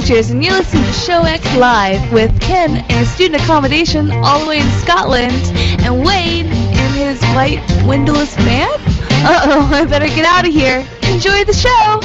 Teachers, and you're listening to Show X Live with Ken in his student accommodation all the way in Scotland, and Wade in his white windowless van? Uh-oh, I better get out of here. Enjoy the show!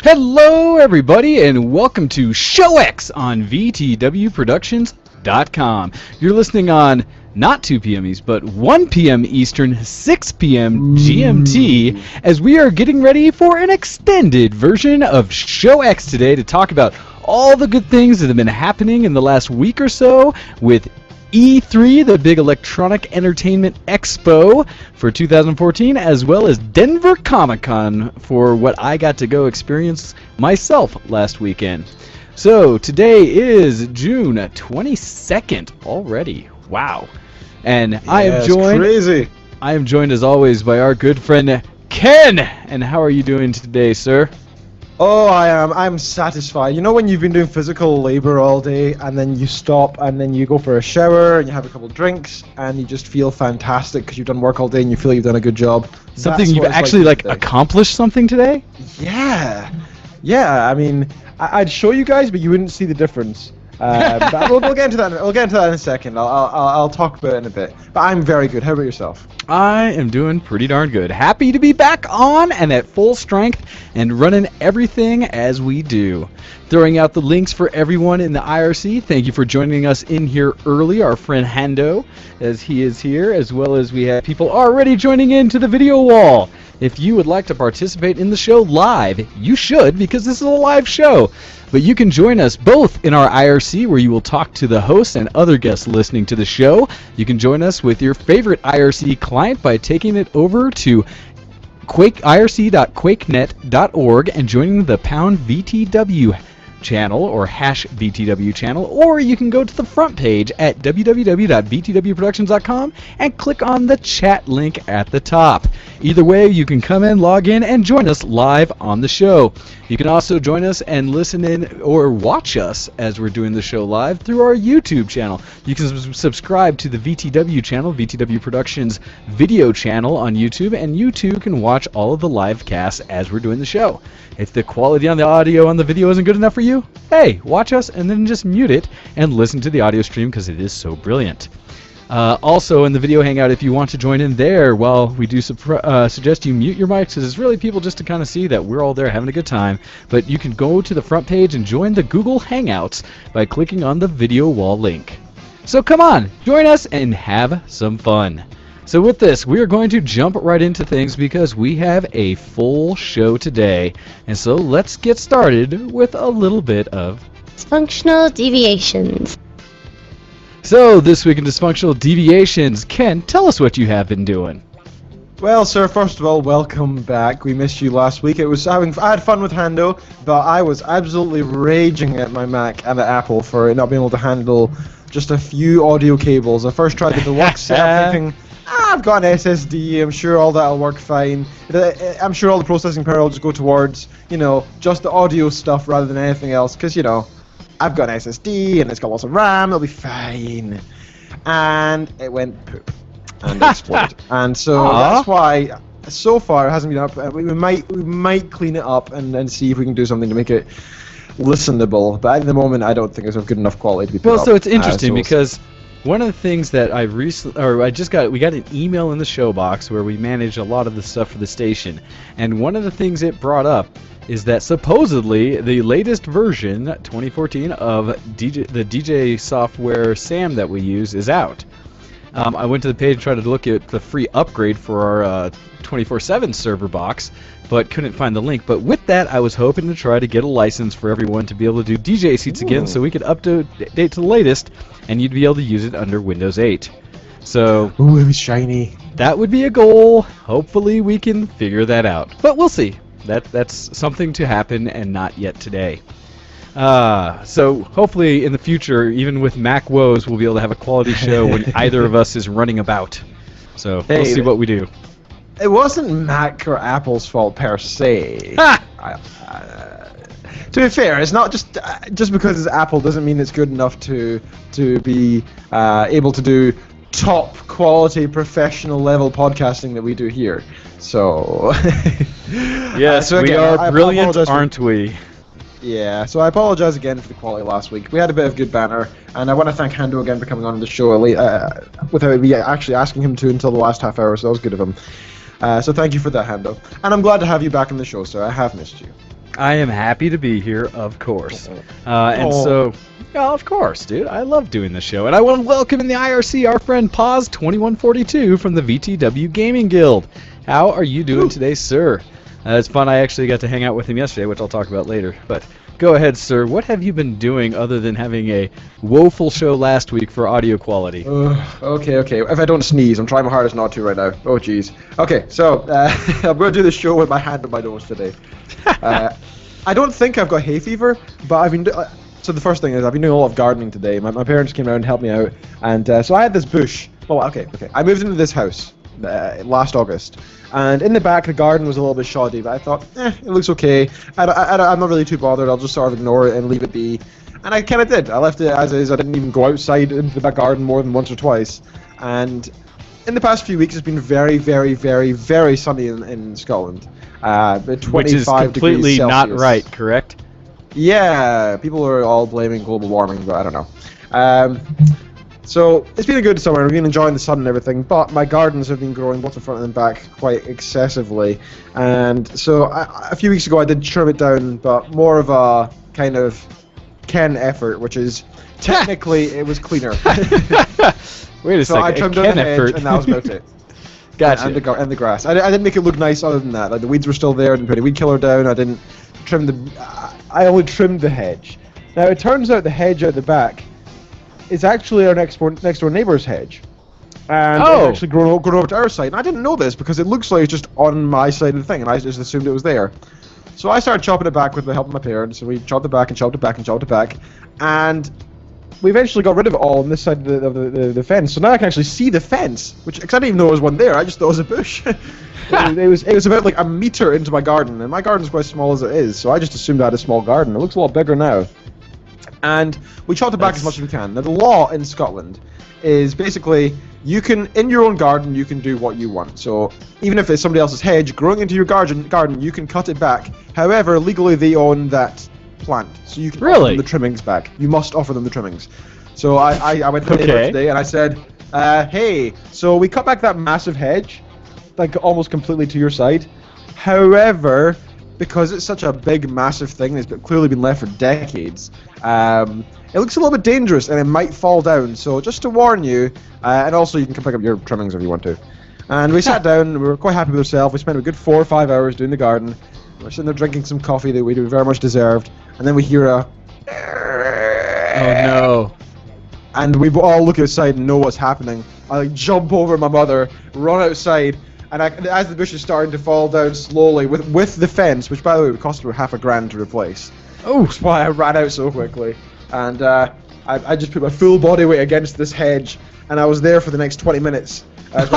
Hello, everybody, and welcome to Show X on VTWProductions.com. You're listening on not 2 p.m. East, but 1 p.m. Eastern, 6 p.m. GMT, as we are getting ready for an extended version of Show X today to talk about all the good things that have been happening in the last week or so with E3, the big Electronic Entertainment Expo for 2014, as well as Denver Comic-Con for what I got to go experience myself last weekend. So today is June 22nd already. Wow. And I am joined as always by our good friend Ken. And how are you doing today, sir? Oh, I'm satisfied. You know when you've been doing physical labor all day and then you stop and then you go for a shower and you have a couple drinks and you just feel fantastic because you've done work all day and you feel you've done a good job. Something you've actually accomplished something today? Yeah. I mean, I'd show you guys, but you wouldn't see the difference. But we'll get into that. We'll get into that in a second. I'll talk about it in a bit. But I'm very good. How about yourself? I am doing pretty darn good. Happy to be back on and at full strength and running everything as we do. Throwing out the links for everyone in the IRC. Thank you for joining us in here early. Our friend Hando, as he is here, as well as we have people already joining into the video wall. If you would like to participate in the show live, you should, because this is a live show. But you can join us both in our IRC, where you will talk to the host and other guests listening to the show. You can join us with your favorite IRC client by taking it over to irc.quakenet.org and joining the #VTW channel or #VTW channel, or you can go to the front page at www.vtwproductions.com and click on the chat link at the top. Either way, you can come in, log in, and join us live on the show. You can also join us and listen in or watch us as we're doing the show live through our YouTube channel. You can subscribe to the VTW channel, VTW Productions video channel on YouTube, and you too can watch all of the live casts as we're doing the show. If the quality on the audio on the video isn't good enough for you, hey, watch us and then just mute it and listen to the audio stream because it is so brilliant. Also, in the video hangout, if you want to join in there, well, we do suggest you mute your mics because it's really people just to kind of see that we're all there having a good time. But you can go to the front page and join the Google Hangouts by clicking on the video wall link. So come on, join us and have some fun. So with this, we are going to jump right into things because we have a full show today. And so let's get started with a little bit of dysfunctional deviations. So this week in Dysfunctional Deviations, Ken, tell us what you have been doing. Well, sir, first of all, welcome back. We missed you last week. I had fun with Hando, but I was absolutely raging at my Mac and at Apple for it not being able to handle just a few audio cables. I first tried the deluxe set, thinking, I've got an SSD, I'm sure all that'll work fine. I'm sure all the processing power will just go towards, just the audio stuff rather than anything else, because, I've got an SSD and it's got lots of RAM, it'll be fine. And it went poop and exploded. And so that's why so far it hasn't been up. We might clean it up and see if we can do something to make it listenable. But at the moment I don't think it's of good enough quality to be put up. Well, so it's interesting because one of the things that we got an email in the show box where we manage a lot of the stuff for the station, and one of the things it brought up is that supposedly the latest version, 2014, of the DJ software SAM that we use is out. I went to the page and tried to look at the free upgrade for our 24/7 server box, but couldn't find the link. But with that, I was hoping to try to get a license for everyone to be able to do DJ seats again, so we could update to the latest, and you'd be able to use it under Windows 8. So, ooh, it was shiny. That would be a goal. Hopefully we can figure that out. But we'll see. That's something to happen and not yet today. So hopefully in the future, even with Mac woes, we'll be able to have a quality show when either of us is running about. So we'll see what we do. It wasn't Mac or Apple's fault per se. To be fair, it's not just because it's Apple doesn't mean it's good enough to be able to do top quality professional level podcasting that we do here. So Yes, so again, we are I brilliant, apologize for- aren't we? Yeah, so I apologize again for the quality last week. We had a bit of good banter, and I want to thank Hando again for coming on the show without me actually asking him to until the last half hour, so that was good of him. So thank you for that, Hando. And I'm glad to have you back on the show, sir. I have missed you. I am happy to be here, of course. Yeah, of course, dude. I love doing this show. And I want to welcome in the IRC our friend Paz2142 from the VTW Gaming Guild. How are you doing today, sir? It's fun. I actually got to hang out with him yesterday, which I'll talk about later. But go ahead, sir. What have you been doing other than having a woeful show last week for audio quality? Okay. If I don't sneeze, I'm trying my hardest not to right now. Oh, jeez. Okay, so I'm going to do the show with my hand on my nose today. I don't think I've got hay fever, but I've been... So the first thing is I've been doing a lot of gardening today. My parents came around and helped me out, and so I had this bush. Well, okay. I moved into this house last August, and in the back the garden was a little bit shoddy, but I thought, it looks okay. I'm not really too bothered. I'll just sort of ignore it and leave it be. And I kind of did. I left it as is. I didn't even go outside into the back garden more than once or twice. And in the past few weeks, it's been very, very, very, very sunny in Scotland. 25 Which is completely degrees not Celsius. right, correct? Yeah, people are all blaming global warming, but I don't know. So it's been a good summer. I've been enjoying the sun and everything, but my gardens have been growing both in front and back quite excessively. And so a few weeks ago I did trim it down, but more of a kind of Ken effort, which is technically it was cleaner. Wait a So second. I trimmed a down Ken the hedge, effort. and that was about it. Gotcha. And the grass. I didn't make it look nice other than that. Like the weeds were still there. I didn't put a weed killer down. I didn't trim I only trimmed the hedge. Now it turns out the hedge out the back is actually our next door neighbour's hedge. And it's actually grown over to our side. And I didn't know this because it looks like it's just on my side of the thing, and I just assumed it was there. So I started chopping it back with the help of my parents, and we chopped it back and chopped it back and chopped it back. And we eventually got rid of it all on this side of the fence. So now I can actually see the fence, because I didn't even know there was one there. I just thought it was a bush. it was about like a meter into my garden, and my garden's quite small as it is, so I just assumed I had a small garden. It looks a lot bigger now. And we chopped it back as much as we can. Now the law in Scotland is basically you can, in your own garden, you can do what you want. So even if it's somebody else's hedge growing into your garden, you can cut it back. However, legally they own that plant, so you can offer them the trimmings back. You must offer them the trimmings. So I went to the neighbor today and I said, hey, so we cut back that massive hedge, like almost completely to your side. However, because it's such a big, massive thing that's clearly been left for decades, it looks a little bit dangerous and it might fall down. So just to warn you, and also you can come pick up your trimmings if you want to. And we sat down, and we were quite happy with ourselves. We spent a good 4 or 5 hours doing the garden. We're sitting there drinking some coffee that we very much deserved. And then we hear a... Oh no. And we all look outside and know what's happening. I like jump over my mother, run outside, and as the bush is starting to fall down slowly with the fence, which by the way would cost about $50,000 to replace. Oh, that's why I ran out so quickly. And I just put my full body weight against this hedge, and I was there for the next 20 minutes as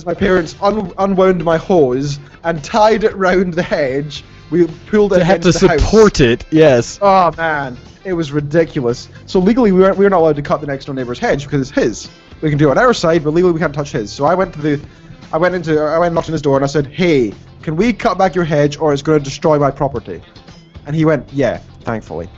my parents unwound my hose and tied it round the hedge. We pulled it against the house. To support it, yes. Oh man, it was ridiculous. So legally we were not allowed to cut the next door neighbor's hedge because it's his. We can do it on our side, but legally we can't touch his. So I went and knocked on his door and I said, hey, can we cut back your hedge or it's going to destroy my property? And he went, yeah, thankfully.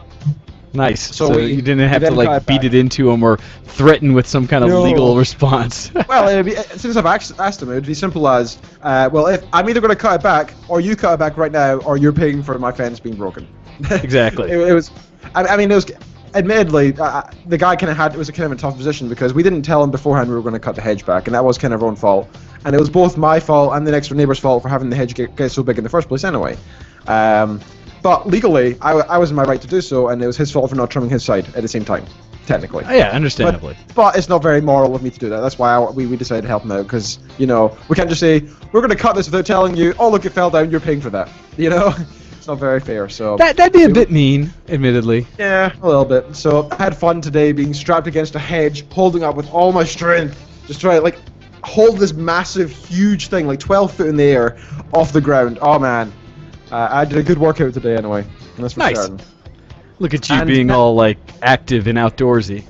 Nice. So you didn't have to like beat it into him or threaten with some kind of legal response. Well, since I've asked him, it would be simple as, well, if I'm either going to cut it back or you cut it back right now or you're paying for my fence being broken. Exactly. It was, admittedly, the guy it was a kind of a tough position because we didn't tell him beforehand we were going to cut the hedge back, and that was kind of our own fault. And it was both my fault and the next door neighbor's fault for having the hedge get so big in the first place anyway. But legally, I was in my right to do so, and it was his fault for not trimming his side at the same time, technically. Yeah, understandably. But it's not very moral of me to do that. That's why we decided to help him out, because, we can't just say, we're going to cut this without telling you, oh, look, it fell down, you're paying for that. It's not very fair, so... That'd be a bit mean, admittedly. Yeah, a little bit. So I had fun today being strapped against a hedge, holding up with all my strength, just trying to, hold this massive, huge thing, 12 foot in the air, off the ground. Oh, man. I did a good workout today, anyway. And that's for certain. Look at you being all, active and outdoorsy.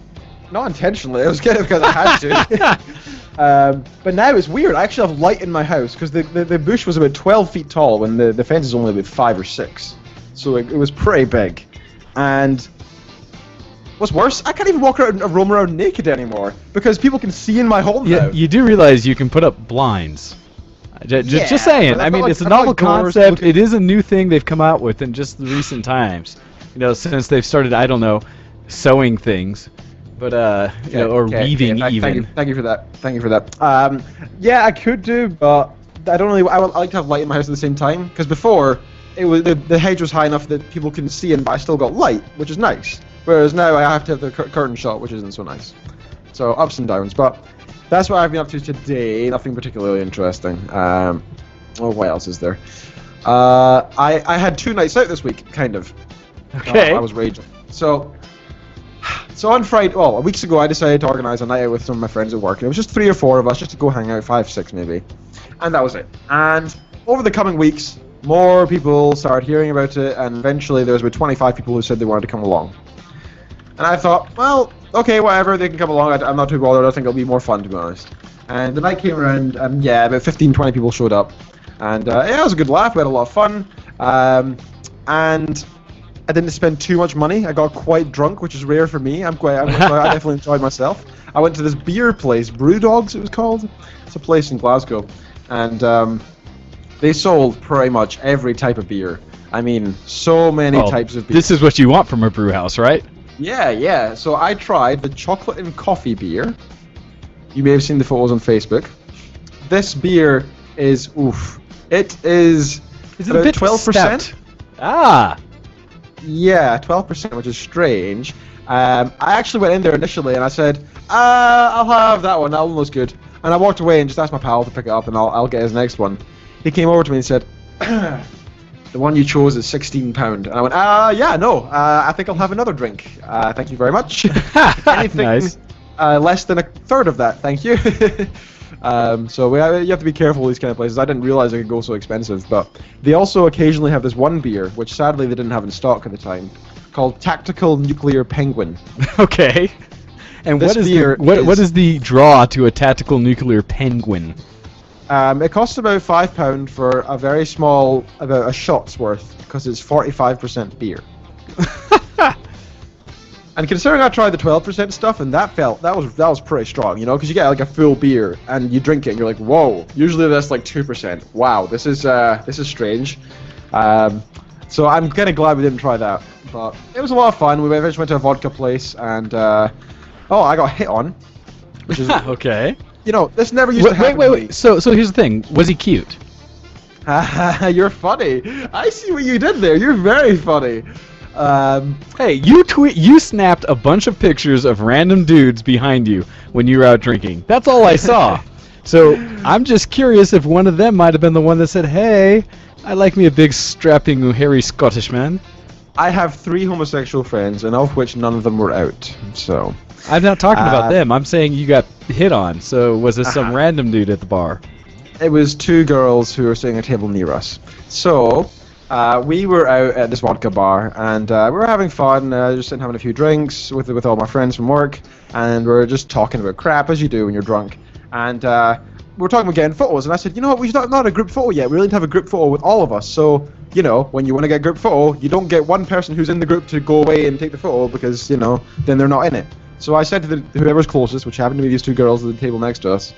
Not intentionally. I was getting it because I had to. But now it's weird. I actually have light in my house because the bush was about 12 feet tall when the fence is only about 5 or 6. So it was pretty big. And what's worse, I can't even walk around and roam around naked anymore because people can see in my home now. You do realize you can put up blinds. Just saying. I mean, like- it's a I felt novel like doors concept. looking- It is a new thing they've come out with in just the recent times. You know, since they've started, I don't know, sewing things, but you know, or weaving even. Thank you for that. Thank you for that. Yeah, I could do, but I don't really. I like to have light in my house at the same time because before it was the hedge was high enough that people couldn't see, but I still got light, which is nice. Whereas now I have to have the curtain shut, which isn't so nice. So ups and downs, but that's what I've been up to today. Nothing particularly interesting. What else is there? I had 2 nights out this week, kind of. Okay. I was raging. So on Friday, well, weeks ago, I decided to organize a night out with some of my friends at work. And it was just 3 or 4 of us, just to go hang out, 5, 6 maybe. And that was it. And over the coming weeks, more people started hearing about it, and eventually there was about 25 people who said they wanted to come along. And I thought, well, okay, whatever, they can come along. I'm not too bothered. I think it'll be more fun, to be honest. And the night came around, and yeah, about 15, 20 people showed up. And yeah, it was a good laugh. We had a lot of fun. And I didn't spend too much money. I got quite drunk, which is rare for me. I definitely enjoyed myself. I went to this beer place, Brewdogs it was called. It's a place in Glasgow. And they sold pretty much every type of beer. I mean, so many types of beer. This is what you want from a brew house, right? Yeah. So I tried the chocolate and coffee beer. You may have seen the photos on Facebook. This beer is, oof. It is it a bit 12%? stout? Ah. Yeah, 12%, which is strange. I actually went in there initially and I said, I'll have that one, that one looks good. And I walked away and just asked my pal to pick it up and I'll get his next one. He came over to me and said, the one you chose is £16. And I went, yeah, no, I think I'll have another drink. Thank you very much. Anything Nice. Less than a third of that, thank you. So you have to be careful with these kind of places. I didn't realize it could go so expensive, but they also occasionally have this one beer, which sadly they didn't have in stock at the time, called Tactical Nuclear Penguin. Okay. And This beer what is the draw to a tactical nuclear penguin? It costs about £5 for a very small, about a shot's worth, because it's 45% beer. And considering I tried the 12% stuff, and that was pretty strong, you know, because you get like a full beer and you drink it and you're like, whoa. Usually that's like 2%. Wow, this is strange. So I'm kind of glad we didn't try that, but it was a lot of fun. We eventually went to a vodka place, and I got hit on, which is Okay. you know, this never used to happen. Wait. So here's the thing. Was he cute? You're funny. I see what you did there. You're very funny. Hey, you snapped a bunch of pictures of random dudes behind you when you were out drinking. That's all I saw. So I'm just curious if one of them might have been the one that said, "Hey, I like me a big strapping hairy Scottish man." I have 3 homosexual friends, and of which none of them were out. So I'm not talking about them. I'm saying you got hit on. So was this some random dude at the bar? it was 2 girls who were sitting at a table near us. So we were out at this vodka bar, and we were having fun, just sitting having a few drinks with all my friends from work, and we were just talking about crap, as you do when you're drunk. And we were talking about getting photos, and I said, you know what, we've not a group photo yet. We really need to have a group photo with all of us. So, you know, when you want to get a group photo, you don't get one person who's in the group to go away and take the photo because, you know, then they're not in it. So I said to whoever's closest, which happened to be these 2 girls at the table next to us,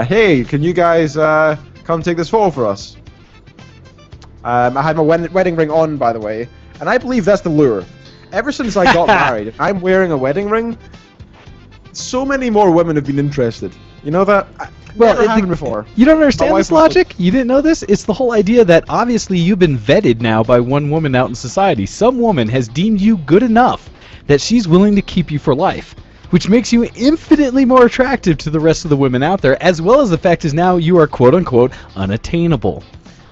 hey, can you guys come take this photo for us? I had my wedding ring on, by the way, and I believe that's the lure. Ever since I got married, I'm wearing a wedding ring. So many more women have been interested. You know that? Never happened before. You don't understand My this wife was logic? You didn't know this? It's the whole idea that obviously you've been vetted now by one woman out in society. Some woman has deemed you good enough that she's willing to keep you for life, which makes you infinitely more attractive to the rest of the women out there, as well as the fact is now you are quote-unquote unattainable.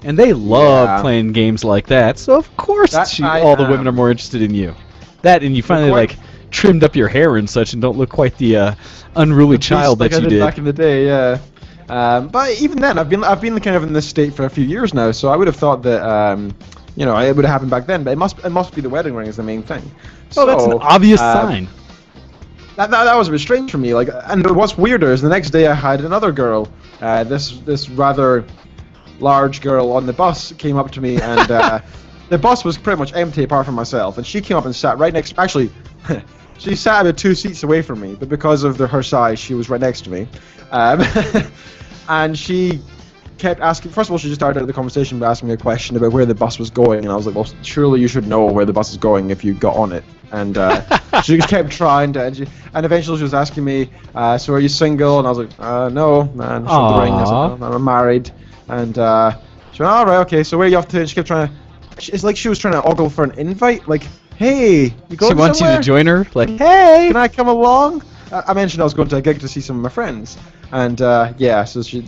And they love playing games like that, so of course all the women are more interested in you. That, and you finally like trimmed up your hair and such and don't look quite the unruly child that you did back in the day, yeah. But even then, I've been kind of in this state for a few years now, so I would have thought that you know, it would have happened back then. But it must be the wedding ring is the main thing. Oh, that's an obvious sign. that was a bit strange for me. Like, and what's weirder is the next day I had another girl, this rather large girl on the bus came up to me, and the bus was pretty much empty apart from myself, and she came up and sat right next. Actually, she sat about 2 seats away from me, but because of her size, she was right next to me, and she kept asking. First of all, she just started the conversation by asking me a question about where the bus was going, and I was like, "Well, surely you should know where the bus is going if you got on it." And she just kept trying to, and eventually she was asking me, "So are you single?" And I was like, "No, man." She showed the ring. I said, "No, I'm married." And she went, "All right, okay. So where are you off to?" And she kept trying to. It's like she was trying to ogle for an invite. Like, "Hey, you going She wants somewhere? you to join her. Like, Hey, can I come along?" I mentioned I was going to a gig to see some of my friends, and yeah, so she.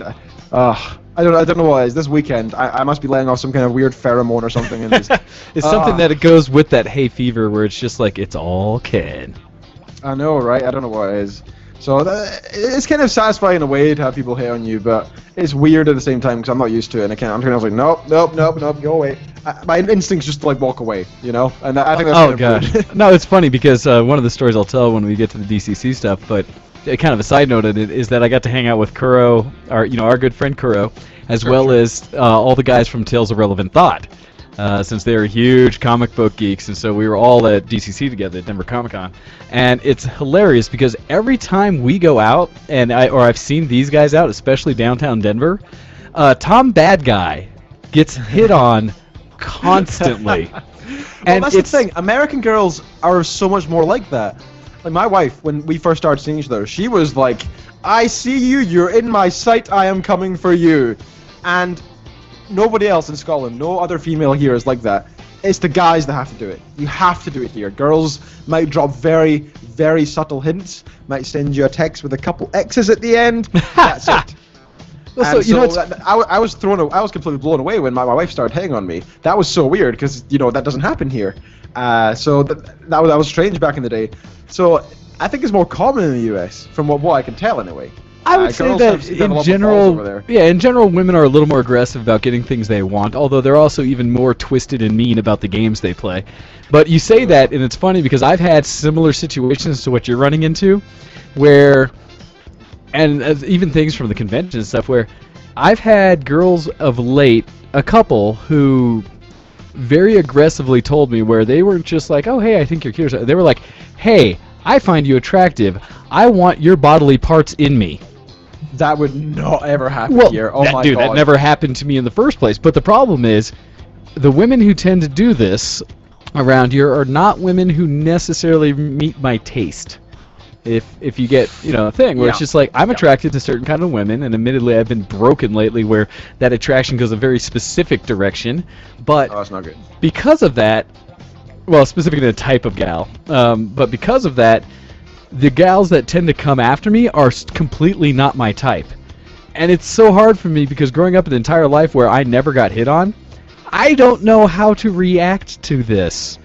I don't know what it is. This weekend, I must be laying off some kind of weird pheromone or something. And it's something that it goes with that hay fever where it's just like, it's all Ken. I know, right? I don't know what it is. So it's kind of satisfying in a way to have people hate on you, but it's weird at the same time because I'm not used to it. And I'm kind of like, nope, go away. My instinct's just to like walk away, you know? And I think that's Oh, kind God. of weird. No, it's funny because one of the stories I'll tell when we get to the DCC stuff, but kind of a side note of it is that I got to hang out with Kuro, our good friend Kuro, as well as all the guys from Tales of Relevant Thought, since they're huge comic book geeks, and so we were all at DCC together at Denver Comic Con, and it's hilarious because every time we go out, I've seen these guys out, especially downtown Denver, Tom Bad Guy gets hit on constantly. Well, and that's the thing. American girls are so much more like that. Like my wife, when we first started seeing each other, she was like, "I see you, you're in my sight, I am coming for you." And nobody else in Scotland, no other female here is like that. It's the guys that have to do it. You have to do it here. Girls might drop very, very subtle hints, might send you a text with a couple X's at the end. That's it. Well, I was completely blown away when my wife started hitting on me. That was so weird because that doesn't happen here. So that was strange back in the day. So I think it's more common in the US, from what I can tell anyway. I would say that in general, women are a little more aggressive about getting things they want, although they're also even more twisted and mean about the games they play. But you say that, and it's funny because I've had similar situations to what you're running into, where, and even things from the convention and stuff, where I've had girls of late, a couple, who very aggressively told me where they weren't just like, "Oh, hey, I think you're cute." They were like, "Hey, I find you attractive. I want your bodily parts in me." That would not ever happen here. Oh my God. God. That never happened to me in the first place. But the problem is, the women who tend to do this around here are not women who necessarily meet my taste. If you get, a thing where it's just like, I'm attracted to certain kind of women, and admittedly I've been broken lately where that attraction goes a very specific direction. But that's not good. Because of that, well, specifically the type of gal, but because of that, the gals that tend to come after me are completely not my type. And it's so hard for me because growing up an entire life where I never got hit on, I don't know how to react to this.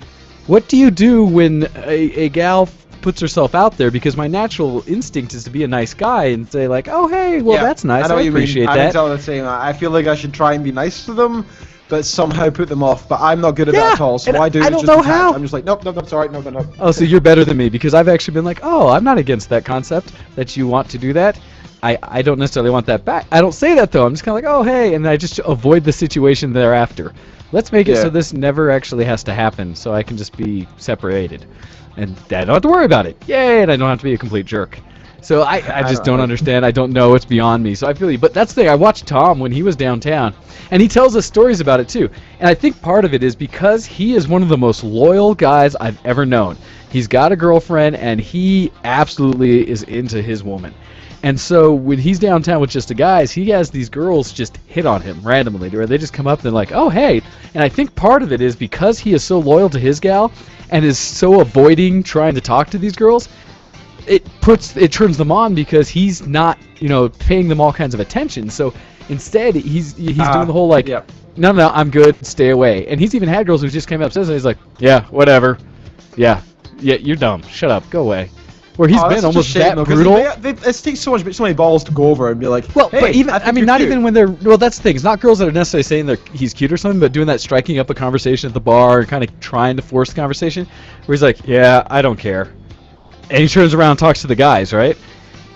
What do you do when a gal puts herself out there? Because my natural instinct is to be a nice guy and say like, "Oh, hey, well, that's nice. I appreciate that." I the same. I feel like I should try and be nice to them, but somehow put them off. But I'm not good at that at all. So I don't know how. I'm just like, nope, sorry, no. Oh, so you're better than me because I've actually been like, "Oh, I'm not against that concept that you want to do that. I don't necessarily want that back." I don't say that though. I'm just kind of like, "Oh, hey," and I just avoid the situation thereafter. Let's make it so this never actually has to happen, so I can just be separated, and I don't have to worry about it. Yay! And I don't have to be a complete jerk. So I just don't understand. I don't know. It's beyond me. So I feel you. But that's the thing. I watched Tom when he was downtown, and he tells us stories about it too. And I think part of it is because he is one of the most loyal guys I've ever known. He's got a girlfriend, and he absolutely is into his woman. And so when he's downtown with just the guys, he has these girls just hit on him randomly, where they just come up and they're like, "Oh, hey." And I think part of it is because he is so loyal to his gal and is so avoiding trying to talk to these girls, it turns them on because he's not, paying them all kinds of attention. So instead, he's doing the whole like, no, I'm good, stay away. And he's even had girls who just came up and says, he's like, "Yeah, whatever. Yeah, you're dumb. Shut up, go away." Where he's been almost that brutal. It takes so many balls to go over and be like, well, "Hey, but even not cute." even when they're that's the thing. It's not girls that are necessarily saying he's cute or something, but doing that, striking up a conversation at the bar and kind of trying to force the conversation. Where he's like, "Yeah, I don't care." And he turns around and talks to the guys, right?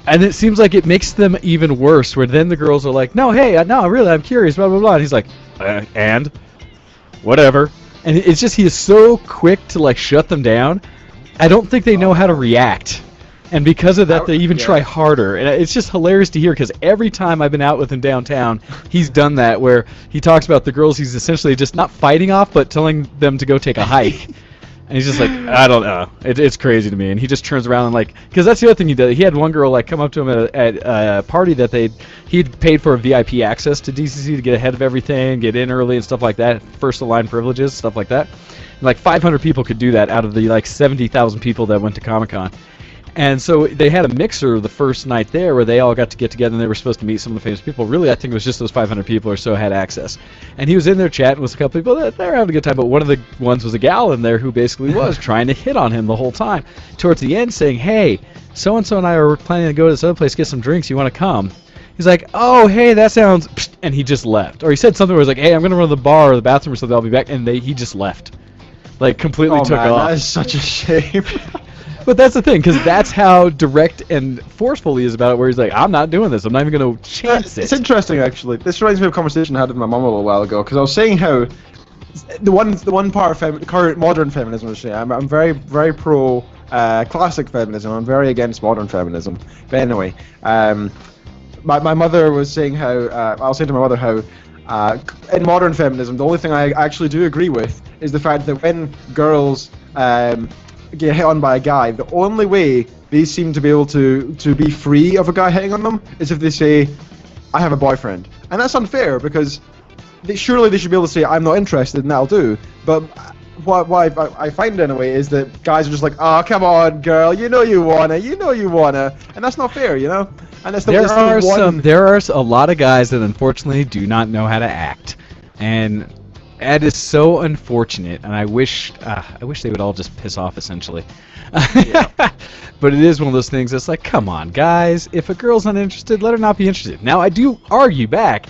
And it seems like it makes them even worse, where then the girls are like, no, hey, no, really, I'm curious, blah, blah, blah. And he's like, and? Whatever. And it's just, he is so quick to, like, shut them down. I don't think they know how to react. And because of that, they even try harder. And it's just hilarious to hear, because every time I've been out with him downtown, he's done that, where he talks about the girls he's essentially just not fighting off, but telling them to go take a hike. And he's just like, I don't know. It's crazy to me. And he just turns around and, like, because that's the other thing he did. He had one girl, like, come up to him at a party that he'd paid for a VIP access to DCC to get ahead of everything, get in early and stuff like that, first-of-line privileges, stuff like that. And, like, 500 people could do that out of the, like, 70,000 people that went to Comic-Con. And so they had a mixer the first night there where they all got to get together and they were supposed to meet some of the famous people. Really, I think it was just those 500 people or so had access. And he was in there chatting with a couple people. They were having a good time, but one of the ones was a gal in there who basically was trying to hit on him the whole time. Towards the end saying, hey, so-and-so and I are planning to go to this other place, get some drinks. You want to come? He's like, oh, hey, that sounds... And he just left. Or he said something where he was like, hey, I'm going to run to the bar or the bathroom or something. I'll be back. And he just left. Like, completely took off. That is such a shame. But that's the thing, because that's how direct and forceful he is about it, where he's like, I'm not doing this. I'm not even going to chance it. It's interesting, actually. This reminds me of a conversation I had with my mum a little while ago, because I was saying how the one part of current modern feminism, I'm very, very pro classic feminism. I'm very against modern feminism. But anyway, my mother was saying how, I was saying to my mother how, in modern feminism, the only thing I actually do agree with is the fact that when girls get hit on by a guy, the only way they seem to be able to be free of a guy hitting on them is if they say, I have a boyfriend. And that's unfair, because surely they should be able to say, I'm not interested, and that'll do. But what I find anyway is that guys are just like, oh, come on, girl, you know you wanna, and that's not fair, you know? And that's there are a lot of guys that unfortunately do not know how to act. And that is so unfortunate, and I wish they would all just piss off, essentially. Yeah. But it is one of those things that's like, come on, guys. If a girl's not interested, let her not be interested. Now, I do argue back.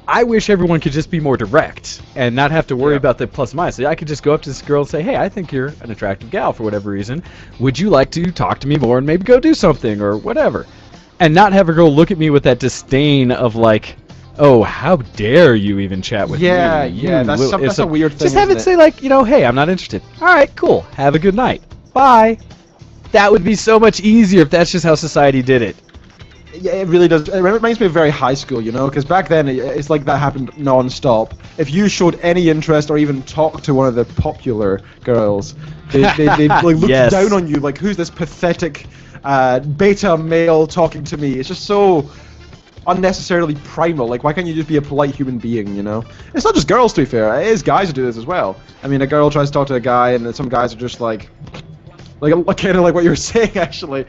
I wish everyone could just be more direct and not have to worry about the plus and minus. I could just go up to this girl and say, hey, I think you're an attractive gal for whatever reason. Would you like to talk to me more and maybe go do something or whatever? And not have a girl look at me with that disdain of like, oh, how dare you even chat with me? Yeah, that's a weird thing. Just have it say like, hey, I'm not interested. All right, cool. Have a good night. Bye. That would be so much easier if that's just how society did it. Yeah, it really does. It reminds me of very high school, because back then it's like that happened non-stop. If you showed any interest or even talked to one of the popular girls, they like, looked down on you like, who's this pathetic beta male talking to me? It's just so unnecessarily primal. Like, why can't you just be a polite human being, It's not just girls, to be fair. It is guys who do this as well. I mean, a girl tries to talk to a guy, and some guys are just like kind of like what you were saying, actually.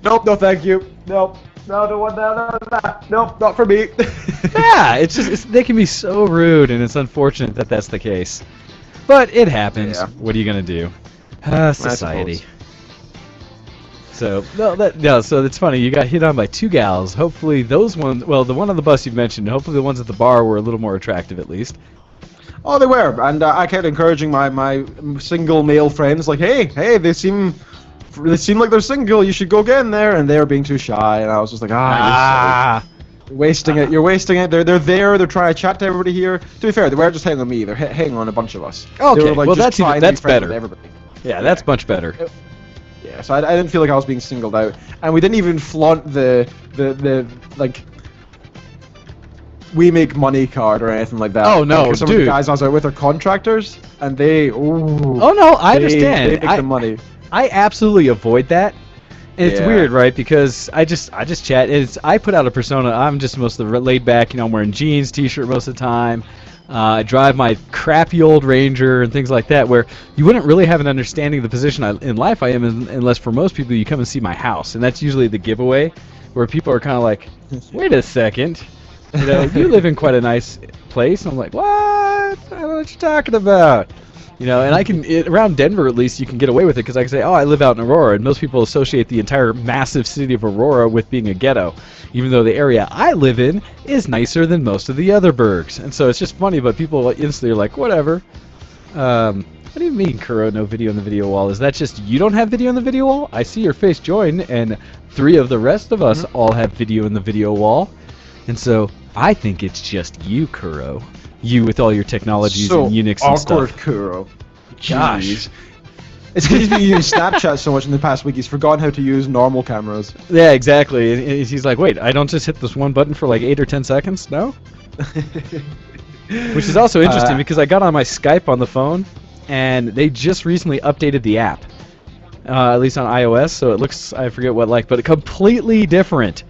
Nope, no thank you. Nope. No, don't want that. Nope, not for me. Yeah, they can be so rude, and it's unfortunate that that's the case. But it happens. Yeah. What are you going to do? Society. So, so it's funny, you got hit on by two gals. Hopefully those ones, well, the one on the bus you've mentioned, hopefully the ones at the bar were a little more attractive at least. Oh, they were, and I kept encouraging my single male friends, like, hey, they seem like they're single, you should go get in there, and they were being too shy, and I was just like, you're wasting it, they're there, they're trying to chat to everybody here. To be fair, they weren't just hitting on me, they're hitting on a bunch of us. Okay, they were, like, well that's better. Everybody. Yeah, that's much better. Yeah, so I didn't feel like I was being singled out, and we didn't even flaunt the like we make money card or anything like that. Oh no, some of the guys I was out with are contractors, and they I understand. They make the money. I absolutely avoid that. And it's weird, right? Because I just chat. I put out a persona. I'm just most of the laid back. I'm wearing jeans, t-shirt most of the time. I drive my crappy old Ranger and things like that, where you wouldn't really have an understanding of the position in life I am unless for most people you come and see my house, and that's usually the giveaway, where people are kind of like, wait a second, you live in quite a nice place. And I'm like, what? I don't know what you're talking about. And I can, around Denver at least, you can get away with it because I can say, oh, I live out in Aurora, and most people associate the entire massive city of Aurora with being a ghetto, even though the area I live in is nicer than most of the other burgs. And so it's just funny, but people instantly are like, whatever. What do you mean, Kuro, no video on the video wall? Is that just you don't have video on the video wall? I see your face join, and 3 of the rest of us all have video in the video wall. And so, I think it's just you, Kuro. You with all your technologies and Unix and stuff. Awkward, Kuro. Gosh. Jeez. It's because he's been using Snapchat so much in the past week, he's forgotten how to use normal cameras. Yeah, exactly. And he's like, wait, I don't just hit this one button for like 8 or 10 seconds? No? Which is also interesting because I got on my Skype on the phone, and they just recently updated the app. At least on iOS, so it looks, I forget what like, but completely different.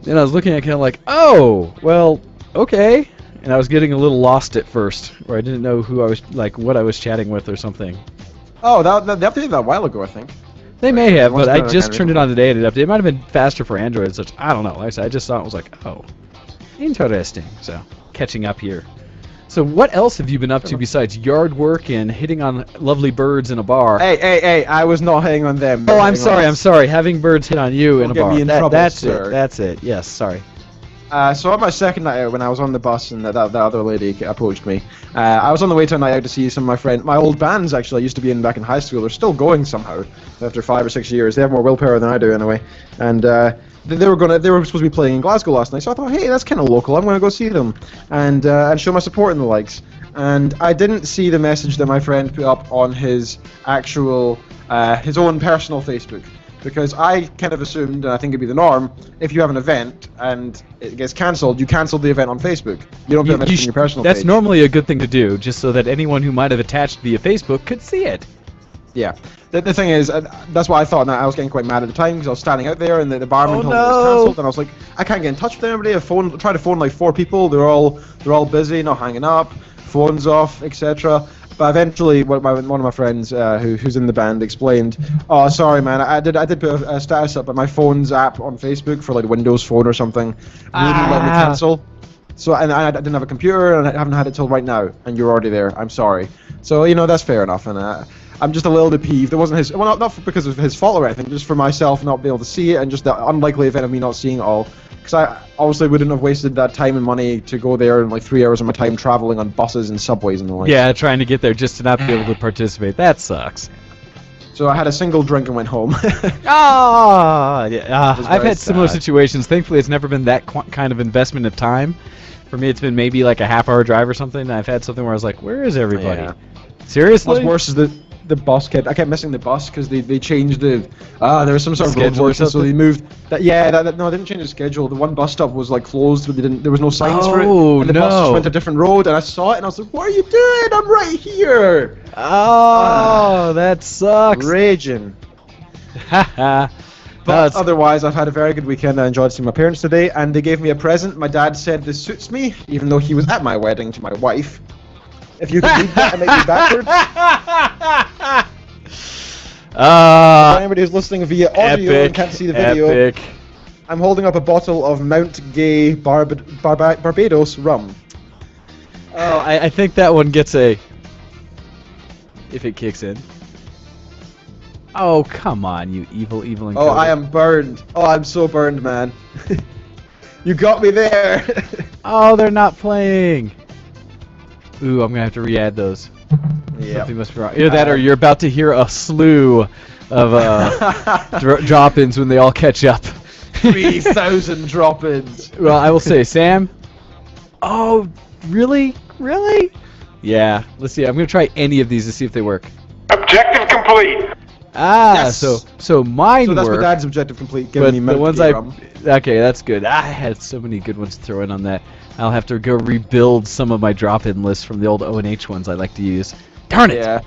And I was looking at it kind of like, oh, well, okay. And I was getting a little lost at first, where I didn't know who I was, like, what I was chatting with or something. Oh, they updated that a while ago, I think. They may have, but I just turned it on today and it updated. It might have been faster for Android and such. I don't know. Like I just thought it was like, oh, interesting. So, catching up here. So what else have you been up to besides yard work and hitting on lovely birds in a bar? Hey, I was not hitting on them. Oh, I'm sorry. Having birds hit on you in a bar. Get me in trouble, that's sir. it. That's it. Yes, sorry. So on my second night out, when I was on the bus and that other lady approached me, I was on the way to a night out to see some of my old bands. Actually, I used to be in back in high school. They're still going somehow after 5 or 6 years. They have more willpower than I do, anyway. And they were supposed to be playing in Glasgow last night. So I thought, hey, that's kind of local. I'm going to go see them and show my support and the likes. And I didn't see the message that my friend put up on his actual his own personal Facebook. Because I kind of assumed, and I think it'd be the norm, if you have an event and it gets cancelled, you cancel the event on Facebook. You don't put a message on your personal page. That's normally a good thing to do, just so that anyone who might have attached via Facebook could see it. Yeah. The thing is, that's what I thought, and I was getting quite mad at the time, because I was standing out there, and the barman told me it was cancelled, and I was like, I can't get in touch with anybody. I tried to phone like 4 people, they're all busy, not hanging up, phones off, etc. But eventually, one of my friends who's in the band explained, "Oh, sorry, man. I did put a status up, but my phone's app on Facebook for like Windows Phone or something wouldn't let me cancel. So and I didn't have a computer, and I haven't had it till right now. And you're already there. I'm sorry. So that's fair enough. And I'm just a little bit peeved. It wasn't his. Well, not because of his fault or anything. Just for myself not being able to see it, and just the unlikely event of me not seeing it all. Because I obviously wouldn't have wasted that time and money to go there and like 3 hours of my time traveling on buses and subways and the like. Yeah, trying to get there just to not be able to participate. That sucks. So I had a single drink and went home. Yeah. I've had similar sad. situations. Thankfully, it's never been that kind of investment of time. For me, it's been maybe like a half-hour drive or something. And I've had something where I was like, where is everybody? Yeah. Seriously? What's worse is the bus I kept missing the bus because they changed the there was some sort of Schedule or roadworks, so they moved that. No, they didn't change the schedule. The one bus stop was like closed, but there was no signs for it. And the bus just went a different road, and I saw it, and I was like, "What are you doing? I'm right here!" Oh, that sucks. Raging. Haha. But otherwise, I've had a very good weekend. I enjoyed seeing my parents today, and they gave me a present. My dad said this suits me, even though he was at my wedding to my wife. If you can read that and make me backwards. For anybody who's listening via audio and can't see the video, epic. I'm holding up a bottle of Mount Gay Barbados rum. Oh, I think that one gets a... If it kicks in. Oh, come on, you evil encoder. Oh, I am burned. Oh, I'm so burned, man. You got me there. Oh, they're not playing. Ooh, I'm gonna have to re-add those. Yeah. Something must be wrong. Either that or you're about to hear a slew of drop-ins when they all catch up. 3,000 drop-ins. Well, I will say, Sam. Oh, really? Really? Yeah. Let's see. I'm gonna try any of these to see if they work. Objective complete. Yes. So mine So that's work. my dad's objective complete. But Giving me the Mount ones Gay rum. okay, that's good. I had so many good ones to throw in on that. I'll have to go rebuild some of my drop-in lists from the old O&H ones I like to use. Darn it! Yeah.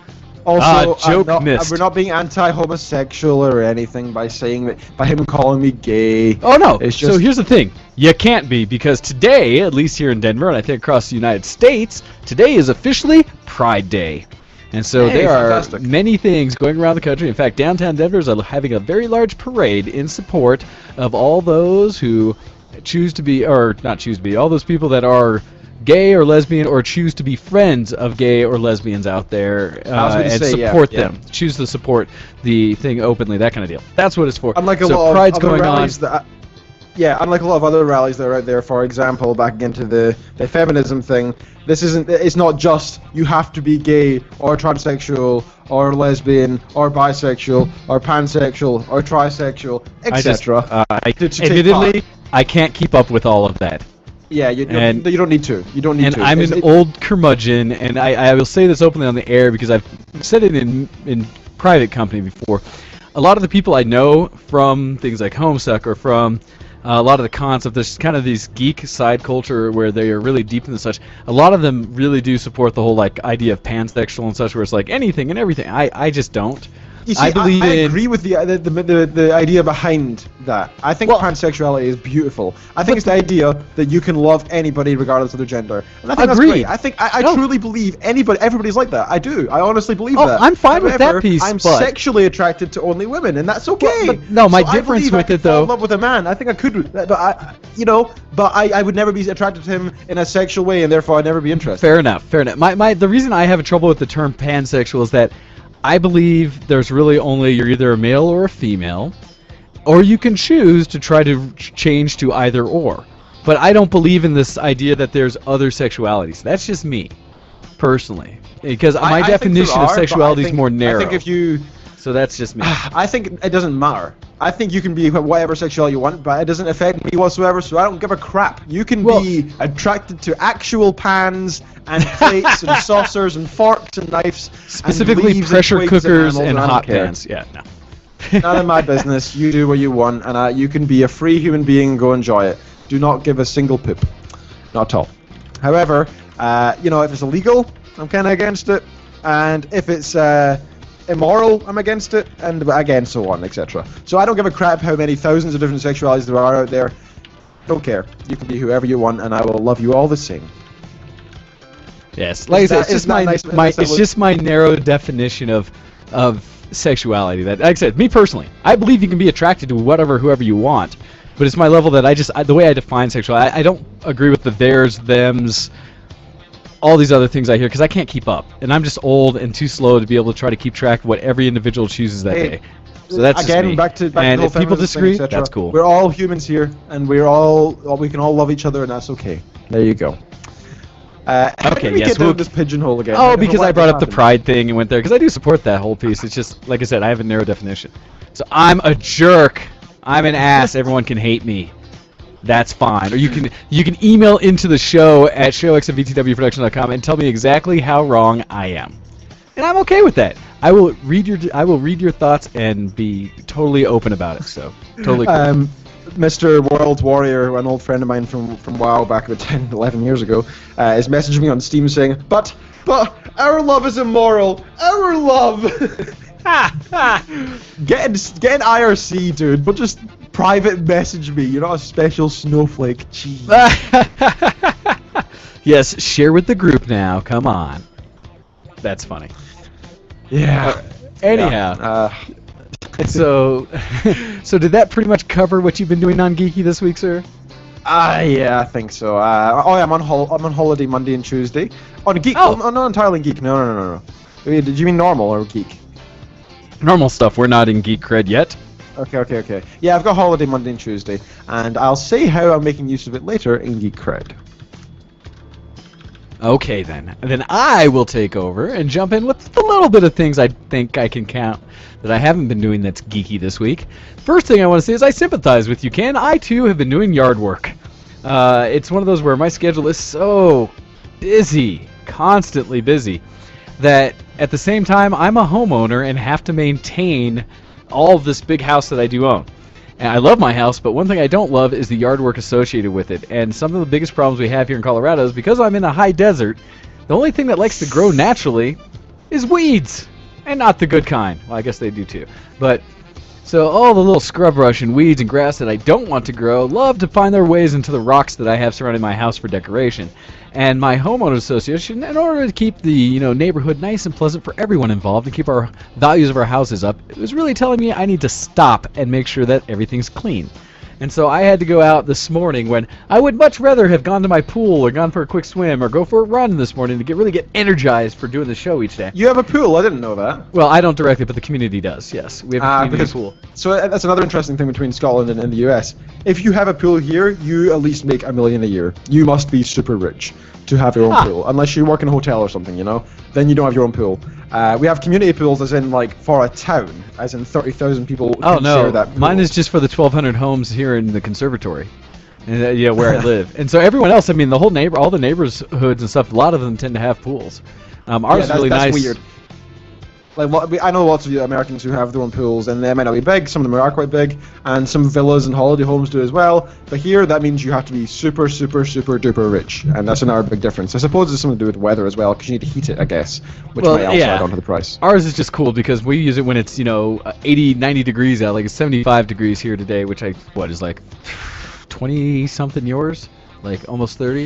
Also, joke missed. we're not being anti-homosexual or anything by saying that by him calling me gay. Oh no! It's So just- here's the thing: you can't be, because today, at least here in Denver, and I think across the United States, today is officially Pride Day. And so Hey, there fantastic. are many things going around the country. In fact, downtown Denver is having a very large parade in support of all those who choose to be, or not choose to be, all those people that are gay or lesbian or choose to be friends of gay or lesbians out there and support them. Choose to support the thing openly, that kind of deal. That's what it's for. Unlike a so lot Pride's of other going on. rallies that Yeah, unlike a lot of other rallies that are out there, for example, back into the feminism thing, it's not just you have to be gay or transsexual or lesbian or bisexual or pansexual or trisexual, etc. Admittedly, I can't keep up with all of that. Yeah, you don't need to. You don't need to. And I'm an old curmudgeon, and I will say this openly on the air because I've said it in private company before. A lot of the people I know from things like Homestuck or from a lot of the concept, there's kind of these geek side culture where they are really deep into such. A lot of them really do support the whole like idea of pansexual and such, where it's like anything and everything. I just don't. You see, I agree with the idea behind that. I think pansexuality is beautiful. I think it's the idea that you can love anybody regardless of their gender. And I think that's great. I think I truly believe everybody's like that. I do. I honestly believe that. I'm fine with that piece. I'm sexually attracted to only women, and that's okay. But no, my difference with it though. I love with a man. I think I could, but I would never be attracted to him in a sexual way, and therefore I'd never be interested. Fair enough. The reason I have trouble with the term pansexual is that I believe there's really only you're either a male or a female, or you can choose to try to change to either or. But I don't believe in this idea that there's other sexualities. That's just me, personally, because my definition of sexuality is more narrow. I think if you... So that's just me. I think it doesn't matter. I think you can be whatever sexuality you want, but it doesn't affect me whatsoever, so I don't give a crap. You can be attracted to actual pans and plates and saucers and forks and knives. Specifically and pressure cookers and hot pans. Yeah, no. None of my business. You do what you want, and you can be a free human being and go enjoy it. Do not give a single poop. Not at all. However, if it's illegal, I'm kind of against it. And if it's... immoral, I'm against it, and again, so on, etc. So I don't give a crap how many thousands of different sexualities there are out there. Don't care. You can be whoever you want, and I will love you all the same. Yes, like I said, it's just my narrow definition of sexuality. That, like I said, me personally, I believe you can be attracted to whoever you want, but it's my level that the way I define sexuality, I don't agree with the theirs, thems, all these other things I hear, because I can't keep up, and I'm just old and too slow to be able to try to keep track of what every individual chooses that day. So that's again just me. back to and the if people disagree, that's cool. We're all humans here, and we can all love each other, and that's okay. There you go. Okay, we yes. Get down this pigeonhole again. Oh, because I brought up the pride thing and went there, because I do support that whole piece. It's just, like I said, I have a narrow definition. So I'm a jerk. I'm an ass. Everyone can hate me. That's fine. Or you can email into the show at showx@vtwproduction.com and tell me exactly how wrong I am, and I'm okay with that. I will read your thoughts and be totally open about it. So totally cool. Mr. World Warrior, an old friend of mine from WoW back about 10, 11 years ago, is messaging me on Steam saying, but our love is immoral. Our love. Get in IRC, dude, but just private message me. You're not a special snowflake. Jeez. Yes, share with the group now. Come on. That's funny. Yeah. Anyhow. Yeah. So did that pretty much cover what you've been doing on Geeky this week, sir? Yeah, I think so. I'm on holiday Monday and Tuesday. On Geek? Oh, not entirely Geek. No. Did you mean normal or Geek? Normal stuff. We're not in Geek Cred yet. Okay. Yeah, I've got holiday Monday and Tuesday, and I'll say how I'm making use of it later in Geek Cred. Okay, then. Then I will take over and jump in with a little bit of things I think I can count that I haven't been doing that's geeky this week. First thing I want to say is I sympathize with you, Ken. I, too, have been doing yard work. It's one of those where my schedule is so busy, constantly busy, that at the same time, I'm a homeowner and have to maintain all of this big house that I do own. And I love my house, but one thing I don't love is the yard work associated with it. And some of the biggest problems we have here in Colorado is because I'm in a high desert, the only thing that likes to grow naturally is weeds. And not the good kind. Well, I guess they do too. But so all the little scrub brush and weeds and grass that I don't want to grow love to find their ways into the rocks that I have surrounding my house for decoration. And my homeowners association, in order to keep the neighborhood nice and pleasant for everyone involved and keep our values of our houses up, it was really telling me I need to stop and make sure that everything's clean. And so I had to go out this morning when I would much rather have gone to my pool or gone for a quick swim or go for a run this morning to really get energized for doing the show each day. You have a pool? I didn't know that. Well, I don't directly, but the community does, yes. We have a community pool. So that's another interesting thing between Scotland and the US. if you have a pool here, you at least make $1 million a year. You must be super rich to have your own pool, unless you work in a hotel or something, you know. Then you don't have your own pool. We have community pools, as in like for a town, as in 30,000 people can share that pool. Mine is just for the 1,200 homes here in the conservatory, and where I live. And so everyone else, I mean, all the neighborhoods and stuff, a lot of them tend to have pools. Ours is really nice. Weird. Like I know lots of Americans who have their own pools, and they might not be big. Some of them are quite big, and some villas and holiday homes do as well. But here, that means you have to be super, super, super duper rich, and that's another big difference. I suppose it's something to do with weather as well, because you need to heat it, I guess, which might also add on to the price. Ours is just cool because we use it when it's 80, 90 degrees out. Like it's 75 degrees here today, which is like 20 something yours, like almost 30.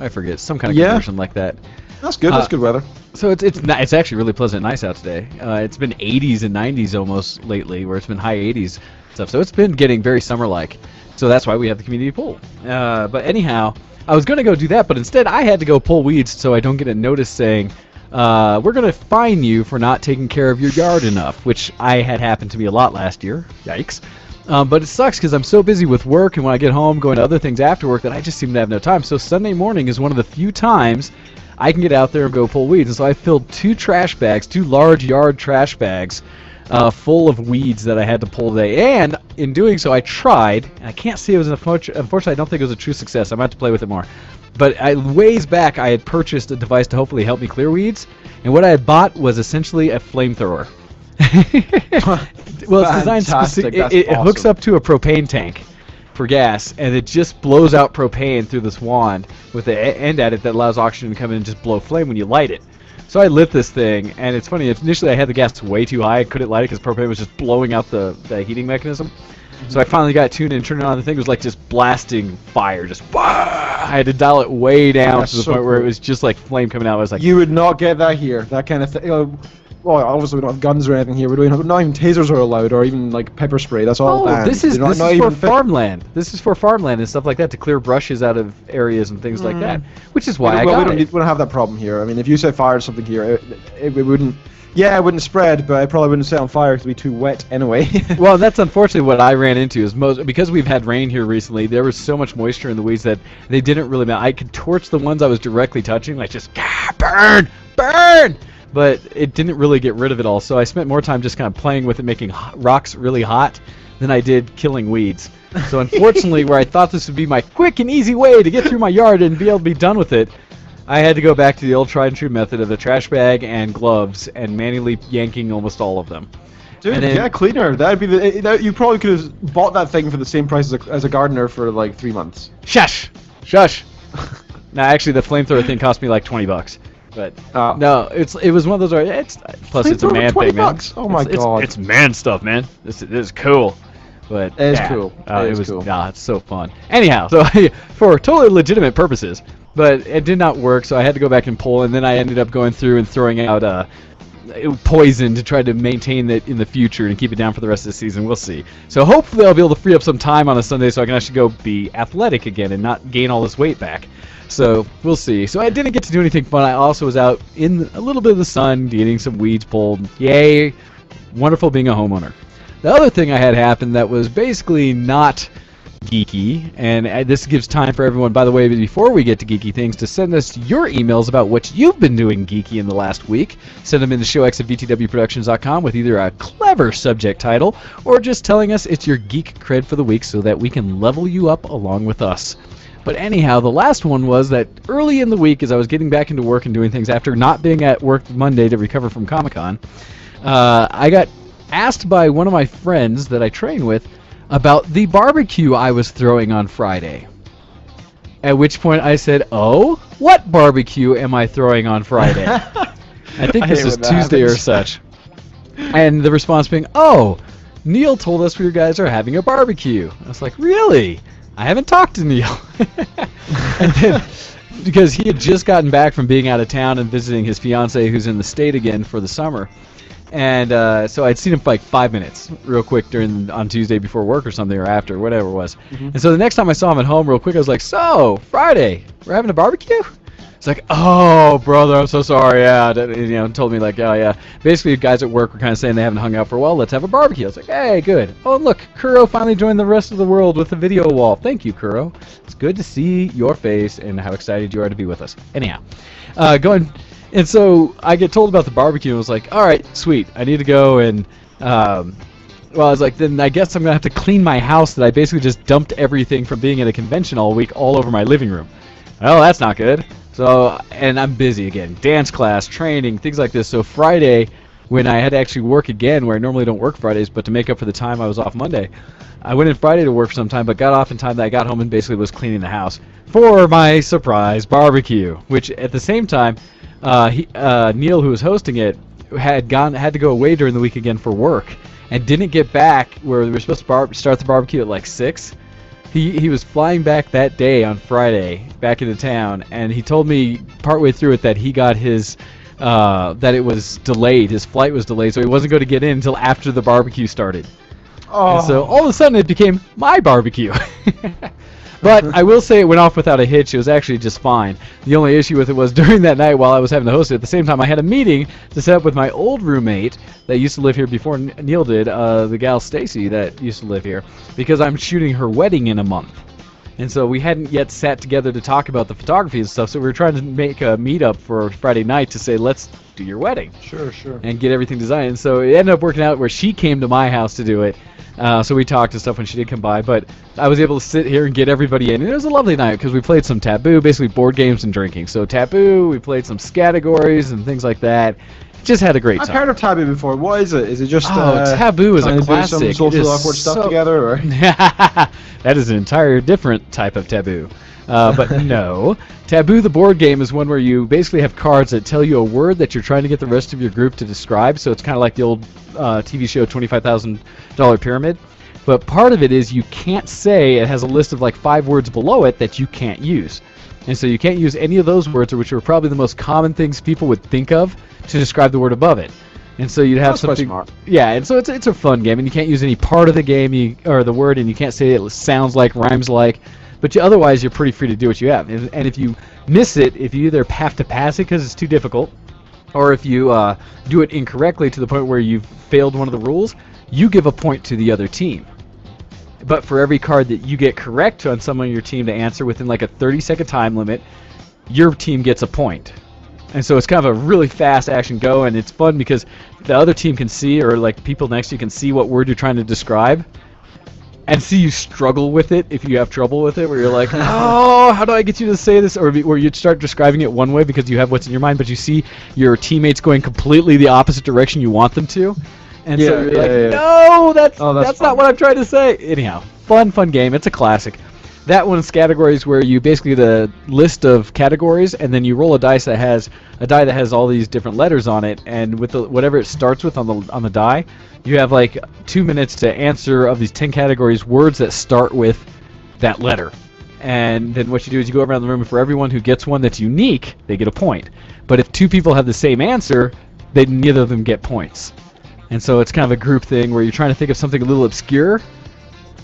I forget, some kind of conversion like that. That's good. That's good weather. So it's actually really pleasant, nice out today. It's been 80s and 90s almost lately, where it's been high 80s stuff. So it's been getting very summer-like. So that's why we have the community pool. But anyhow, I was going to go do that, but instead I had to go pull weeds so I don't get a notice saying, we're going to fine you for not taking care of your yard enough, which I had happened to me a lot last year. Yikes. But it sucks because I'm so busy with work, and when I get home going to other things after work, that I just seem to have no time. So Sunday morning is one of the few times I can get out there and go pull weeds. And so I filled 2 large yard trash bags full of weeds that I had to pull today. And in doing so, I tried, and I can't say it was unfortunately, I don't think it was a true success. I might have to play with it more. But ways back, I had purchased a device to hopefully help me clear weeds, and what I had bought was essentially a flamethrower. Well, it's designed specific. It hooks up to a propane tank for gas, and it just blows out propane through this wand with the end at it that allows oxygen to come in and just blow flame when you light it. So I lit this thing, and it's funny, initially I had the gas way too high. I couldn't light it because propane was just blowing out the heating mechanism. So I finally got tuned in and turned it on. The thing was like just blasting fire, just I had to dial it way down to the point where it was just like flame coming out. I was like, you would not get that here, that kind of thing. Well, obviously we don't have guns or anything here. Not even tasers are allowed, or even like pepper spray. That's all banned. This is for farmland. This is for farmland and stuff like that, to clear brushes out of areas and things like that. Which is why I got it. We don't have that problem here. I mean, if you set fire to something here, it wouldn't. Yeah, it wouldn't spread, but it probably wouldn't set on fire because it'd be too wet anyway. Well, that's unfortunately what I ran into. Is because we've had rain here recently, there was so much moisture in the weeds that they didn't really melt. I could torch the ones I was directly touching, like just burn, burn. But it didn't really get rid of it all, so I spent more time just kind of playing with it, making rocks really hot, than I did killing weeds. So unfortunately, where I thought this would be my quick and easy way to get through my yard and be able to be done with it, I had to go back to the old tried and true method of a trash bag and gloves and manually yanking almost all of them. Dude, yeah, cleaner. That'd be you probably could have bought that thing for the same price as a gardener for like 3 months. Shush! Nah, actually, the flamethrower thing cost me like $20. But no, it was one of those. Plus it's a man thing, man. Oh my god, it's man stuff, man. This is cool. But it is cool. It was cool. It's so fun. Anyhow, so for totally legitimate purposes, but it did not work. So I had to go back and pull, and then I ended up going through and throwing out poison to try to maintain it in the future and keep it down for the rest of the season. We'll see. So hopefully I'll be able to free up some time on a Sunday so I can actually go be athletic again and not gain all this weight back. So we'll see. So I didn't get to do anything fun. I also was out in a little bit of the sun getting some weeds pulled. Yay! Wonderful being a homeowner. The other thing I had happen that was basically not geeky, and this gives time for everyone, by the way, before we get to geeky things, to send us your emails about what you've been doing geeky in the last week. Send them in to showx@vtwproductions.com with either a clever subject title or just telling us it's your geek cred for the week so that we can level you up along with us. But anyhow, the last one was that early in the week, as I was getting back into work and doing things after not being at work Monday to recover from Comic-Con, I got asked by one of my friends that I train with about the barbecue I was throwing on Friday. At which point I said, "Oh, what barbecue am I throwing on Friday?" I think this is Tuesday or such. And the response being, "Oh, Neil told us you guys are having a barbecue." I was like, "Really? I haven't talked to Neil." And then, because he had just gotten back from being out of town and visiting his fiancée who's in the state again for the summer. And so I'd seen him for like 5 minutes real quick on Tuesday before work or something, or after, whatever it was. And so the next time I saw him at home real quick, I was like, "So, Friday, we're having a barbecue?" It's like, oh, brother, I'm so sorry. Yeah, told me like, oh yeah. Basically, guys at work were kind of saying they haven't hung out for a while. Let's have a barbecue. I was like, hey, good. Oh, look, Kuro finally joined the rest of the world with the video wall. Thank you, Kuro. It's good to see your face and how excited you are to be with us. Anyhow, going, and so I get told about the barbecue. And I was like, all right, sweet. I need to go and. Well, I was like, then I guess I'm going to have to clean my house that I basically just dumped everything from being at a convention all week all over my living room. Well, that's not good. So, and I'm busy again. Dance class, training, things like this. So Friday, when I had to actually work again, where I normally don't work Fridays, but to make up for the time I was off Monday, I went in Friday to work for some time, but got off in time that I got home and basically was cleaning the house for my surprise barbecue, which at the same time, Neil, who was hosting it, had to go away during the week again for work. And didn't get back where we were supposed to start the barbecue at like 6. He was flying back that day on Friday back into town, and he told me partway through it that he got his that it was delayed. His flight was delayed, so he wasn't going to get in until after the barbecue started. Oh. And so all of a sudden it became my barbecue. But I will say it went off without a hitch. It was actually just fine. The only issue with it was during that night while I was having to host it, at the same time I had a meeting to set up with my old roommate that used to live here before Neil did, the gal Stacy that used to live here, because I'm shooting her wedding in a month. And so we hadn't yet sat together to talk about the photography and stuff, so we were trying to make a meetup for Friday night to say, let's do your wedding. Sure. And get everything designed. And so it ended up working out where she came to my house to do it. So we talked and stuff when she did come by, but I was able to sit here and get everybody in. And it was a lovely night because we played some Taboo, basically board games and drinking. So Taboo, we played some categories and things like that. Just had a great time. I've heard of Taboo before. What is it? Is it just Taboo is a classic. Do some social awkward stuff together? Or? That is an entire different type of Taboo. But no. Taboo, the board game, is one where you basically have cards that tell you a word that you're trying to get the rest of your group to describe. So it's kind of like the old TV show $25,000 Pyramid. But part of it is you can't say, it has a list of like 5 words below it that you can't use. And so you can't use any of those words, which are probably the most common things people would think of to describe the word above it. And so you'd have That's something. smart. Yeah, and so it's a fun game, and you can't use any part of the game or the word, and you can't say it sounds like, rhymes like. But otherwise, you're pretty free to do what you have. And if you miss it, if you either have to pass it because it's too difficult, or if you do it incorrectly to the point where you've failed one of the rules, you give a point to the other team. But for every card that you get correct on someone on your team to answer within like a 30-second time limit, your team gets a point. And so it's kind of a really fast action go, and it's fun because the other team can see, or like people next to you can see what word you're trying to describe, and see you struggle with it if you have trouble with it, where you're like, oh, how do I get you to say this? Or where you start describing it one way because you have what's in your mind, but you see your teammates going completely the opposite direction you want them to. And so you're like, no, that's not what I'm trying to say. Anyhow, fun game. It's a classic. That one's categories where you basically get a list of categories, and then you roll a die that has all these different letters on it, and with whatever it starts with on the die, you have like 2 minutes to answer of these 10 categories words that start with that letter. And then what you do is you go around the room, and for everyone who gets one that's unique, they get a point. But if 2 people have the same answer, neither of them get points. And so it's kind of a group thing where you're trying to think of something a little obscure,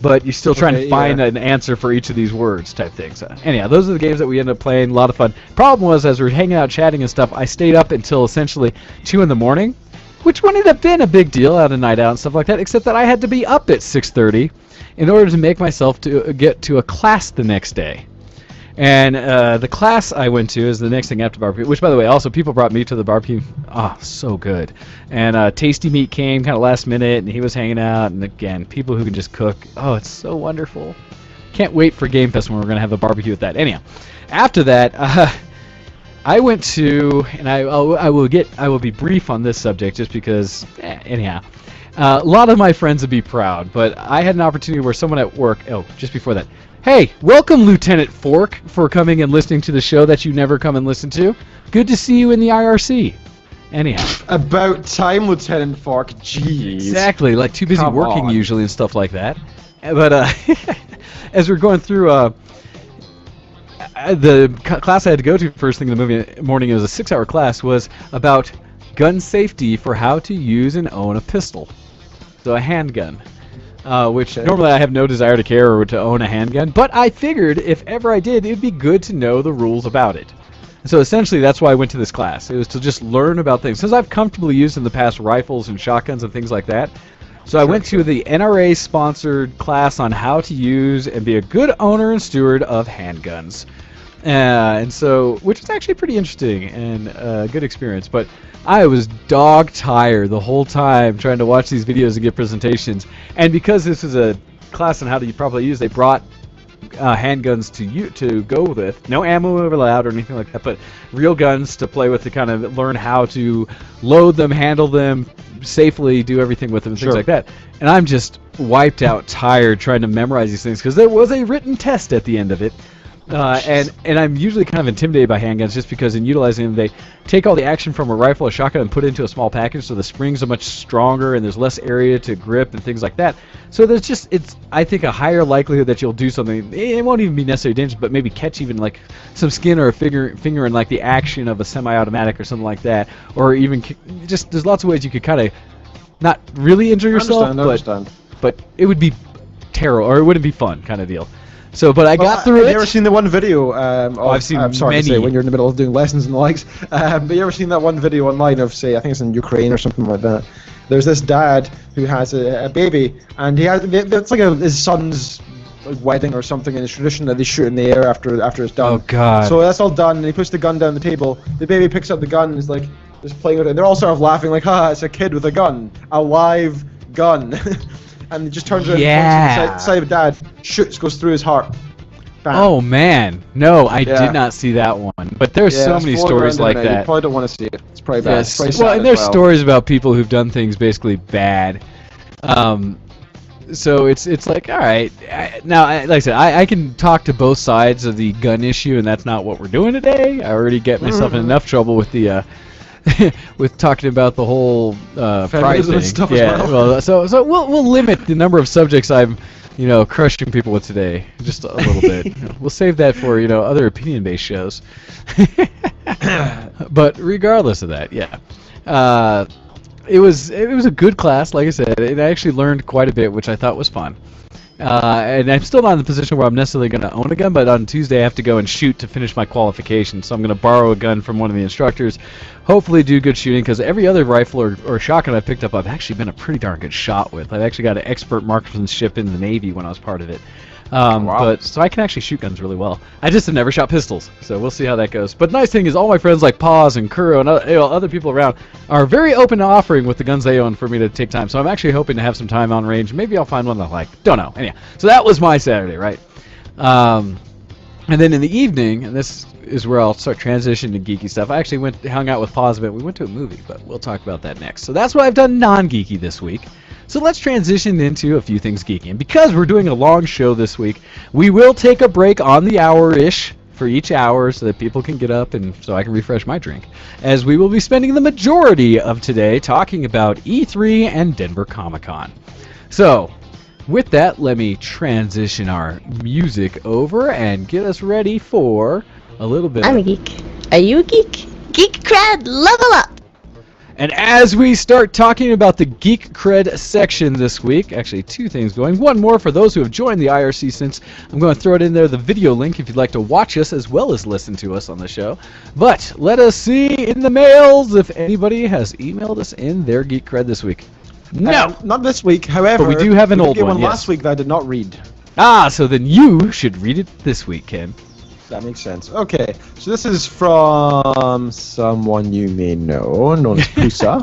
but you're still trying to find an answer for each of these words type thing. So anyhow, those are the games that we ended up playing. A lot of fun. Problem was, as we were hanging out, chatting and stuff, I stayed up until essentially 2 in the morning, which wouldn't have been a big deal out of night out and stuff like that, except that I had to be up at 6:30 in order to make myself to get to a class the next day. And the class I went to is the next thing after barbecue, which, by the way, also people brought me to the barbecue. Oh, so good. And Tasty Meat came kind of last minute, and he was hanging out. And again, people who can just cook. Oh, it's so wonderful. Can't wait for Game Fest when we're going to have a barbecue with that. Anyhow, after that, I went to, and I will be brief on this subject just because, anyhow. A lot of my friends would be proud, but I had an opportunity where someone at work, just before that, hey, welcome Lieutenant Fork for coming and listening to the show that you never come and listen to. Good to see you in the IRC. Anyhow. About time, Lieutenant Fork. Jeez. Exactly, like too busy working usually and stuff like that. But as we're going through the class I had to go to first thing in the morning, it was a 6-hour class, was about gun safety for how to use and own a pistol. So a handgun. Which normally I have no desire to care or to own a handgun, but I figured if ever I did, it'd be good to know the rules about it. So essentially, that's why I went to this class. It was to just learn about things. Since I've comfortably used in the past rifles and shotguns and things like that, so I went to the NRA-sponsored class on how to use and be a good owner and steward of handguns. And so, which is actually pretty interesting and a good experience. But I was dog tired the whole time trying to watch these videos and get presentations. And because this is a class on how to properly use, they brought handguns to go with. No ammo allowed or anything like that, but real guns to play with to kind of learn how to load them, handle them safely, do everything with them, and things like that. And I'm just wiped out, tired, trying to memorize these things because there was a written test at the end of it. And I'm usually kind of intimidated by handguns just because in utilizing them, they take all the action from a rifle or shotgun and put it into a small package, so the springs are much stronger and there's less area to grip and things like that. So there's just, I think, a higher likelihood that you'll do something. It won't even be necessarily dangerous, but maybe catch even like some skin or a finger in like the action of a semi-automatic or something like that, or even just there's lots of ways you could kind of not really injure yourself, but it would be terrible or it wouldn't be fun kind of deal. So, but I got through it. Have you ever seen the one video? I've seen I'm sorry many. to say when you're in the middle of doing lessons and the likes. But you ever seen that one video online of, say, I think it's in Ukraine or something like that. There's this dad who has a baby, and it's like his son's wedding or something, and it's tradition that they shoot in the air after it's done. Oh God! So that's all done, and he puts the gun down the table. The baby picks up the gun and is like just playing with it. And they're all sort of laughing like, "Ha! It's a kid with a gun, a live gun." And he just turns around and points side of dad, shoots, goes through his heart. Bam. Oh man, no, I did not see that one. But there's so many stories like that. You probably don't want to see it. It's probably bad. Yes. Well, and there's stories about people who've done things basically bad. So it's like, all right. Now, like I said, I can talk to both sides of the gun issue, and that's not what we're doing today. I already get myself in enough trouble with the with talking about the whole pride thing. Stuff yeah. as well. So we'll limit the number of subjects I'm crushing people with today just a little bit. We'll save that for other opinion-based shows. But regardless of that, yeah. It was a good class, like I said, and I actually learned quite a bit, which I thought was fun. And I'm still not in the position where I'm necessarily going to own a gun, but on Tuesday I have to go and shoot to finish my qualification. So I'm going to borrow a gun from one of the instructors, hopefully do good shooting, because every other rifle or shotgun I've picked up, I've actually been a pretty darn good shot with. I've actually got an expert marksmanship in the Navy when I was part of it. But so I can actually shoot guns really well. I just have never shot pistols, so we'll see how that goes. But the nice thing is all my friends like Paz and Kuro and other people around are very open to offering with the guns they own for me to take time. So I'm actually hoping to have some time on range. Maybe I'll find one that I like. Don't know. Anyhow, so that was my Saturday, right? And then in the evening, and this is where I'll start transitioning to geeky stuff. I actually hung out with Paz a bit. We went to a movie, but we'll talk about that next. So that's what I've done non-geeky this week. So let's transition into a few things geeky. And because we're doing a long show this week, we will take a break on the hour-ish for each hour so that people can get up and so I can refresh my drink, as we will be spending the majority of today talking about E3 and Denver Comic-Con. So, with that, let me transition our music over and get us ready for a little bit. I'm a geek. Are you a geek? Geek cred, level up! And as we start talking about the Geek Cred section this week, actually two things going. One more for those who have joined the IRC since. I'm going to throw it in there, the video link, if you'd like to watch us as well as listen to us on the show. But let us see in the mails if anybody has emailed us in their Geek Cred this week. No! Not this week, however. But we do have an old one one, yes. last week that I did not read. Ah, so then you should read it this week, Ken. That makes sense. Okay, so this is from someone you may know, known as Pusa.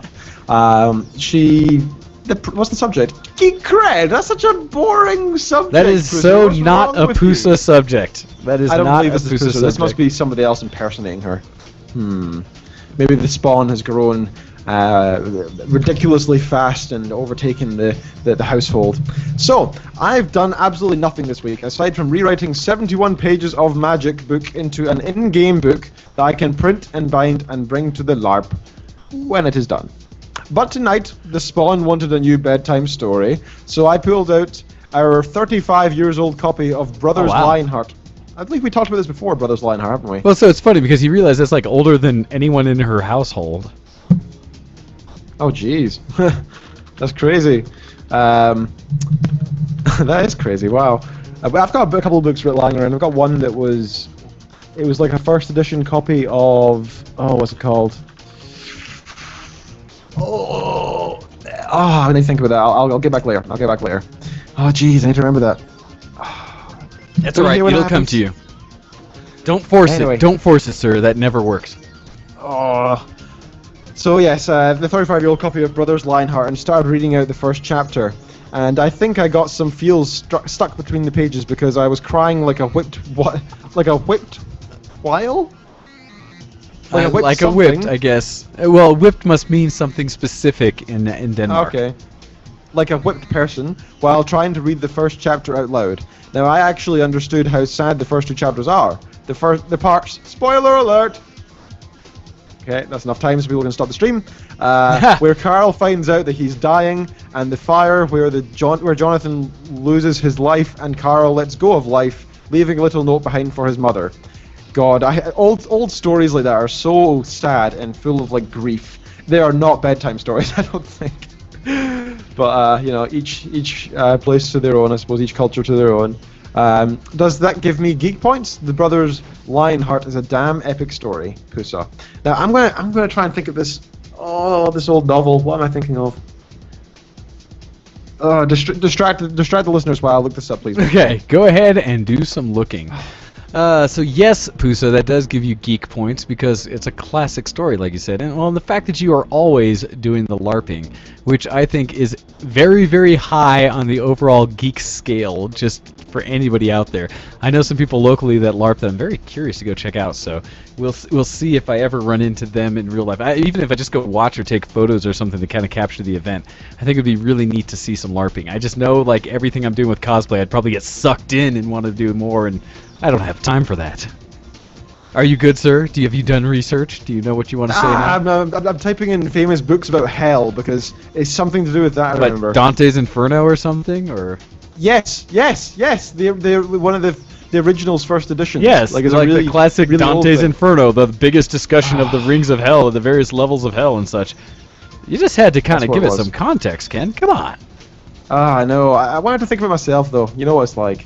What's the subject? Geek cred. That's such a boring subject. That is Pusa. so What's not wrong a with Pusa you? subject. That is I don't not believe a this is Pusa Pusa. subject. This must be somebody else impersonating her. Maybe the spawn has grown ridiculously fast and overtaken the household. So, I've done absolutely nothing this week, aside from rewriting 71 pages of Magic book into an in-game book that I can print and bind and bring to the LARP when it is done. But tonight, the Spawn wanted a new bedtime story, so I pulled out our 35-years-old copy of Brothers Lionheart. I believe we talked about this before, Brothers Lionheart, haven't we? Well, so it's funny because you realize that's like older than anyone in her household. Oh, jeez. That's crazy. That is crazy, wow. I've got a couple of books lying around. I've got one that was It was like a first edition copy of what's it called? I need to think about that. I'll get back later. Oh jeez, I need to remember that. That's alright, it'll come to you. Don't force Anyway. it. Don't force it, sir. That never works. Oh. So yes, the 35-year-old copy of Brothers Lionheart, and started reading out the first chapter. And I think I got some feels stuck between the pages because I was crying like a whipped while? Like a whipped, I guess. Well, whipped must mean something specific in Denmark. Okay. Like a whipped person while trying to read the first chapter out loud. Now I actually understood how sad the first two chapters are. The parts. Spoiler alert. Okay, that's enough time so people can stop the stream. Where Carl finds out that he's dying, and the fire where Jonathan loses his life and Carl lets go of life, leaving a little note behind for his mother. God, old stories like that are so sad and full of like grief. They are not bedtime stories, I don't think. But you know, each place to their own. I suppose each culture to their own. Does that give me geek points? The Brothers Lionheart is a damn epic story, Pusa. Now I'm gonna try and think of this. Oh, this old novel. What am I thinking of? Distract the listeners while I look this up, please. Okay, go ahead and do some looking. So yes, Pusa, that does give you geek points because it's a classic story, like you said. And well, the fact that you are always doing the LARPing, which I think is very, very high on the overall geek scale, just for anybody out there. I know some people locally that LARP that I'm very curious to go check out, so we'll see if I ever run into them in real life. Even if I just go watch or take photos or something to kind of capture the event, I think it would be really neat to see some LARPing. I just know, like, everything I'm doing with cosplay, I'd probably get sucked in and want to do more, and I don't have time for that. Are you good, sir? Have you done research? Do you know what you want to say now? I'm typing in famous books about hell because it's something to do with that. I remember. Like Dante's Inferno or something, or? Yes. They're one of the original's first editions. Yes, like, it's like really, the classic really Dante's Inferno, the biggest discussion of the rings of hell, and the various levels of hell and such. You just had to kind of give it some context, Ken. Come on. I know. I wanted to think of it myself, though. You know what it's like.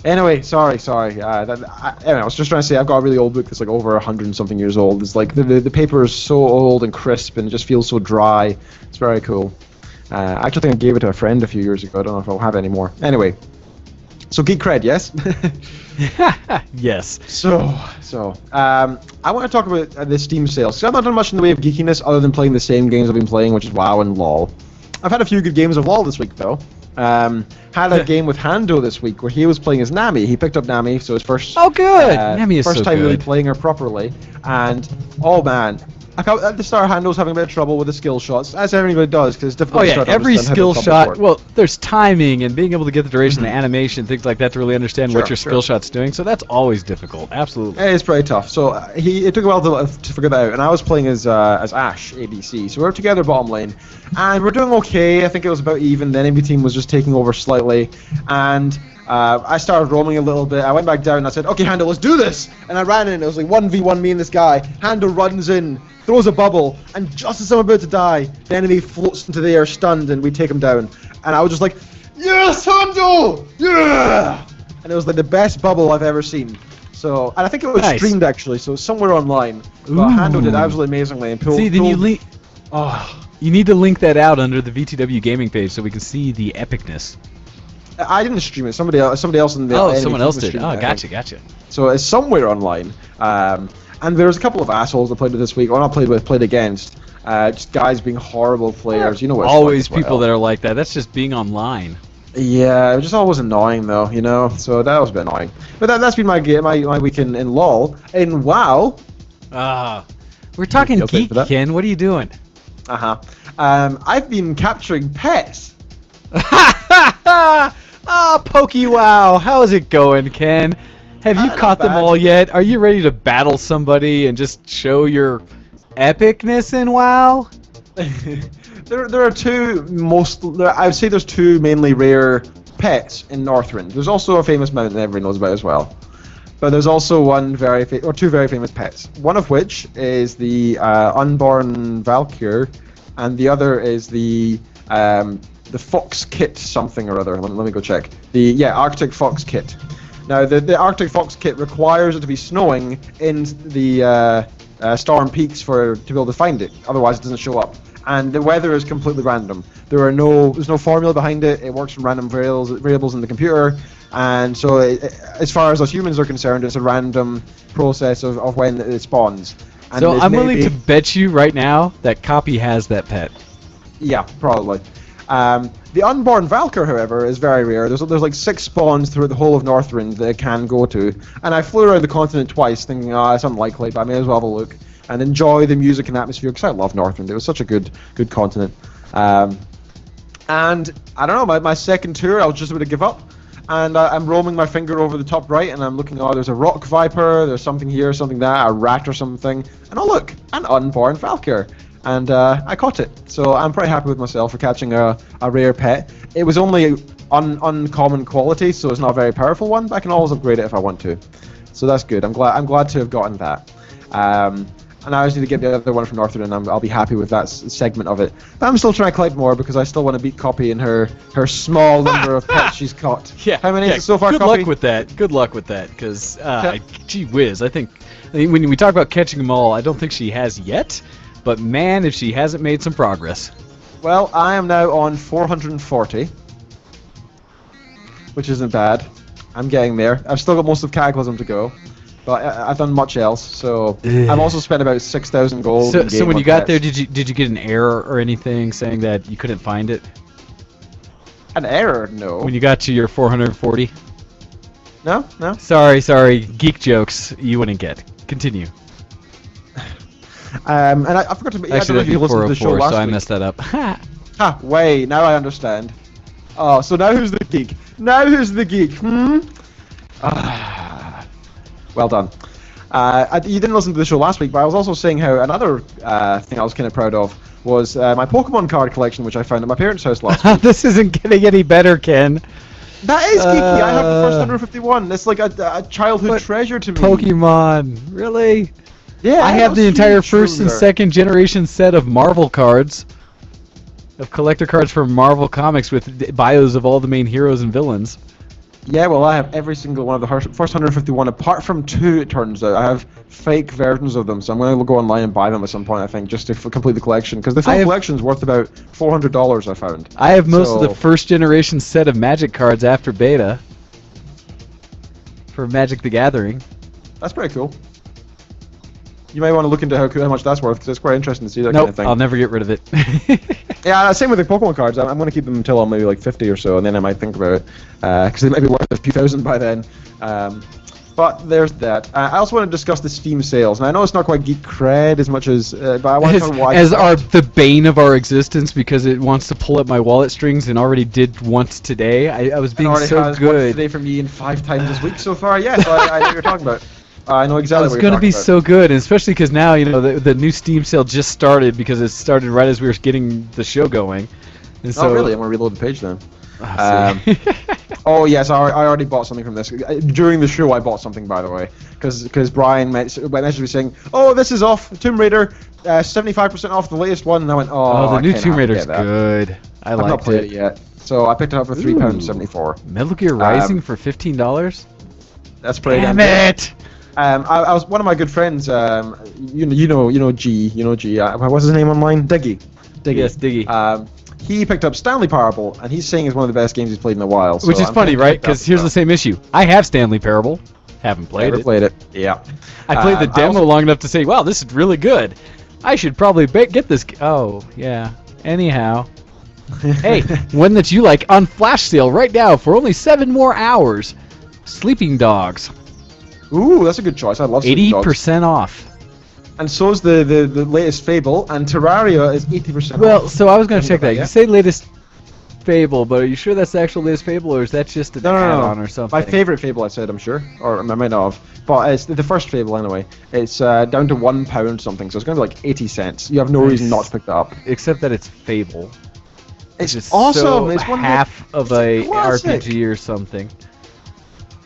Anyway, sorry. Anyway, I was just trying to say I've got a really old book that's like over 100 and something years old. It's like the paper is so old and crisp and it just feels so dry. It's very cool. I actually think I gave it to a friend a few years ago. I don't know if I'll have it anymore. Anyway, so geek cred, yes? Yes. So I want to talk about the Steam sales. So I've not done much in the way of geekiness other than playing the same games I've been playing, which is WoW and LoL. I've had a few good games of LoL this week, though. Had a game with Hando this week where he was playing as Nami. He picked up Nami, so his first Nami is first so time good. really playing her properly. And oh man, at the start Hando's having a bit of trouble with the skill shots, as everybody does, because it's difficult. Oh to yeah, start to every understand how skill the shot. work. Well, there's timing and being able to get the duration, the animation, things like that to really understand what Sure, your skill shot's doing. So that's always difficult. Absolutely. It's pretty tough. So it took a while to figure that out, and I was playing as Ashe ABC. So we were together bottom lane, and we're doing okay. I think it was about even. The enemy team was just taking over slightly, and I started roaming a little bit. I went back down and I said, "Okay, Hando, let's do this." And I ran in. It was like 1v1 me and this guy. Hando runs in, throws a bubble, and just as I'm about to die, the enemy floats into the air stunned, and we take him down. And I was just like, "Yes, Hando! Yeah!" And it was like the best bubble I've ever seen. So, and I think it was streamed actually, so somewhere online. But Hando did absolutely amazingly. And you need to link that out under the VTW gaming page so we can see the epicness. I didn't stream it. Somebody else in the enemy someone team else was did. streaming Oh, it, gotcha. So it's somewhere online. And there's a couple of assholes that played with this week, or not played with, played against. Just guys being horrible players. You know what? Always people that are like that. That's just being online. Yeah, it was just always annoying though, you know. So that was a bit annoying. But that's been my week in LOL. In WoW. We're talking You'll geek, Ken. What are you doing? I've been capturing pets. Pokey WoW. How is it going, Ken? Have you caught them all yet? Are you ready to battle somebody and just show your epicness in WoW? There are I would say there's two mainly rare pets in Northrend. There's also a famous mountain everyone knows about as well. But there's also two very famous pets. One of which is the unborn Valkyr, and the other is the Fox Kit something or other. Let me go check. Arctic Fox Kit. Now, the Arctic Fox kit requires it to be snowing in the storm peaks to be able to find it. Otherwise, it doesn't show up. And the weather is completely random. There's no formula behind it. It works from random variables in the computer. And so, as far as us humans are concerned, it's a random process of when it spawns. And So I'm willing to bet you right now that Copy has that pet. Yeah, probably. The unborn Valkyr, however, is very rare. There's like 6 spawns throughout the whole of Northrend that it can go to. And I flew around the continent twice thinking, it's unlikely, but I may as well have a look and enjoy the music and atmosphere, because I love Northrend. It was such a good continent. And I don't know, my second tour, I was just about to give up. And I'm roaming my finger over the top right, and I'm looking, there's a rock viper, there's something here, something there, a rat or something. And look, an unborn Valkyr. And I caught it, so I'm pretty happy with myself for catching a rare pet. It was only uncommon quality, so it's not a very powerful one, but I can always upgrade it if I want to. So that's good. I'm glad to have gotten that. And I just need to get the other one from Northrend, and I'll be happy with that segment of it. But I'm still trying to collect more because I still want to beat Copy in her small number of pets she's caught. Yeah. How many so far, Good Copy? luck with that. Good luck with that, because gee whiz, I think when we talk about catching them all, I don't think she has yet. But man, if she hasn't made some progress. Well, I am now on 440, which isn't bad. I'm getting there. I've still got most of Cataclysm to go, but I've done much else. So I've also spent about 6,000 gold. So when you got there, did you get an error or anything saying that you couldn't find it? An error? No. When you got to your 440? No. Sorry. Geek jokes you wouldn't get. Continue. And I forgot to. Actually, I don't know if you listened to the show last so I week. messed that up. Wait, now I understand. Oh, so now who's the geek? Well done. You didn't listen to the show last week, but I was also saying how another thing I was kind of proud of was my Pokemon card collection, which I found at my parents' house last week. This isn't getting any better, Ken. That is geeky. I have the first 151. It's like a childhood treasure to me. Pokemon, really? Yeah, I have the entire first and second generation set of Marvel cards, of collector cards from Marvel Comics with bios of all the main heroes and villains. Yeah, well, I have every single one of the first 151, apart from 2, it turns out. I have fake versions of them, so I'm going to go online and buy them at some point, I think, just to complete the collection. Because the full collection's worth about $400, I found. I have most of the first generation set of Magic cards after beta for Magic the Gathering. That's pretty cool. You might want to look into how much that's worth, because it's quite interesting to see that kind of thing. I'll never get rid of it. Yeah, same with the Pokemon cards. I'm going to keep them until I'm maybe like 50 or so, and then I might think about it, because they might be worth a few thousand by then. But there's that. I also want to discuss the Steam sales, and I know it's not quite geek cred as much as, but I want to talk why. As are the bane of our existence, because it wants to pull at my wallet strings, and already did once today. I was being so has good. Once today for me and 5 times this week so far. Yeah, so I know what you're talking about. I know exactly what you're talking about. It's going to be so good, and especially because now, the new Steam sale just started, because it started right as we were getting the show going. And so, really? I'm going to reload the page then. Oh, yes, I already bought something from this. During the show, I bought something, by the way, because Brian messaged me saying, "Oh, this is off, Tomb Raider, 75% off the latest one," and I went, "Oh, the new Tomb Raider's good. I've not played it yet, so I picked it up for £3.74. Metal Gear Rising for $15? That's pretty damn it! I was one of my good friends. You know G. What's his name online? Diggy. Yes, Diggy. He picked up Stanley Parable, and he's saying it's one of the best games he's played in a while. Which is funny, right? Because here's the same issue. I have Stanley Parable. Haven't played Never played it. Yeah. I played the demo long enough to say, wow, this is really good. I should probably get this. Oh, yeah. Anyhow. Hey, one that you like on flash sale right now for only 7 more hours. Sleeping Dogs. Ooh, that's a good choice. I love Sleeping Dogs. 80% off. And so is the latest Fable, and Terraria is 80% off. Well, so I was going to check that. You say latest Fable, but are you sure that's the actual latest Fable, or is that just an add-on or something? My favorite Fable, I said, I'm sure. Or I might not have. But it's the first Fable, anyway. It's down to £1 something, so it's going to be like 80 cents. You have no reason not to pick that up. Except that it's Fable. It's awesome. So it's one half of a classic. RPG or something.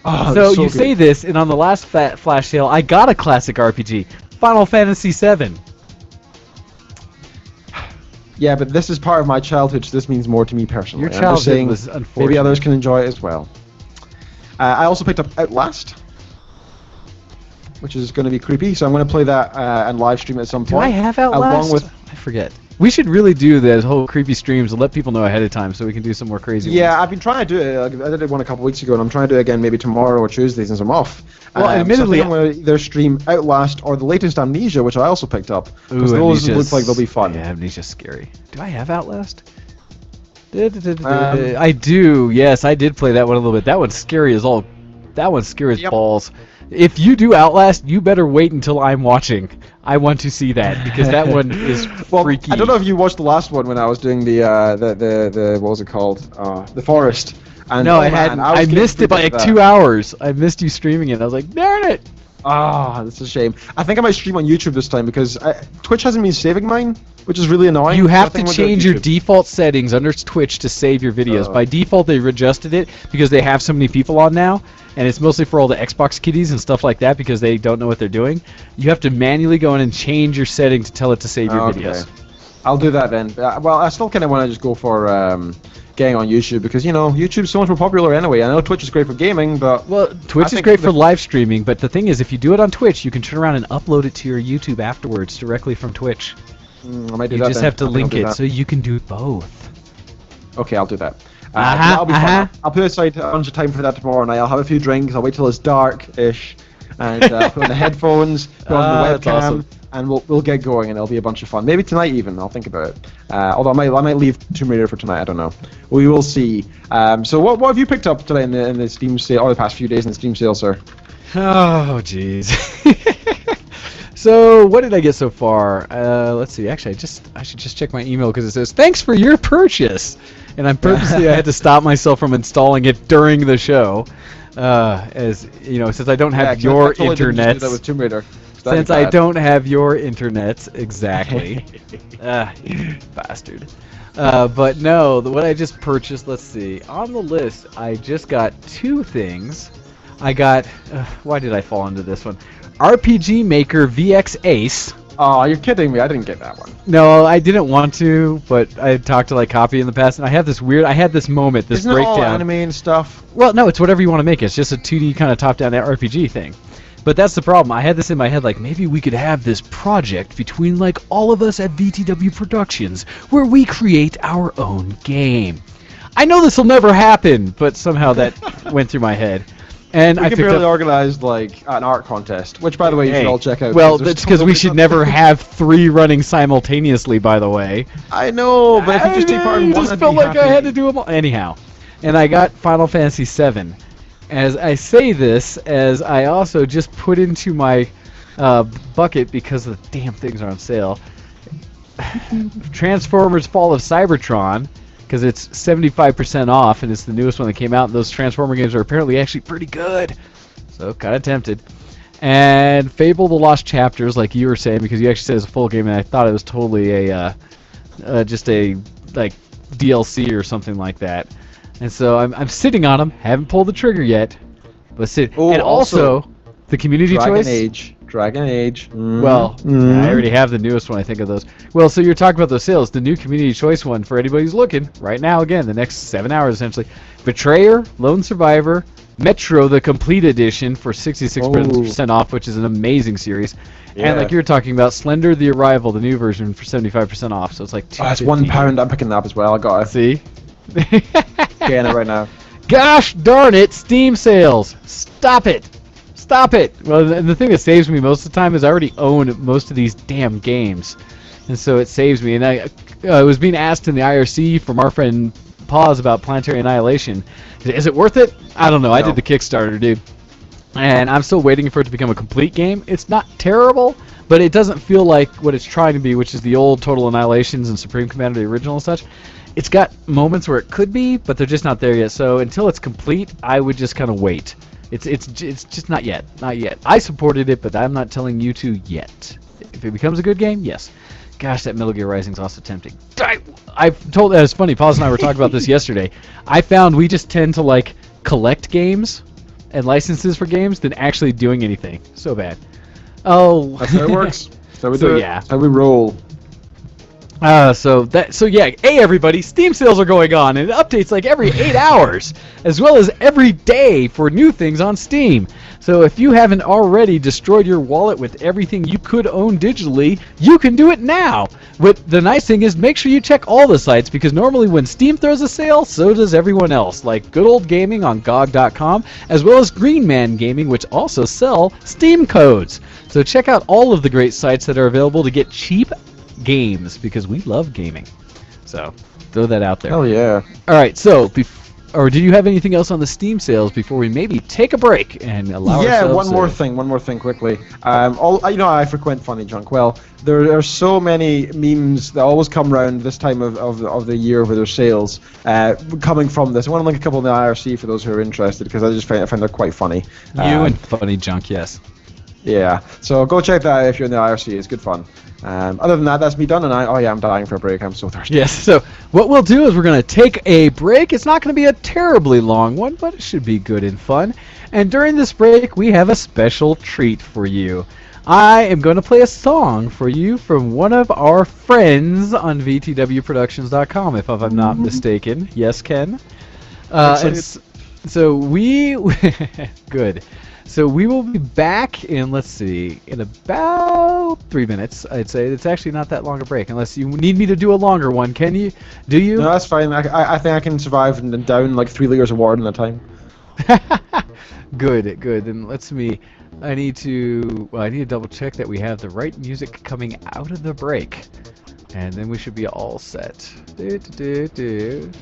Oh, so you good. say this, and on the last flash sale, I got a classic RPG, Final Fantasy VII. Yeah, but this is part of my childhood, so this means more to me personally. Your childhood was unfortunate. Maybe others can enjoy it as well. I also picked up Outlast, which is going to be creepy. So I'm going to play that and live stream at some point. Do I have Outlast? Along with I forget. We should really do the whole creepy streams and let people know ahead of time so we can do some more crazy ones. I've been trying to do it. I did one a couple weeks ago, and I'm trying to do it again maybe tomorrow or Tuesday since I'm off. Well, admittedly, so I think I'm going to either stream Outlast or the latest Amnesia, which I also picked up. Because those look like they'll be fun. Yeah, Amnesia's scary. Do I have Outlast? I do. Yes, I did play that one a little bit. That one's scary as all. That one's scary as balls. If you do Outlast, you better wait until I'm watching. I want to see that because that one is freaky. I don't know if you watched the last one when I was doing the what was it called? The Forest. And no, I hadn't. I missed it by like 2 hours. I missed you streaming it. I was like, darn it. That's a shame. I think I might stream on YouTube this time because Twitch hasn't been saving mine, which is really annoying. You have to change your default settings under Twitch to save your videos. By default, they've adjusted it because they have so many people on now, and it's mostly for all the Xbox kiddies and stuff like that because they don't know what they're doing. You have to manually go in and change your setting to tell it to save your videos. I'll do that then. Well, I still kind of want to just go for getting on YouTube because, you know, YouTube's so much more popular anyway. I know Twitch is great for gaming, but... Well, Twitch is great for live streaming, but the thing is, if you do it on Twitch, you can turn around and upload it to your YouTube afterwards directly from Twitch. I might do you that just then. have to link it so you can do both. Okay, I'll do that. That'll be fun. I'll put aside a bunch of time for that tomorrow night. I'll have a few drinks. I'll wait till it's dark-ish, and put on the headphones, put on the webcam, awesome. and we'll get going, and it'll be a bunch of fun. Maybe tonight even. I'll think about it. Although I might leave Tomb Raider for tonight. I don't know. We will see. So what have you picked up today in the Steam sale, or the past few days in the Steam sale, sir? Oh, jeez. So what did I get so far? Let's see. Actually, I should just check my email because it says thanks for your purchase, and I had to stop myself from installing it during the show, as you know, since I don't have your internet. That with Tomb Raider. Since I don't have your internet exactly, you bastard. But no, what I just purchased. Let's see. On the list, I just got two things. I got. Why did I fall into this one? RPG Maker VX Ace. Oh, you're kidding me! I didn't get that one. No, I didn't want to, but I talked to like Copy in the past, and I had this moment, this Isn't breakdown. It all anime and stuff? Well, no, it's whatever you want to make it. It's just a 2D kind of top-down RPG thing. But that's the problem. I had this in my head, like maybe we could have this project between like all of us at VTW Productions, where we create our own game. I know this will never happen, but somehow that went through my head. And we could barely organize like an art contest, which by the way you should all check out. Well, that's because we should never have 3 running simultaneously. By the way, I know, but if you just take part in one, I just felt like I had to do them all. Anyhow, and I got Final Fantasy VII. As I say this, as I also just put into my bucket because the damn things are on sale. Transformers: Fall of Cybertron. Because it's 75% off, and it's the newest one that came out, and those Transformer games are apparently actually pretty good. So, kind of tempted. And Fable: The Lost Chapters, like you were saying, because you actually said it's a full game, and I thought it was totally just a like DLC or something like that. And so I'm sitting on them, haven't pulled the trigger yet, but and also the community choice. Dragon Age. Well, I already have the newest one, I think, of those. Well, so you're talking about those sales. The new community choice one for anybody who's looking right now, again, the next 7 hours, essentially. Betrayer, Lone Survivor, Metro, the Complete Edition for 66% off, which is an amazing series. Yeah. And like you were talking about, Slender, The Arrival, the new version for 75% off. So it's like that's £1. I'm picking that up as well. I got it. See? Getting it right now. Gosh darn it, Steam sales. Stop it. Stop it! Well, the thing that saves me most of the time is I already own most of these damn games, and so it saves me. And I was being asked in the IRC from our friend Paz about Planetary Annihilation. Is it worth it? I don't know. No. I did the Kickstarter, dude, and I'm still waiting for it to become a complete game. It's not terrible, but it doesn't feel like what it's trying to be, which is the old Total Annihilations and Supreme Commander, the original and such. It's got moments where it could be, but they're just not there yet. So until it's complete, I would just kind of wait. It's just not yet. Not yet. I supported it, but I'm not telling you to yet. If it becomes a good game, yes. Gosh, that Metal Gear Rising is also tempting. I've told... It's funny, Paul and I were talking about this yesterday. I found we just tend to, like, collect games and licenses for games than actually doing anything. So bad. Oh. That's how it works. That's how we do it. Yeah. That's how we roll. So yeah, hey everybody, Steam sales are going on, and it updates like every 8 hours, as well as every day for new things on Steam. So if you haven't already destroyed your wallet with everything you could own digitally, you can do it now. But the nice thing is, make sure you check all the sites, because normally when Steam throws a sale, so does everyone else, like Good Old Gaming on GOG.com, as well as Green Man Gaming, which also sell Steam codes. So check out all of the great sites that are available to get cheap games, because we love gaming. So throw that out there. Hell yeah. All right, so or do you have anything else on the Steam sales before we maybe take a break and allow ourselves one more thing quickly. I frequent Funny Junk. Well, there are so many memes that always come around this time of the year with their sales coming from this. I want to link a couple in the IRC for those who are interested, because I find they're quite funny. You and Funny Junk, yes. Yeah, so go check that out if you're in the IRC. It's good fun. Other than that, that's me done, and I'm dying for a break. I'm so thirsty. Yes, so what we'll do is we're going to take a break. It's not going to be a terribly long one, but it should be good and fun. And during this break, we have a special treat for you. I am going to play a song for you from one of our friends on VTWProductions.com, if I'm not mistaken. Yes, Ken? So we... Good. So we will be back in, let's see, in about 3 minutes, I'd say. It's actually not that long a break, unless you need me to do a longer one. Can you? Do you? No, that's fine. I think I can survive and down like 3 liters of water in a time. Good. Then I need to double check that we have the right music coming out of the break. And then we should be all set.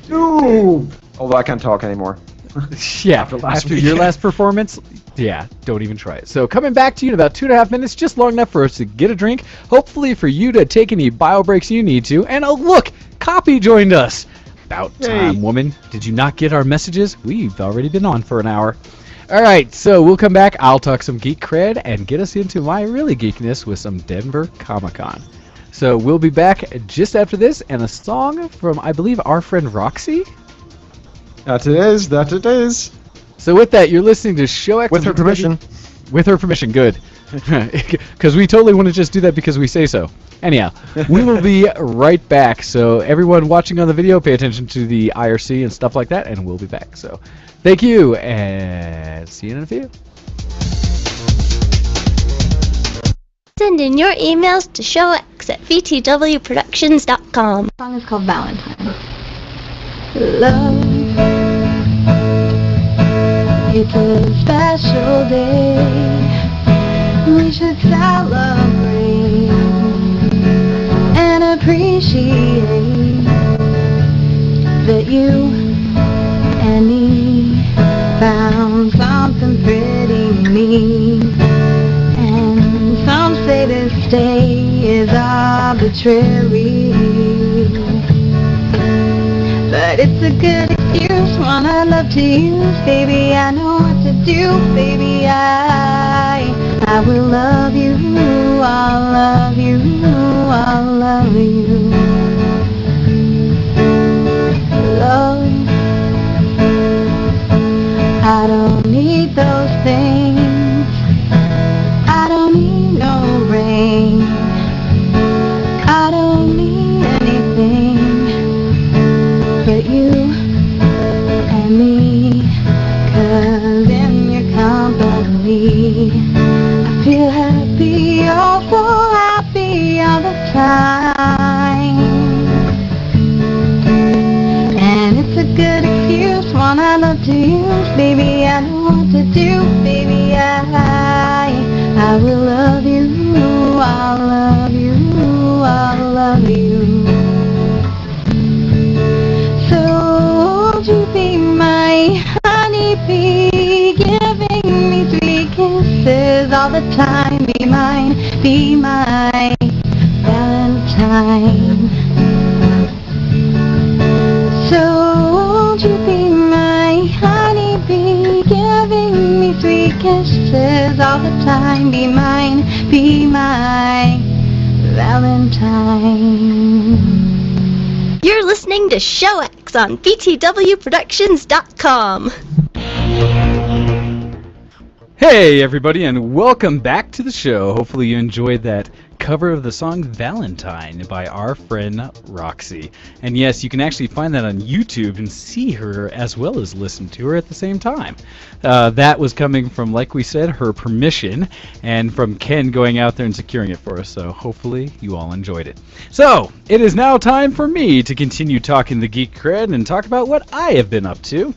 Although I can't talk anymore. Yeah, after your last performance, yeah, don't even try it. So coming back to you in about 2.5 minutes, just long enough for us to get a drink, hopefully for you to take any bio breaks you need to, and look, Copy joined us. About time, woman. Did you not get our messages? We've already been on for an hour. All right, so we'll come back, I'll talk some geek cred, and get us into my really geekness with some Denver Comic-Con. So we'll be back just after this, and a song from, I believe, our friend Roxy? That it is. So with that, you're listening to Show X. With her permission. With her permission, good. Because we totally want to just do that because we say so. Anyhow, we will be right back. So everyone watching on the video, pay attention to the IRC and stuff like that, and we'll be back. So thank you, and see you in a few. Send in your emails to showx@vtwproductions.com. The song is called Valentine. Love, it's a special day. We should celebrate and appreciate that you and me found something pretty neat. And some say this day is arbitrary, but it's a good excuse, one I love to use. Baby, I know what to do. Baby, I will love you. I'll love you. I'll love you. Love, I don't need those things. I don't need no rain. I don't need anything but you and me, 'cause in your company I feel happy, oh so happy all the time. And it's a good excuse, one I love to use. Baby, I know what to do. Baby, I will love you. I'll love you. I'll love you. So won't you be my honeybee, giving me sweet kisses all the time. Be mine, be my Valentine. So won't you be my honeybee, giving me sweet kisses all the time. Be mine, be my Valentine. You're listening to Show X on VTWProductions.com. Hey everybody, and welcome back to the show. Hopefully you enjoyed that cover of the song Valentine by our friend Roxy. And yes, you can actually find that on YouTube and see her as well as listen to her at the same time. That was coming from, like we said, her permission, and from Ken going out there and securing it for us. So hopefully you all enjoyed it. So it is now time for me to continue talking the geek cred and talk about what I have been up to.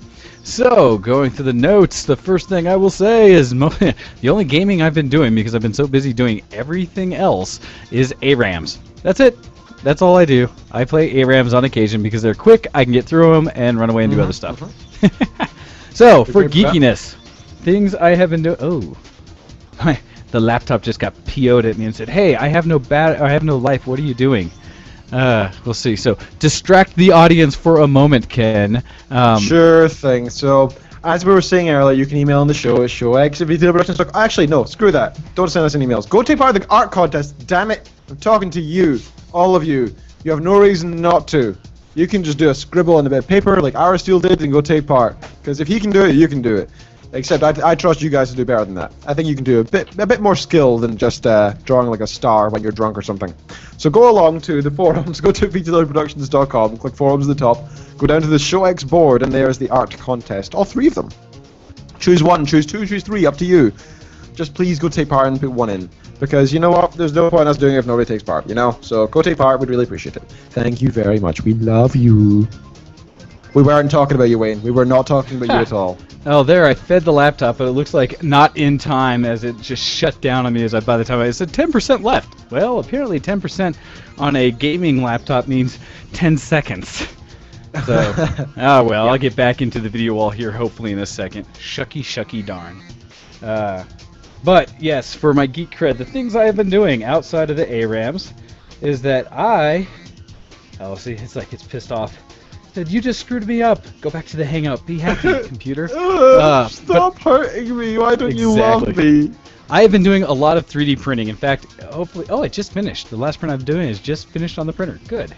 So, going through the notes, the first thing I will say is the only gaming I've been doing, because I've been so busy doing everything else, is ARAMs. That's it. That's all I do. I play ARAMs on occasion because they're quick, I can get through them, and run away and do other stuff. So, for geekiness, things I have been doing... Oh, the laptop just got PO'd at me and said, hey, I have no life, what are you doing? We'll see. So, distract the audience for a moment, Ken. Sure thing. So, as we were saying earlier, you can email on the show at show@videoproductions.com. Actually, no, screw that. Don't send us any emails. Go take part in the art contest. Damn it. I'm talking to you. All of you. You have no reason not to. You can just do a scribble on a bit of paper like Aristotle did and go take part. Because if he can do it, you can do it. Except I trust you guys to do better than that. I think you can do a bit more skill than just drawing like a star when you're drunk or something. So go along to the forums, go to vtproductions.com, click forums at the top, go down to the ShowX board, and there's the art contest. All three of them. Choose one, choose two, choose three, up to you. Just please go take part and put one in. Because you know what? There's no point in us doing it if nobody takes part, you know? So go take part, we'd really appreciate it. Thank you very much. We love you. We weren't talking about you, Wayne. We were not talking about you at all. Oh, there, I fed the laptop, but it looks like not in time, as it just shut down on me by the time I said 10% left. Well, apparently 10% on a gaming laptop means 10 seconds. So, oh well, I'll get back into the video wall here hopefully in a second. Shucky darn. But, yes, for my geek cred, the things I have been doing outside of the ARAMs is that oh, see, it's like it's pissed off. Said, you just screwed me up. Go back to the hangout. Be happy, computer. Stop hurting me. Why don't you love me? I have been doing a lot of 3D printing. In fact, hopefully... Oh, it just finished. The last print I'm doing is just finished on the printer. Good.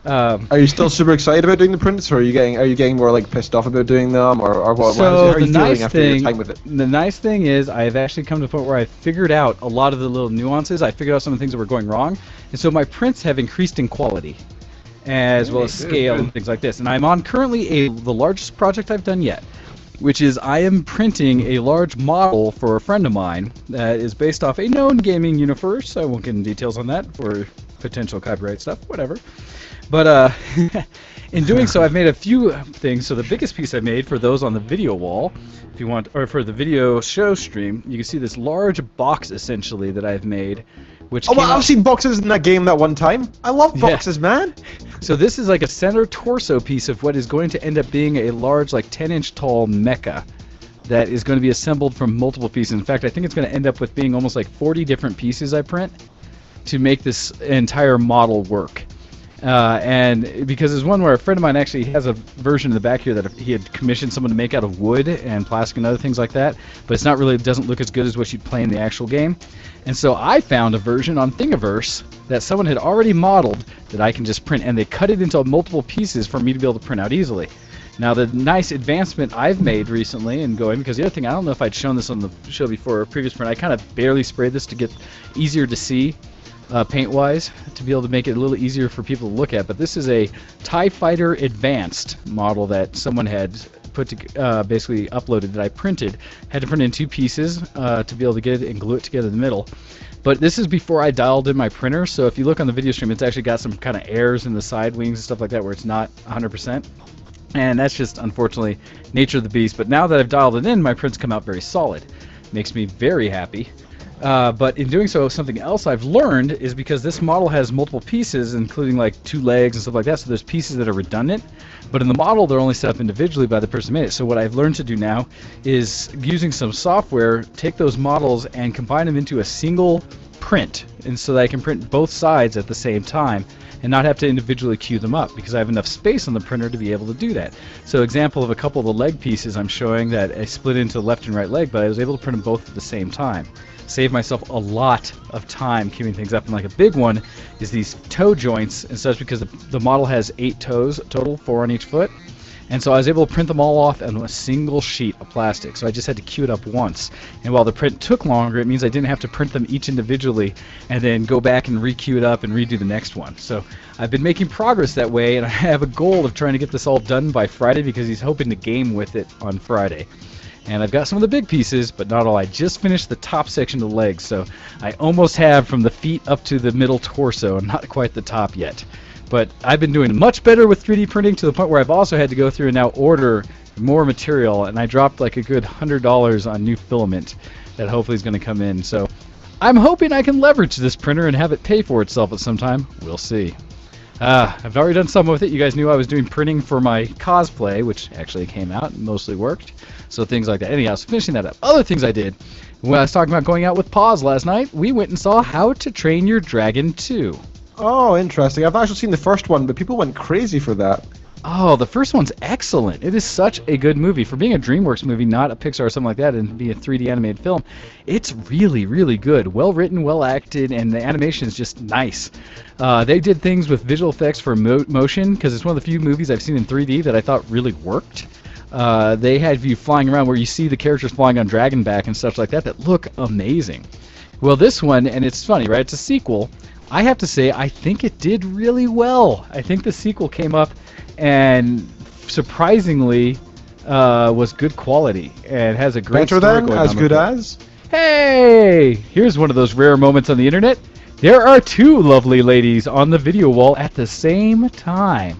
Are you still super excited about doing the prints, or are you getting more like pissed off about doing them, or what? So how are you feeling after your time with it? The nice thing is I've actually come to the point where I figured out a lot of the little nuances. I figured out some of the things that were going wrong, and so my prints have increased in quality, as well as scale and things like this. And I'm on currently the largest project I've done yet, which is I am printing a large model for a friend of mine that is based off a known gaming universe. I won't get into details on that for potential copyright stuff, whatever. But in doing so, I've made a few things. So the biggest piece I made for those on the video wall, if you want, or for the video show stream, you can see this large box essentially that I've made. Which I've seen boxes in that game that one time. I love boxes, man. So this is like a center torso piece of what is going to end up being a large, like 10-inch tall mecha that is going to be assembled from multiple pieces. In fact, I think it's going to end up with being almost like 40 different pieces I print to make this entire model work. And because there's one where a friend of mine actually has a version in the back here that he had commissioned someone to make out of wood and plastic and other things like that, but it's not really, it doesn't look as good as what you'd play in the actual game. And so I found a version on Thingiverse that someone had already modeled that I can just print, and they cut it into multiple pieces for me to be able to print out easily. Now the nice advancement I've made recently and going, because the other thing, I don't know if I'd shown this on the show before or previous print, I kind of barely sprayed this to get easier to see. Paint-wise, to be able to make it a little easier for people to look at, but this is a TIE Fighter Advanced model that someone had basically uploaded that I printed. Had to print in two pieces to be able to get it and glue it together in the middle. But this is before I dialed in my printer, so if you look on the video stream, it's actually got some kind of errors in the side wings and stuff like that where it's not 100%. And that's just, unfortunately, nature of the beast. But now that I've dialed it in, my prints come out very solid. Makes me very happy. But in doing so, something else I've learned is because this model has multiple pieces, including like 2 legs and stuff like that, so there's pieces that are redundant, but in the model they're only set up individually by the person who made it. So what I've learned to do now is, using some software, take those models and combine them into a single print, and so that I can print both sides at the same time and not have to individually queue them up, because I have enough space on the printer to be able to do that. So example of a couple of the leg pieces I'm showing that I split into the left and right leg, but I was able to print them both at the same time. Save myself a lot of time queuing things up. And like a big one is these toe joints and such, because the model has 8 toes total, 4 on each foot. And so I was able to print them all off on a single sheet of plastic. So I just had to queue it up once. And while the print took longer, it means I didn't have to print them each individually and then go back and re-queue it up and redo the next one. So I've been making progress that way, and I have a goal of trying to get this all done by Friday because he's hoping to game with it on Friday. And I've got some of the big pieces, but not all. I just finished the top section of the legs, so I almost have from the feet up to the middle torso, and not quite the top yet. But I've been doing much better with 3D printing to the point where I've also had to go through and now order more material, and I dropped like a good $100 on new filament that hopefully is going to come in. So I'm hoping I can leverage this printer and have it pay for itself at some time. We'll see. I've already done some with it. You guys knew I was doing printing for my cosplay, which actually came out and mostly worked. So things like that. Anyhow, so finishing that up. Other things I did. When I was talking about going out with Paws last night, we went and saw How to Train Your Dragon 2. Oh, interesting. I've actually seen the first one, but people went crazy for that. Oh, the first one's excellent. It is such a good movie. For being a DreamWorks movie, not a Pixar or something like that, and being a 3D animated film, it's really, really good. Well written, well acted, and the animation is just nice. They did things with visual effects for motion, because it's one of the few movies I've seen in 3D that I thought really worked. They had you flying around where you see the characters flying on dragon back and stuff like that that look amazing. Well, this one, and it's funny, right? It's a sequel. I have to say, I think it did really well. I think the sequel came up and surprisingly was good quality and has a great Better story than? going As on good with it. as? Hey! Here's one of those rare moments on the internet. There are two lovely ladies on the video wall at the same time.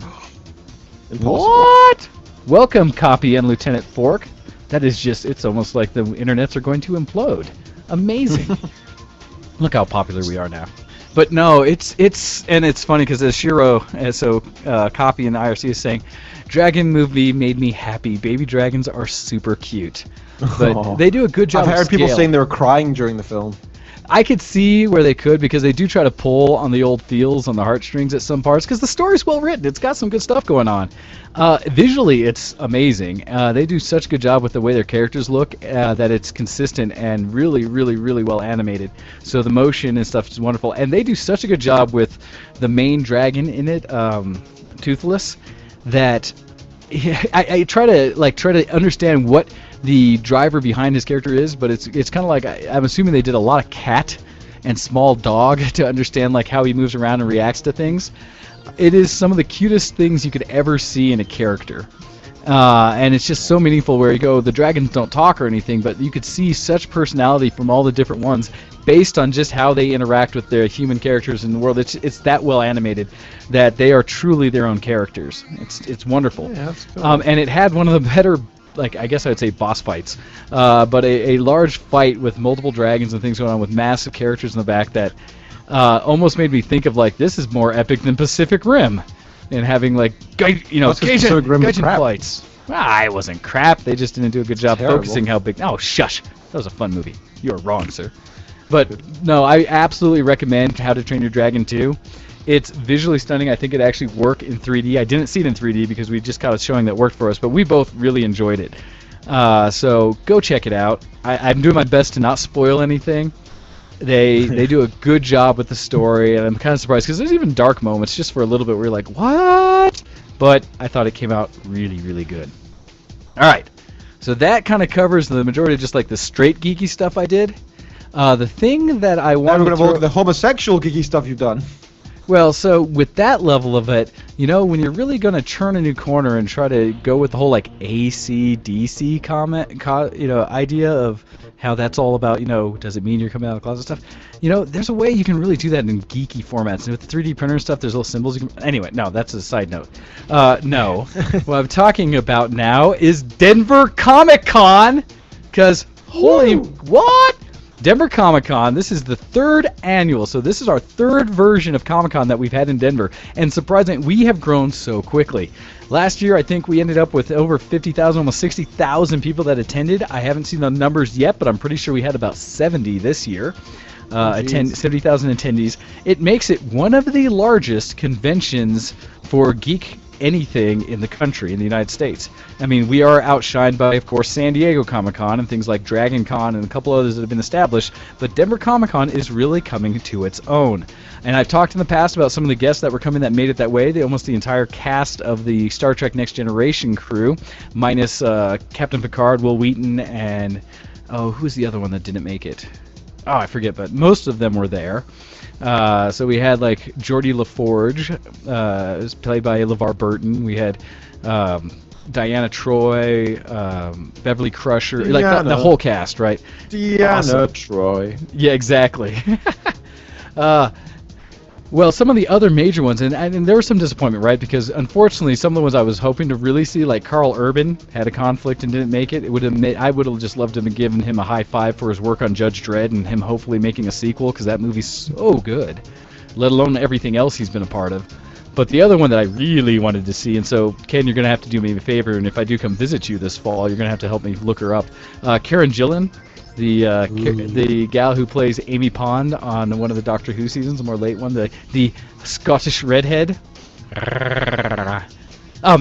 Impossible. What? Welcome, Copy and Lieutenant Fork. That is just, it's almost like the internets are going to implode. Amazing. Look how popular we are now. But no, it's funny because as Shiro, Copy and IRC is saying, Dragon movie made me happy. Baby dragons are super cute. But they do a good job. I've heard people scale. saying they were crying during the film. I could see where they could, because they do try to pull on the old feels on the heartstrings at some parts, because the story's well written. It's got some good stuff going on. Visually, it's amazing. They do such a good job with the way their characters look that it's consistent and really, really, really well animated. So the motion and stuff is wonderful. And they do such a good job with the main dragon in it, Toothless, that I try to understand what the driver behind his character is, but it's kind of like I'm assuming they did a lot of cat and small dog to understand like how he moves around and reacts to things. It is some of the cutest things you could ever see in a character, and it's just so meaningful. Where you go, the dragons don't talk or anything, but you could see such personality from all the different ones based on just how they interact with their human characters in the world. It's that well animated that they are truly their own characters. It's wonderful. Yeah, that's cool. And it had one of the better, like, I guess I would say boss fights, but a large fight with multiple dragons and things going on with massive characters in the back that almost made me think of like this is more epic than Pacific Rim, and having like Gaijin fights. It wasn't crap. They just didn't do a good job focusing how big. Oh, shush! That was a fun movie. You are wrong, sir. But no, I absolutely recommend How to Train Your Dragon 2. It's visually stunning. I think it actually worked in 3D. I didn't see it in 3D because we just got a showing that worked for us, but we both really enjoyed it. So go check it out. I'm doing my best to not spoil anything. They do a good job with the story, and I'm kind of surprised because there's even dark moments just for a little bit where you're like, what? But I thought it came out really, really good. All right. So that kind of covers the majority of just like the straight geeky stuff I did. The thing that I Now want we're to going to look at the homosexual geeky stuff you've done. Well, so with that level of it, you know, when you're really going to turn a new corner and try to go with the whole like AC/DC idea of how that's all about, you know, does it mean you're coming out of the closet stuff? You know, there's a way you can really do that in geeky formats. And with the 3D printer and stuff, there's little symbols you can... Anyway, no, that's a side note. No. What I'm talking about now is Denver Comic Con, because holy... What? Denver Comic Con, this is the third annual, so this is our third version of Comic Con that we've had in Denver, and surprisingly, we have grown so quickly. Last year, I think we ended up with over 50,000, almost 60,000 people that attended. I haven't seen the numbers yet, but I'm pretty sure we had about 70 this year. 70,000 attendees. It makes it one of the largest conventions for geek anything in the country, in the United States. I mean, we are outshined by, of course, San Diego Comic-Con and things like Dragon Con and a couple others that have been established, but Denver Comic-Con is really coming to its own. And I've talked in the past about some of the guests that were coming that made it that way. Almost the entire cast of the Star Trek Next Generation crew, minus Captain Picard, Will Wheaton, and... oh, who's the other one that didn't make it? Oh, I forget, but most of them were there. So we had like Geordie LaForge, was played by LeVar Burton. We had Diana Troy, Beverly Crusher, like the whole cast, right? Diana Troy. Yeah, exactly. Well, some of the other major ones, and there was some disappointment, right? Because unfortunately, some of the ones I was hoping to really see, like Carl Urban, had a conflict and didn't make it. I would have just loved to have given him a high five for his work on Judge Dredd and him hopefully making a sequel, because that movie's so good, let alone everything else he's been a part of. But the other one that I really wanted to see, and so Ken, you're going to have to do me a favor, and if I do come visit you this fall, you're going to have to help me look her up. Karen Gillan. The gal who plays Amy Pond on one of the Doctor Who seasons, a more late one, the Scottish redhead.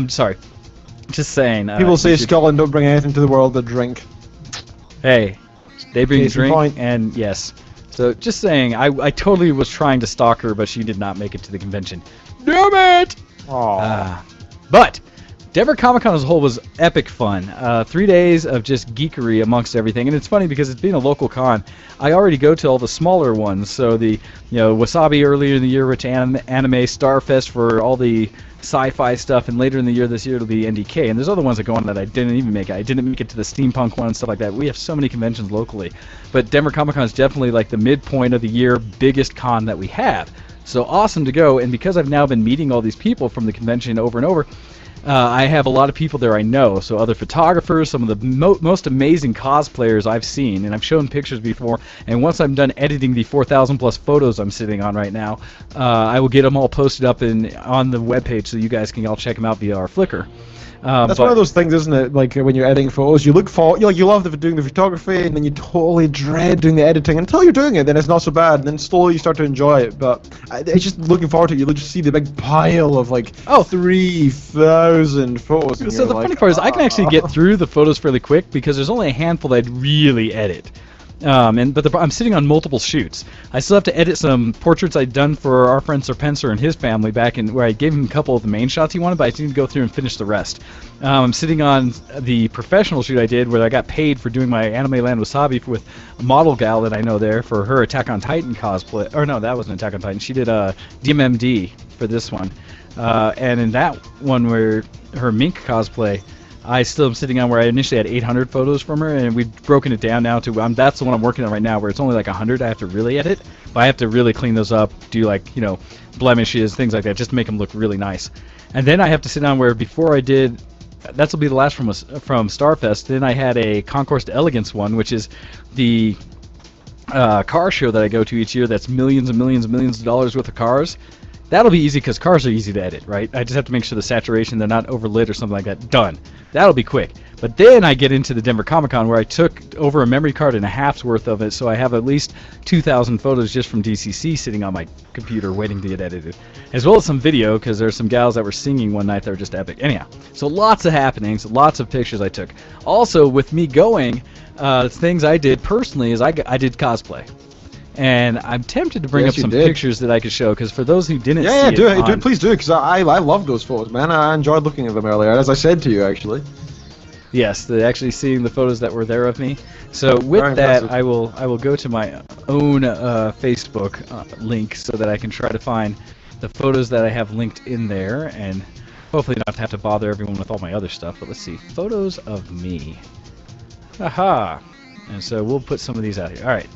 Sorry, just saying. People say Scotland don't bring anything to the world but drink. Hey, they bring Case in drink, point. and yes. So just saying, I totally was trying to stalk her, but she did not make it to the convention. Damn it! But Denver Comic-Con as a whole was epic fun. 3 days of just geekery amongst everything, and it's funny because it's being a local con. I already go to all the smaller ones. So the Wasabi earlier in the year, which anime Starfest for all the sci-fi stuff, and later in the year this year it'll be NDK. And there's other ones that go on that I didn't even make it. I didn't make it to the steampunk one and stuff like that. We have so many conventions locally, but Denver Comic-Con is definitely like the midpoint of the year, biggest con that we have. So awesome to go, and because I've now been meeting all these people from the convention over and over. I have a lot of people there I know, so other photographers, some of the most amazing cosplayers I've seen, and I've shown pictures before, and once I'm done editing the 4,000 plus photos I'm sitting on right now, I will get them all posted up on the webpage so you guys can all check them out via our Flickr. That's one of those things, isn't it? Like when you're editing photos, you look for, you love doing the photography, and then you totally dread doing the editing until you're doing it. Then it's not so bad, and then slowly you start to enjoy it. But it's just looking forward to it. You just see the big pile of like 3,000 photos. So the funny part is, I can actually get through the photos fairly quick because there's only a handful that I'd really edit. But I'm sitting on multiple shoots. I still have to edit some portraits I'd done for our friend Sir Pencer and his family back in where I gave him a couple of the main shots he wanted, but I need to go through and finish the rest. I'm sitting on the professional shoot I did where I got paid for doing my Anime Land Wasabi with a model gal that I know there for her Attack on Titan cosplay. Or no, that wasn't Attack on Titan. She did DMMD for this one. And in that one where her Mink cosplay, I still am sitting on where I initially had 800 photos from her, and we've broken it down now to that's the one I'm working on right now, where it's only like 100 I have to really edit, but I have to really clean those up, do blemishes, things like that, just to make them look really nice. And then I have to sit down where before I did, that'll be the last from Starfest. Then I had a Concourse to Elegance one, which is the car show that I go to each year. That's millions and millions and millions of dollars worth of cars. That'll be easy because cars are easy to edit, right? I just have to make sure the saturation, they're not overlit or something like that. Done. That'll be quick. But then I get into the Denver Comic-Con where I took over a memory card and a half's worth of it, so I have at least 2,000 photos just from DCC sitting on my computer waiting to get edited. As well as some video, because there's some gals that were singing one night that were just epic. Anyhow, so lots of happenings, lots of pictures I took. Also, with me going, things I did personally is I did cosplay. And I'm tempted to bring up some pictures that I could show, because for those who didn't see it... Yeah, please do, because I love those photos, man. I enjoyed looking at them earlier, as I said to you, actually. Yes, actually seeing the photos that were there of me. So with that, I will go to my own Facebook link so that I can try to find the photos that I have linked in there, and hopefully not have to bother everyone with all my other stuff. But let's see, photos of me. Aha! And so we'll put some of these out here. All right.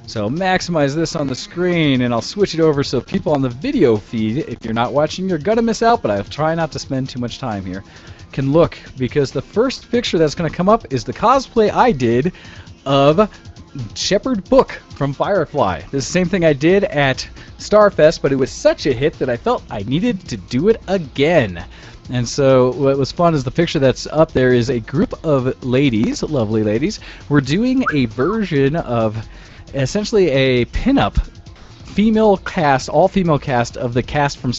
So maximize this on the screen, and I'll switch it over so people on the video feed, if you're not watching, you're going to miss out, but I'll try not to spend too much time here, can look, because the first picture that's going to come up is the cosplay I did of Shepherd Book from Firefly. This is the same thing I did at Starfest, but it was such a hit that I felt I needed to do it again. And so what was fun is the picture that's up there is a group of ladies, lovely ladies. We're doing a version of essentially a pinup female cast, all female cast of the cast from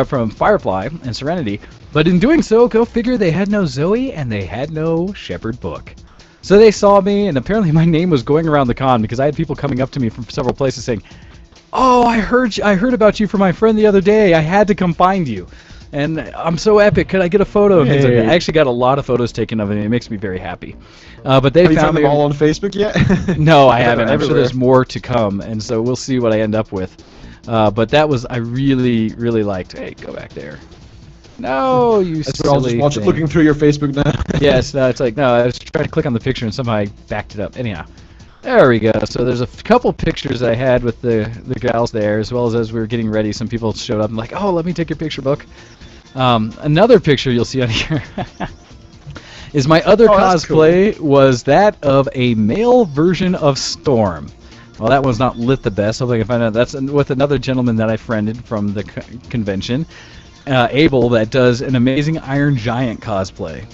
from Firefly and Serenity. But in doing so, go figure, they had no Zoe and they had no Shepherd Book. So they saw me, and apparently my name was going around the con because I had people coming up to me from several places saying, "Oh, I heard about you from my friend the other day. I had to come find you. And I'm so epic. Could I get a photo?" And things like that. I actually got a lot of photos taken of it, and it makes me very happy. But they Have you found them all on Facebook yet? No, I haven't. I'm sure Everywhere. there's more to come, and so we'll see what I end up with. But that was, I really, really liked. Hey, go back there. No, you As we're all just silly thing. looking through your Facebook now. Yes, no, it's like, no, I was trying to click on the picture, and somehow I backed it up. Anyhow. There we go. So there's a couple pictures I had with the gals there, as well as we were getting ready, some people showed up and like, "Oh, let me take your picture, Book." Another picture you'll see on here is my other cosplay was that of a male version of Storm. Well, that one's not lit the best. Hopefully I can find out. That's with another gentleman that I friended from the convention, Abel, that does an amazing Iron Giant cosplay.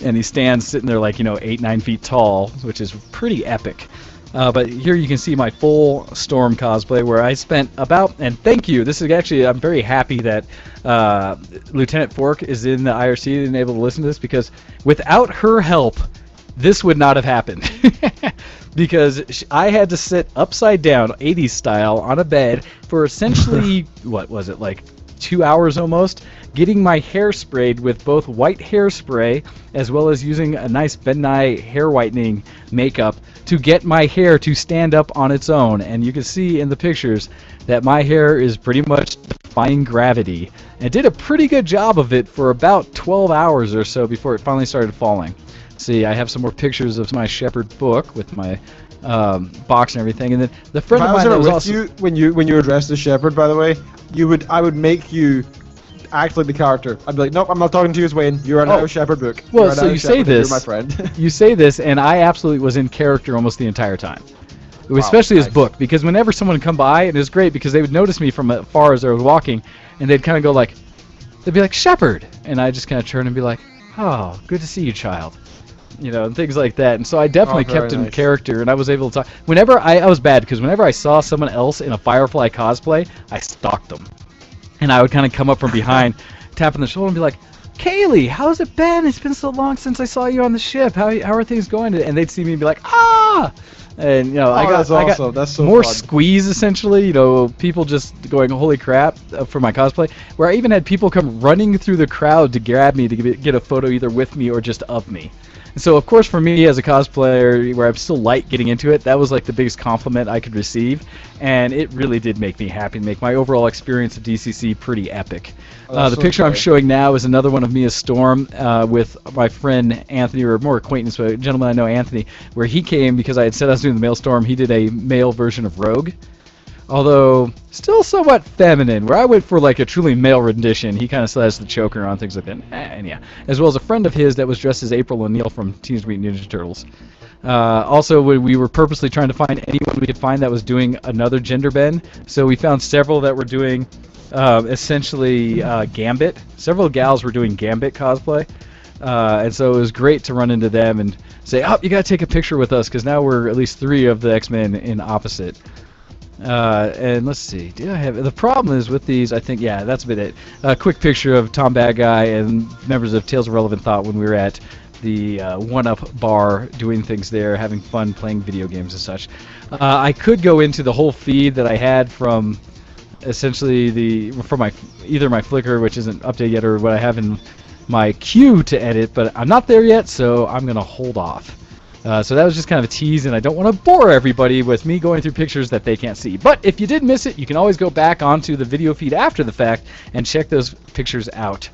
And he stands sitting there like, 8-9 feet tall, which is pretty epic. But here you can see my full Storm cosplay, where I spent about, and thank you, this is actually, I'm very happy that Lieutenant Fork is in the IRC and able to listen to this, because without her help, this would not have happened. Because I had to sit upside down, 80s style, on a bed for essentially, what was it, like 2 hours almost, getting my hair sprayed with both white hairspray as well as using a nice Ben Nye hair whitening makeup to get my hair to stand up on its own. And you can see in the pictures that my hair is pretty much defying gravity. And it did a pretty good job of it for about 12 hours or so before it finally started falling. See, I have some more pictures of my Shepherd Book with my box and everything. And then the friend of mine that was also... you when you were dressed as Shepherd, by the way, I would make you act like the character. I'd be like, "Nope, I'm not talking to you as Wayne. You're now Shepherd Book." Well, so you say this, you're my friend. you say this, and I absolutely was in character almost the entire time. Wow, Especially nice. as Book, because whenever someone would come by, and it was great because they would notice me from afar as I was walking, and they'd kind of go like, they'd be like, "Shepherd," and I just kind of turn and be like, "Oh, good to see you, child." And things like that. And so I definitely kept in character, and I was able to talk. Whenever I was bad, because whenever I saw someone else in a Firefly cosplay, I stalked them. And I would kind of come up from behind, tap on the shoulder and be like, "Kaylee, how's it been? It's been so long since I saw you on the ship. How are things going?" And they'd see me and be like, "Ah!" And, I got That's so more fun. squeeze, essentially, people just going, "Holy crap," for my cosplay, where I even had people come running through the crowd to grab me to get a photo either with me or just of me. So, of course, for me as a cosplayer, where I'm still light getting into it, that was like the biggest compliment I could receive, and it really did make me happy and make my overall experience of DCC pretty epic. The picture I'm showing now is another one of me as Storm with my friend Anthony, or more acquaintance, but a gentleman I know, Anthony, where he came because I had said I was doing the male Storm. He did a male version of Rogue, although still somewhat feminine, where I went for like a truly male rendition. He kind of still has the choker on, things like that. And yeah, as well as a friend of his that was dressed as April O'Neil from Teenage Mutant Ninja Turtles. Also, we were purposely trying to find anyone we could find that was doing another gender bend, so we found several that were doing essentially Gambit. Several gals were doing Gambit cosplay, and so it was great to run into them and say, "Oh, you gotta take a picture with us," because now we're at least 3 of the X-Men in opposite. And let's see, do I have... The problem is with these, I think, yeah, that's been it. A quick picture of Tom Bad Guy and members of Tales of Relevant Thought when we were at the One-Up bar doing things there, having fun playing video games and such. I could go into the whole feed that I had from essentially from either my Flickr, which isn't updated yet, or what I have in my queue to edit, but I'm not there yet, so I'm going to hold off. So that was just kind of a tease, and I don't want to bore everybody with me going through pictures that they can't see. But if you did miss it, you can always go back onto the video feed after the fact and check those pictures out.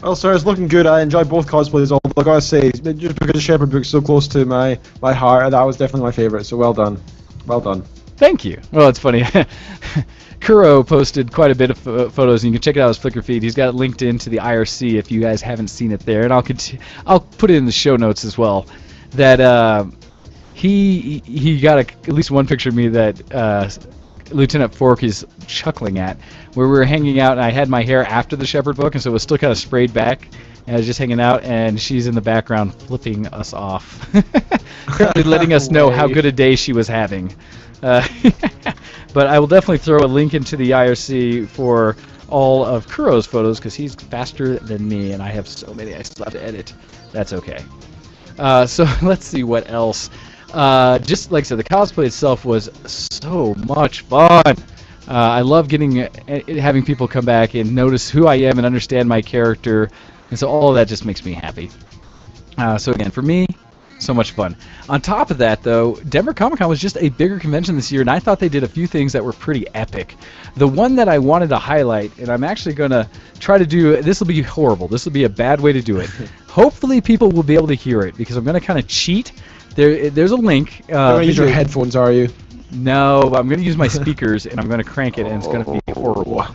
Well, sir, it's looking good. I enjoyed both cosplays. Although I gotta say, just because Shepherd Book's so close to my heart, that was definitely my favorite. So well done, well done. Thank you. Well, it's funny. Kuro posted quite a bit of photos, and you can check it out his Flickr feed. He's got it linked into the IRC if you guys haven't seen it there, and I'll put it in the show notes as well. That he got at least one picture of me that Lieutenant Fork is chuckling at, where we were hanging out, and I had my hair after the Shepherd Book, and so it was still kind of sprayed back, and I was just hanging out, and she's in the background flipping us off, letting us know how good a day she was having. But I will definitely throw a link into the IRC for all of Kuro's photos because he's faster than me, and I have so many I still have to edit. That's okay. So let's see what else. Just like I said, the cosplay itself was so much fun. I love having people come back and notice who I am and understand my character, and so all of that just makes me happy. So again, for me, so much fun. On top of that, though, Denver Comic Con was just a bigger convention this year, and I thought they did a few things that were pretty epic. The one that I wanted to highlight, and I'm actually going to try to do, this will be horrible, this will be a bad way to do it. Hopefully people will be able to hear it, because I'm going to kind of cheat. There's a link. Don't use your headphones, are you? No, I'm going to use my speakers, and I'm going to crank it, and it's going to be horrible.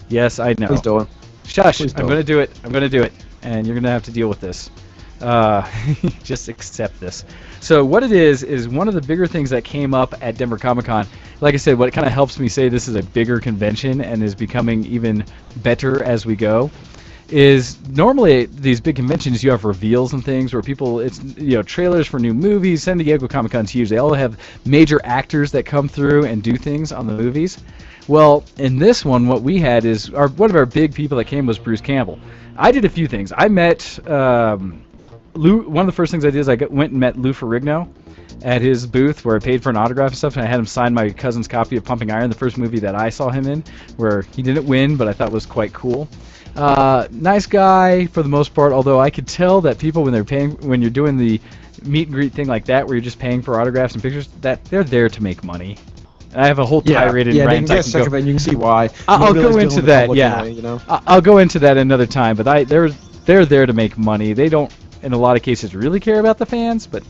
Yes, I know. Please don't. Shush, Please I'm don't. going to do it. I'm going to do it, and you're going to have to deal with this. Just accept this. So what it is one of the bigger things that came up at Denver Comic Con. Like I said, what kind of helps me say this is a bigger convention and is becoming even better as we go is normally these big conventions you have reveals and things where people, it's, you know, trailers for new movies. San Diego Comic Con's huge. They all have major actors that come through and do things on the movies. Well, in this one, what we had is one of our big people that came was Bruce Campbell. I did a few things. I met one of the first things I did is I went and met Lou Ferrigno at his booth where I paid for an autograph and stuff, and I had him sign my cousin's copy of Pumping Iron, the first movie that I saw him in, where he didn't win, but I thought was quite cool. Nice guy for the most part, although I could tell that people when you're doing the meet and greet thing like that, where you're just paying for autographs and pictures, that they're there to make money. And I have a whole tirade and rant. They can get sick of it, and you can see why. I'll go into that. Yeah, you know? I'll go into that another time. But they're there to make money. They don't, in a lot of cases, really care about the fans. But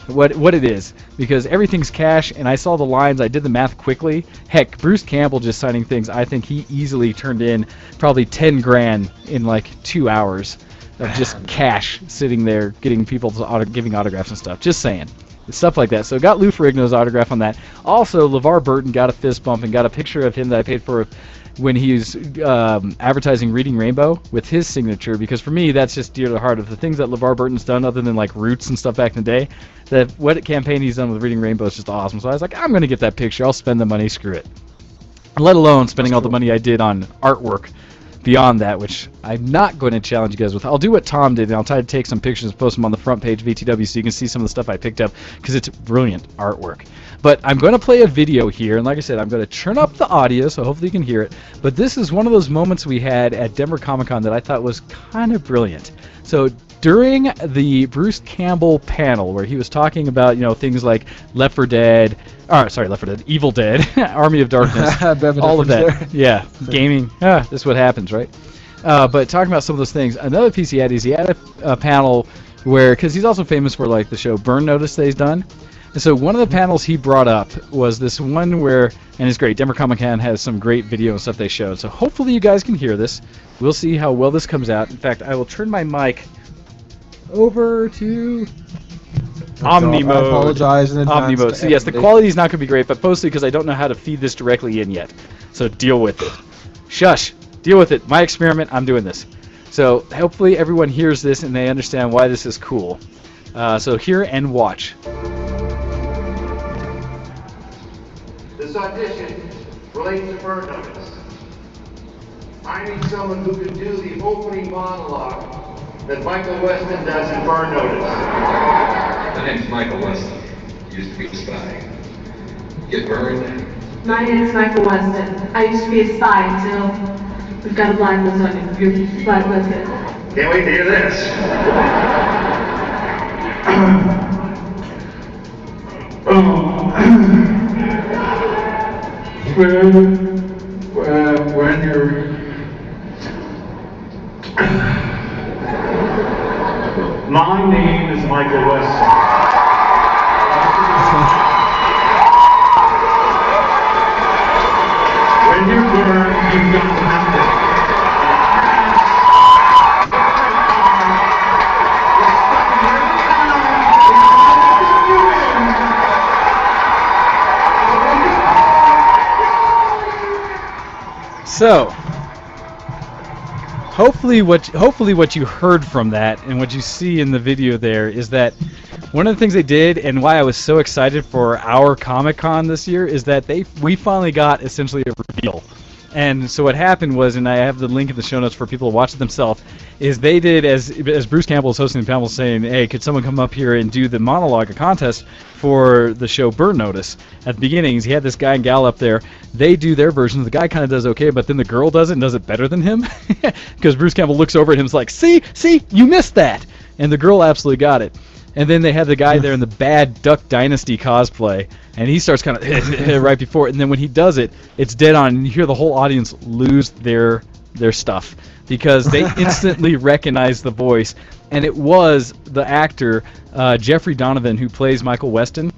what it is, because everything's cash. And I saw the lines. I did the math quickly. Heck, Bruce Campbell just signing things. I think he easily turned in probably 10 grand in like 2 hours of just cash sitting there, getting people giving autographs and stuff. Just saying. Stuff like that. So got Lou Ferrigno's autograph on that. Also, LeVar Burton got a fist bump and got a picture of him that I paid for when he's advertising Reading Rainbow with his signature, because for me that's just dear to the heart of the things that LeVar Burton's done other than like Roots and stuff back in the day. That what campaign he's done with Reading Rainbow is just awesome. So I was like, I'm going to get that picture. I'll spend the money. Screw it. Let alone spending all the money I did on artwork beyond that, which I'm not going to challenge you guys with. I'll do what Tom did, and I'll try to take some pictures and post them on the front page of VTW so you can see some of the stuff I picked up, because it's brilliant artwork. But I'm going to play a video here, and like I said, I'm going to turn up the audio, so hopefully you can hear it. But this is one of those moments we had at Denver Comic Con that I thought was kind of brilliant. So during the Bruce Campbell panel, where he was talking about, you know, things like Left 4 Dead, Evil Dead, Army of Darkness, all of that. Yeah, gaming. This is what happens, right? But talking about some of those things, another piece he had a panel where, because he's also famous for like the show Burn Notice that he's done. And so one of the panels he brought up was this one where, and it's great, Denver Comic Con has some great video and stuff they showed. So hopefully you guys can hear this. We'll see how well this comes out. In fact, I will turn my mic over to Omni mode. I apologize in advance. Omni mode. So yes, the quality is not going to be great, but mostly because I don't know how to feed this directly in yet. So deal with it. Shush. Deal with it. My experiment. I'm doing this. So hopefully everyone hears this and they understand why this is cool. So hear and watch. This audition relates to Burn Notice. I need someone who can do the opening monologue that Michael Weston does in Burn Notice. My name's Michael Weston. Used to be a spy. Get burned. My name is Michael Weston. I used to be a spy until we've got a blacklist on you. You're blacklisted. Can't wait to hear this. When you're... My name is Michael Weston. When you're burned, you've got to have it. So, hopefully what you heard from that and what you see in the video there is that one of the things they did, and why I was so excited for our Comic-Con this year, is that we finally got essentially a reveal. And so what happened was, and I have the link in the show notes for people to watch it themselves, is they did, as Bruce Campbell was hosting the panel, saying, hey, could someone come up here and do the monologue, a contest for the show Burn Notice? At the beginnings, he had this guy and gal up there. They do their version. The guy kind of does okay, but then the girl does it and does it better than him. Because Bruce Campbell looks over at him and is like, see, you missed that. And the girl absolutely got it. And then they had the guy there in the bad Duck Dynasty cosplay, and he starts kind of right before it. And then when he does it, it's dead on, and you hear the whole audience lose their stuff because they instantly recognize the voice. And it was the actor, Jeffrey Donovan, who plays Michael Weston,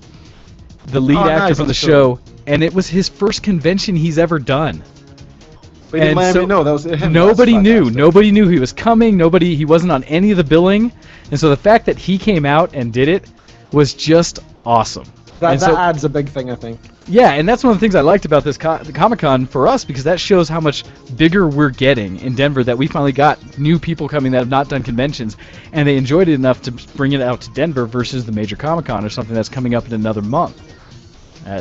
the lead actor from the show, and it was his first convention he's ever done. But he didn't let me know that was him. Nobody knew. Nobody knew he was coming. He wasn't on any of the billing. And so the fact that he came out and did it was just awesome. That adds a big thing, I think. Yeah, and that's one of the things I liked about this Comic-Con for us, because that shows how much bigger we're getting in Denver, that we finally got new people coming that have not done conventions, and they enjoyed it enough to bring it out to Denver versus the major Comic-Con or something that's coming up in another month.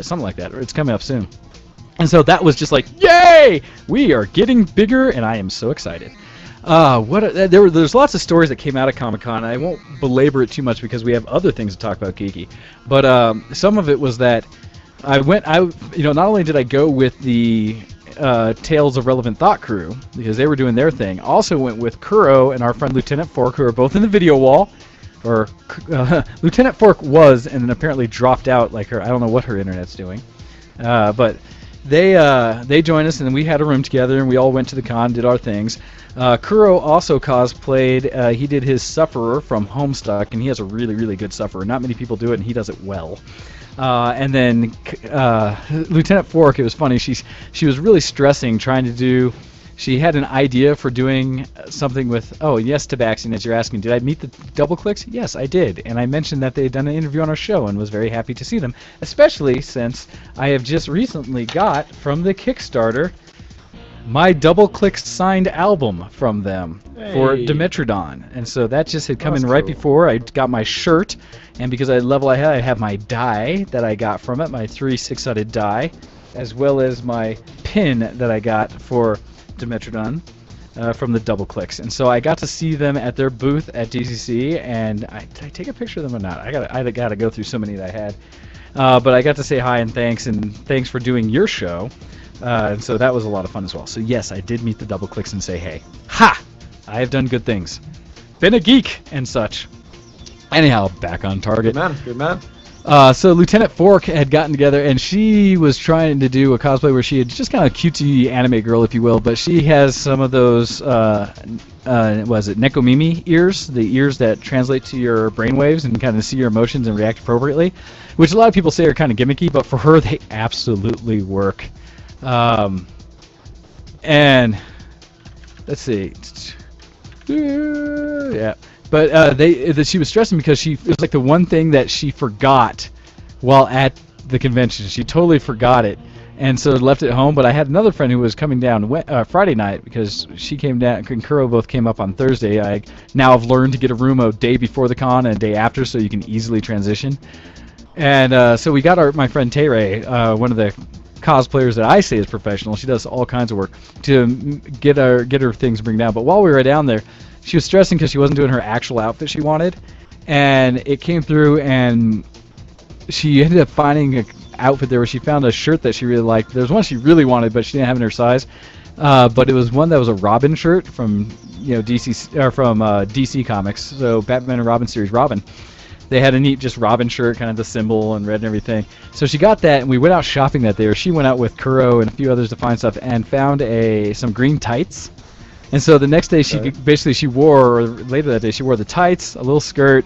Something like that, or it's coming up soon. And so that was just like, yay! We are getting bigger, and I am so excited. There's lots of stories that came out of Comic-Con. I won't belabor it too much because we have other things to talk about geeky. But some of it was that not only did I go with the Tales of Relevant Thought crew because they were doing their thing, also went with Kuro and our friend Lieutenant Fork, who are both in the video wall. Or Lieutenant Fork was, and then apparently dropped out. Like her, I don't know what her internet's doing, but. They joined us, and then we had a room together, and we all went to the con, did our things. Kuro also cosplayed. He did his Sufferer from Homestuck, and he has a really, really good Sufferer. Not many people do it, and he does it well. And then Lieutenant Fork, it was funny. She was really stressing trying to do. She had an idea for doing something with, yes, Tabaxian, as you're asking, did I meet the double clicks? Yes, I did. And I mentioned that they had done an interview on our show and was very happy to see them, especially since I have just recently got from the Kickstarter my double click signed album from them for Dimetrodon. And so that just had come in right before I got my shirt. And because I have my die that I got from it, my 3 6-sided die, as well as my pin that I got for Dimetrodon from the double clicks. And so I got to see them at their booth at DCC, and did I take a picture of them or not? I gotta go through so many that I had. But I got to say hi and thanks for doing your show. And so that was a lot of fun as well. So yes, I did meet the double clicks and say hey. Ha! I have done good things. Been a geek and such. Anyhow, back on target. Good man. So Lieutenant Fork had gotten together, and she was trying to do a cosplay where she had just kind of cutesy anime girl, if you will, but she has some of those, Nekomimi ears, the ears that translate to your brainwaves and kind of see your emotions and react appropriately, which a lot of people say are kind of gimmicky, but for her they absolutely work. And let's see. Yeah. But she was stressing because it was like the one thing that she forgot while at the convention. She totally forgot it, and so left it at home. But I had another friend who was coming down Friday night because she came down. And Kuro both came up on Thursday. I now have learned to get a room a day before the con and a day after, so you can easily transition. And so we got my friend Tay-Ray, one of the cosplayers that I say is professional. She does all kinds of work to get her things bring down. But while we were down there, she was stressing because she wasn't doing her actual outfit she wanted, and it came through, and she ended up finding an outfit there where she found a shirt that she really liked. There was one she really wanted, but she didn't have it in her size. But it was one that was a Robin shirt from DC Comics, so Batman and Robin series Robin. They had a neat just Robin shirt, kind of the symbol and red and everything. So she got that, and we went out shopping that day. Or she went out with Kuro and a few others to find stuff, and found some green tights. And so the next day, she wore, or later that day, she wore the tights, a little skirt,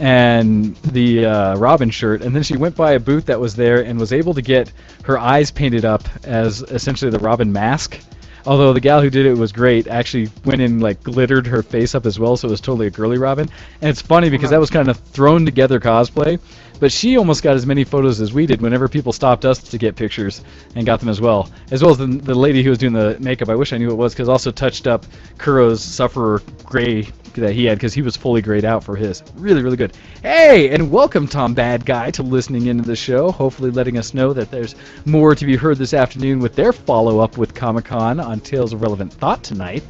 and the Robin shirt. And then she went by a booth that was there and was able to get her eyes painted up as essentially the Robin mask. Although the gal who did it was great, actually went and like glittered her face up as well, so it was totally a girly Robin. And it's funny because that was kind of thrown together cosplay, but she almost got as many photos as we did whenever people stopped us to get pictures and got them as well as the lady who was doing the makeup. I wish I knew who it was, because also touched up Kuro's Sufferer gray that he had, because he was fully grayed out for his. Really, really good. Hey, and welcome, Tom Bad Guy, to listening into the show, hopefully letting us know that there's more to be heard this afternoon with their follow-up with Comic-Con on Tales of Relevant Thought tonight.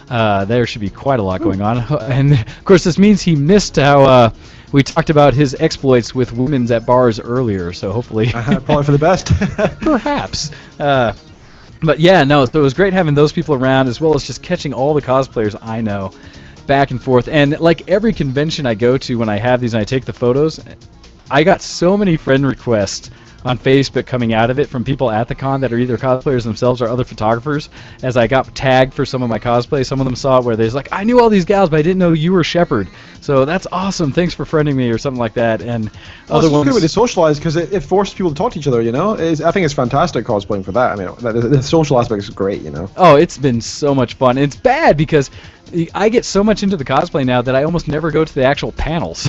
There should be quite a lot going on. And, of course, this means he missed how we talked about his exploits with women's at bars earlier, so hopefully... Probably for the best. Perhaps. But yeah, no, so it was great having those people around, as well as just catching all the cosplayers I know back and forth. And like every convention I go to, when I have these and I take the photos, I got so many friend requests on Facebook coming out of it from people at the con that are either cosplayers themselves or other photographers, as I got tagged for some of my cosplay. Some of them saw it where they're like, I knew all these gals, but I didn't know you were Shepard. So that's awesome. Thanks for friending me, or something like that. And other ones. It's good when they socialize, because it forces people to talk to each other, you know? I think it's fantastic cosplaying for that. I mean, the social aspect is great, you know? Oh, it's been so much fun. It's bad because I get so much into the cosplay now that I almost never go to the actual panels.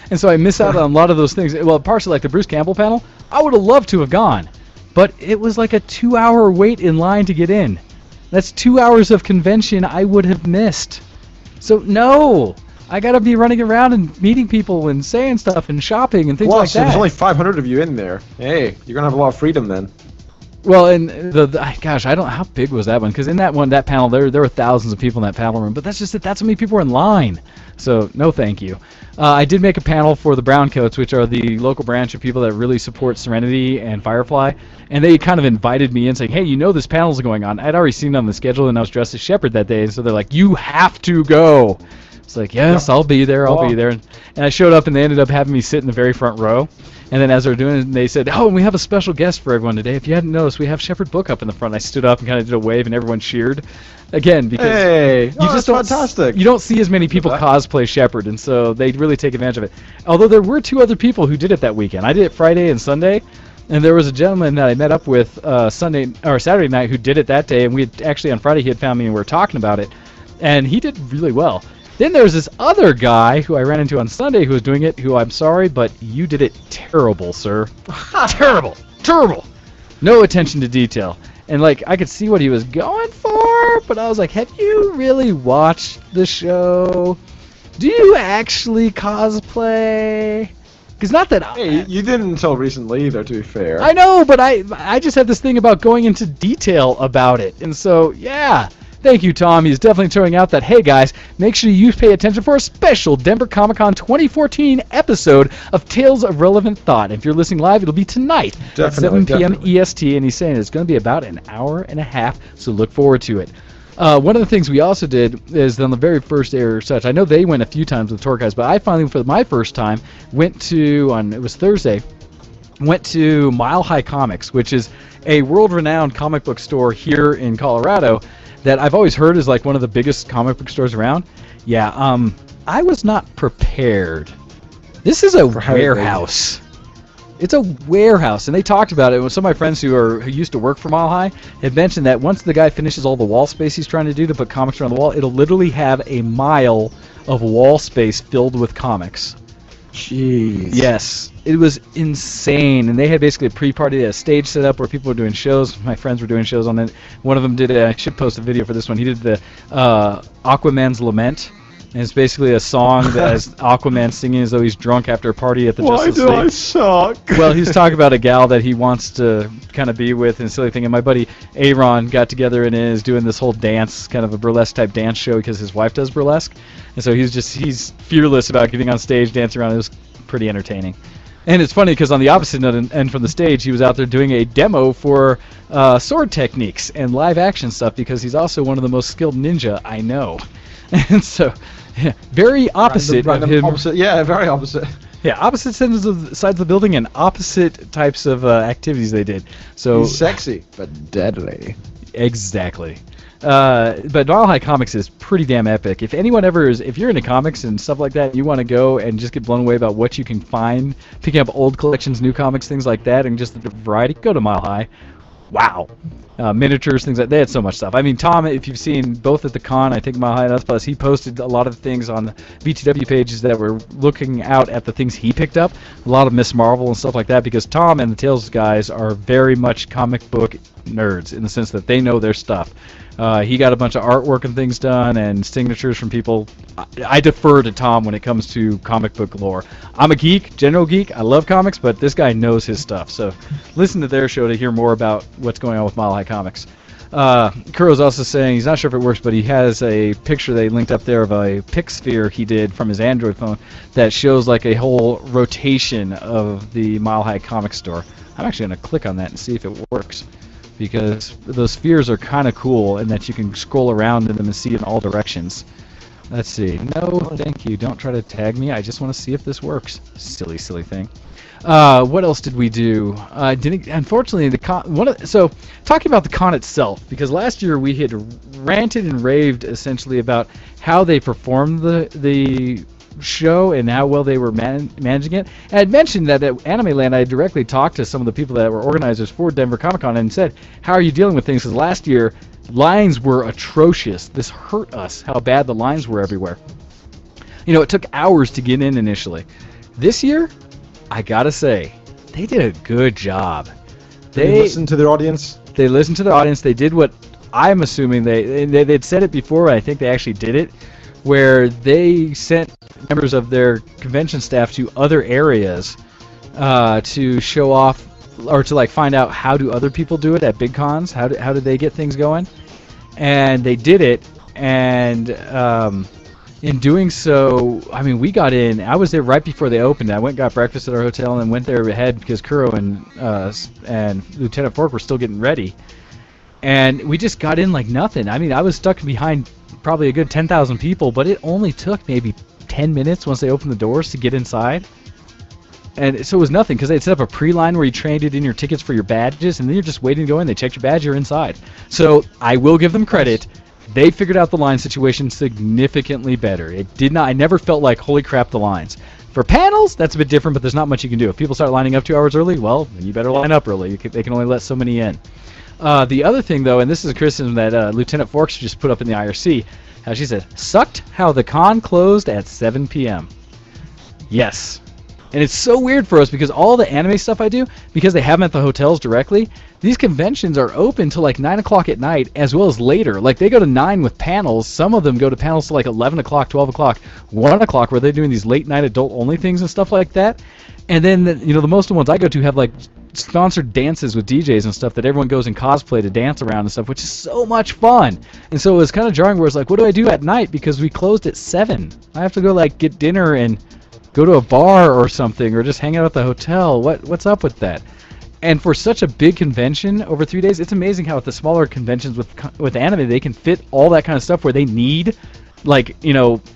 And so I miss out on a lot of those things. Well, partially like the Bruce Campbell panel, I would have loved to have gone, but it was like a 2-hour wait in line to get in. That's 2 hours of convention I would have missed. So no, I gotta be running around and meeting people and saying stuff and shopping and things like so that. There's only 500 of you in there. Hey, you're gonna have a lot of freedom then. Well, and gosh, I don't know how big was that one, because in that panel there were thousands of people in that panel room, but that's just it. That's how many people were in line. So no, thank you. I did make a panel for the Browncoats, which are the local branch of people that really support Serenity and Firefly, and they kind of invited me in, saying, "Hey, you know this panel's going on." I'd already seen it on the schedule, and I was dressed as Shepard that day, and so they're like, "You have to go." It's like, yes, I'll be there. I'll be there. And I showed up, and they ended up having me sit in the very front row. And then as they were doing it, they said, "Oh, and we have a special guest for everyone today. If you hadn't noticed, we have Shepard Book up in the front." I stood up and kind of did a wave, and everyone cheered. Again, because that's fantastic. You don't see as many people cosplay Shepard, and so they really take advantage of it. Although there were 2 other people who did it that weekend. I did it Friday and Sunday, and there was a gentleman that I met up with Sunday or Saturday night who did it that day, and we had actually on Friday he had found me and we were talking about it, and he did really well. Then there's this other guy who I ran into on Sunday who was doing it, who I'm sorry, but you did it terrible, sir. Terrible. No attention to detail. And like, I could see what he was going for, but I was like, have you really watched the show? Do you actually cosplay? Because not that Hey, you didn't until recently either, to be fair. I know, but I just have this thing about going into detail about it. And so, yeah. Thank you, Tom. He's definitely throwing out that, hey, guys, make sure you pay attention for a special Denver Comic-Con 2014 episode of Tales of Relevant Thought. If you're listening live, it'll be tonight at 7 p.m. EST, and he's saying it's going to be about an hour and a half, so look forward to it. One of the things we also did is on the very first day or such, I know they went a few times with tour guys, but I finally, for my first time, went to, it was Thursday, went to Mile High Comics, which is a world-renowned comic book store here in Colorado that I've always heard is like one of the biggest comic book stores around. Yeah, I was not prepared. This is a warehouse. It's a warehouse, and they talked about it. Some of my friends who used to work for Mile High had mentioned that once the guy finishes all the wall space he's trying to do to put comics around the wall, it'll literally have a mile of wall space filled with comics. Jeez. Yes, it was insane, and they had basically a pre-party, a stage set up where people were doing shows. My friends were doing shows on it. One of them did. I should post a video for this one. He did the Aquaman's Lament, and it's basically a song that has Aquaman singing as though he's drunk after a party at the Justice League. Why do I suck? Well, he's talking about a gal that he wants to kind of be with and silly thing. And my buddy Aaron got together and is doing this whole dance, kind of a burlesque type dance show because his wife does burlesque. And so he's fearless about getting on stage, dancing around. It was pretty entertaining. And it's funny because on the opposite end from the stage, he was out there doing a demo for sword techniques and live action stuff because he's also one of the most skilled ninja I know. And so, yeah, very opposite of him. Yeah, very opposite. Yeah, opposite sides of the building and opposite types of activities they did. So he's sexy, but deadly. Exactly. But Mile High Comics is pretty damn epic. If anyone if you're into comics and stuff like that, you want to go and just get blown away about what you can find, picking up old collections, new comics, things like that, and just the variety, go to Mile High. wow. Miniatures, things like that. They had so much stuff. I mean, Tom, if you've seen both at the con, I think Mile High Nuts Plus, he posted a lot of things on the VTW pages that were looking out at the things he picked up. A lot of Miss Marvel and stuff like that, because Tom and the Tales guys are very much comic book nerds in the sense that they know their stuff. He got a bunch of artwork and things done and signatures from people. I defer to Tom when it comes to comic book lore. I'm a geek, general geek. I love comics, but this guy knows his stuff. So listen to their show to hear more about what's going on with Mile High Comics. Kuro's also saying he's not sure if it works, but he has a picture they linked up there of a pic sphere he did from his Android phone that shows like a whole rotation of the Mile High Comics store. I'm actually going to click on that and see if it works, because those spheres are kind of cool in that you can scroll around in them and see in all directions. Let's see. No, thank you. Don't try to tag me. I just want to see if this works. Silly, silly thing. What else did we do? Unfortunately, the con. So, talking about the con itself, because last year we had ranted and raved essentially about how they performed the show and how well they were managing it. And I had mentioned that at Anime Land I directly talked to some of the people that were organizers for Denver Comic Con and said, how are you dealing with things? Because last year lines were atrocious. This hurt us, how bad the lines were everywhere. You know, it took hours to get in initially. This year, I gotta say, they did a good job. They listened to their audience? They listened to their audience. They did what I'm assuming they'd said it before, but I think they actually did it, where they sent members of their convention staff to other areas to show off or to like find out how do other people do it at big cons, how do they get things going, and they did it. And in doing so, I mean, we got in. I was there right before they opened. I went and got breakfast at our hotel and then went there ahead because Kuro and Lieutenant Fork were still getting ready, and we just got in like nothing. I mean, I was stuck behind probably a good 10,000 people, but it only took maybe 10 minutes once they opened the doors to get inside. And so it was nothing, because they'd set up a pre-line where you traded in your tickets for your badges, and then you're just waiting to go in. They checked your badge, you're inside. So I will give them credit. They figured out the line situation significantly better. It did not. I never felt like, holy crap, the lines. For panels, that's a bit different, but there's not much you can do. If people start lining up 2 hours early, well, then you better line up early. They can only let so many in. The other thing, though, and this is a criticism that Lieutenant Forks just put up in the IRC, how she said, sucked how the con closed at 7 p.m. Yes. And it's so weird for us because all the anime stuff I do, because they have them at the hotels directly, these conventions are open till like 9 o'clock at night as well as later. Like they go to 9 with panels. Some of them go to panels till like 11 o'clock, 12 o'clock, 1 o'clock where they're doing these late night adult only things and stuff like that. And then, the most of the ones I go to have like sponsored dances with DJs and stuff that everyone goes in cosplay to dance around and stuff, which is so much fun. And so it was kind of jarring where it's like, what do I do at night? Because we closed at 7. I have to go like get dinner and go to a bar or something, or just hang out at the hotel. What's up with that? And for such a big convention over 3 days, it's amazing how at the smaller conventions with anime, they can fit all that kind of stuff where they need, like,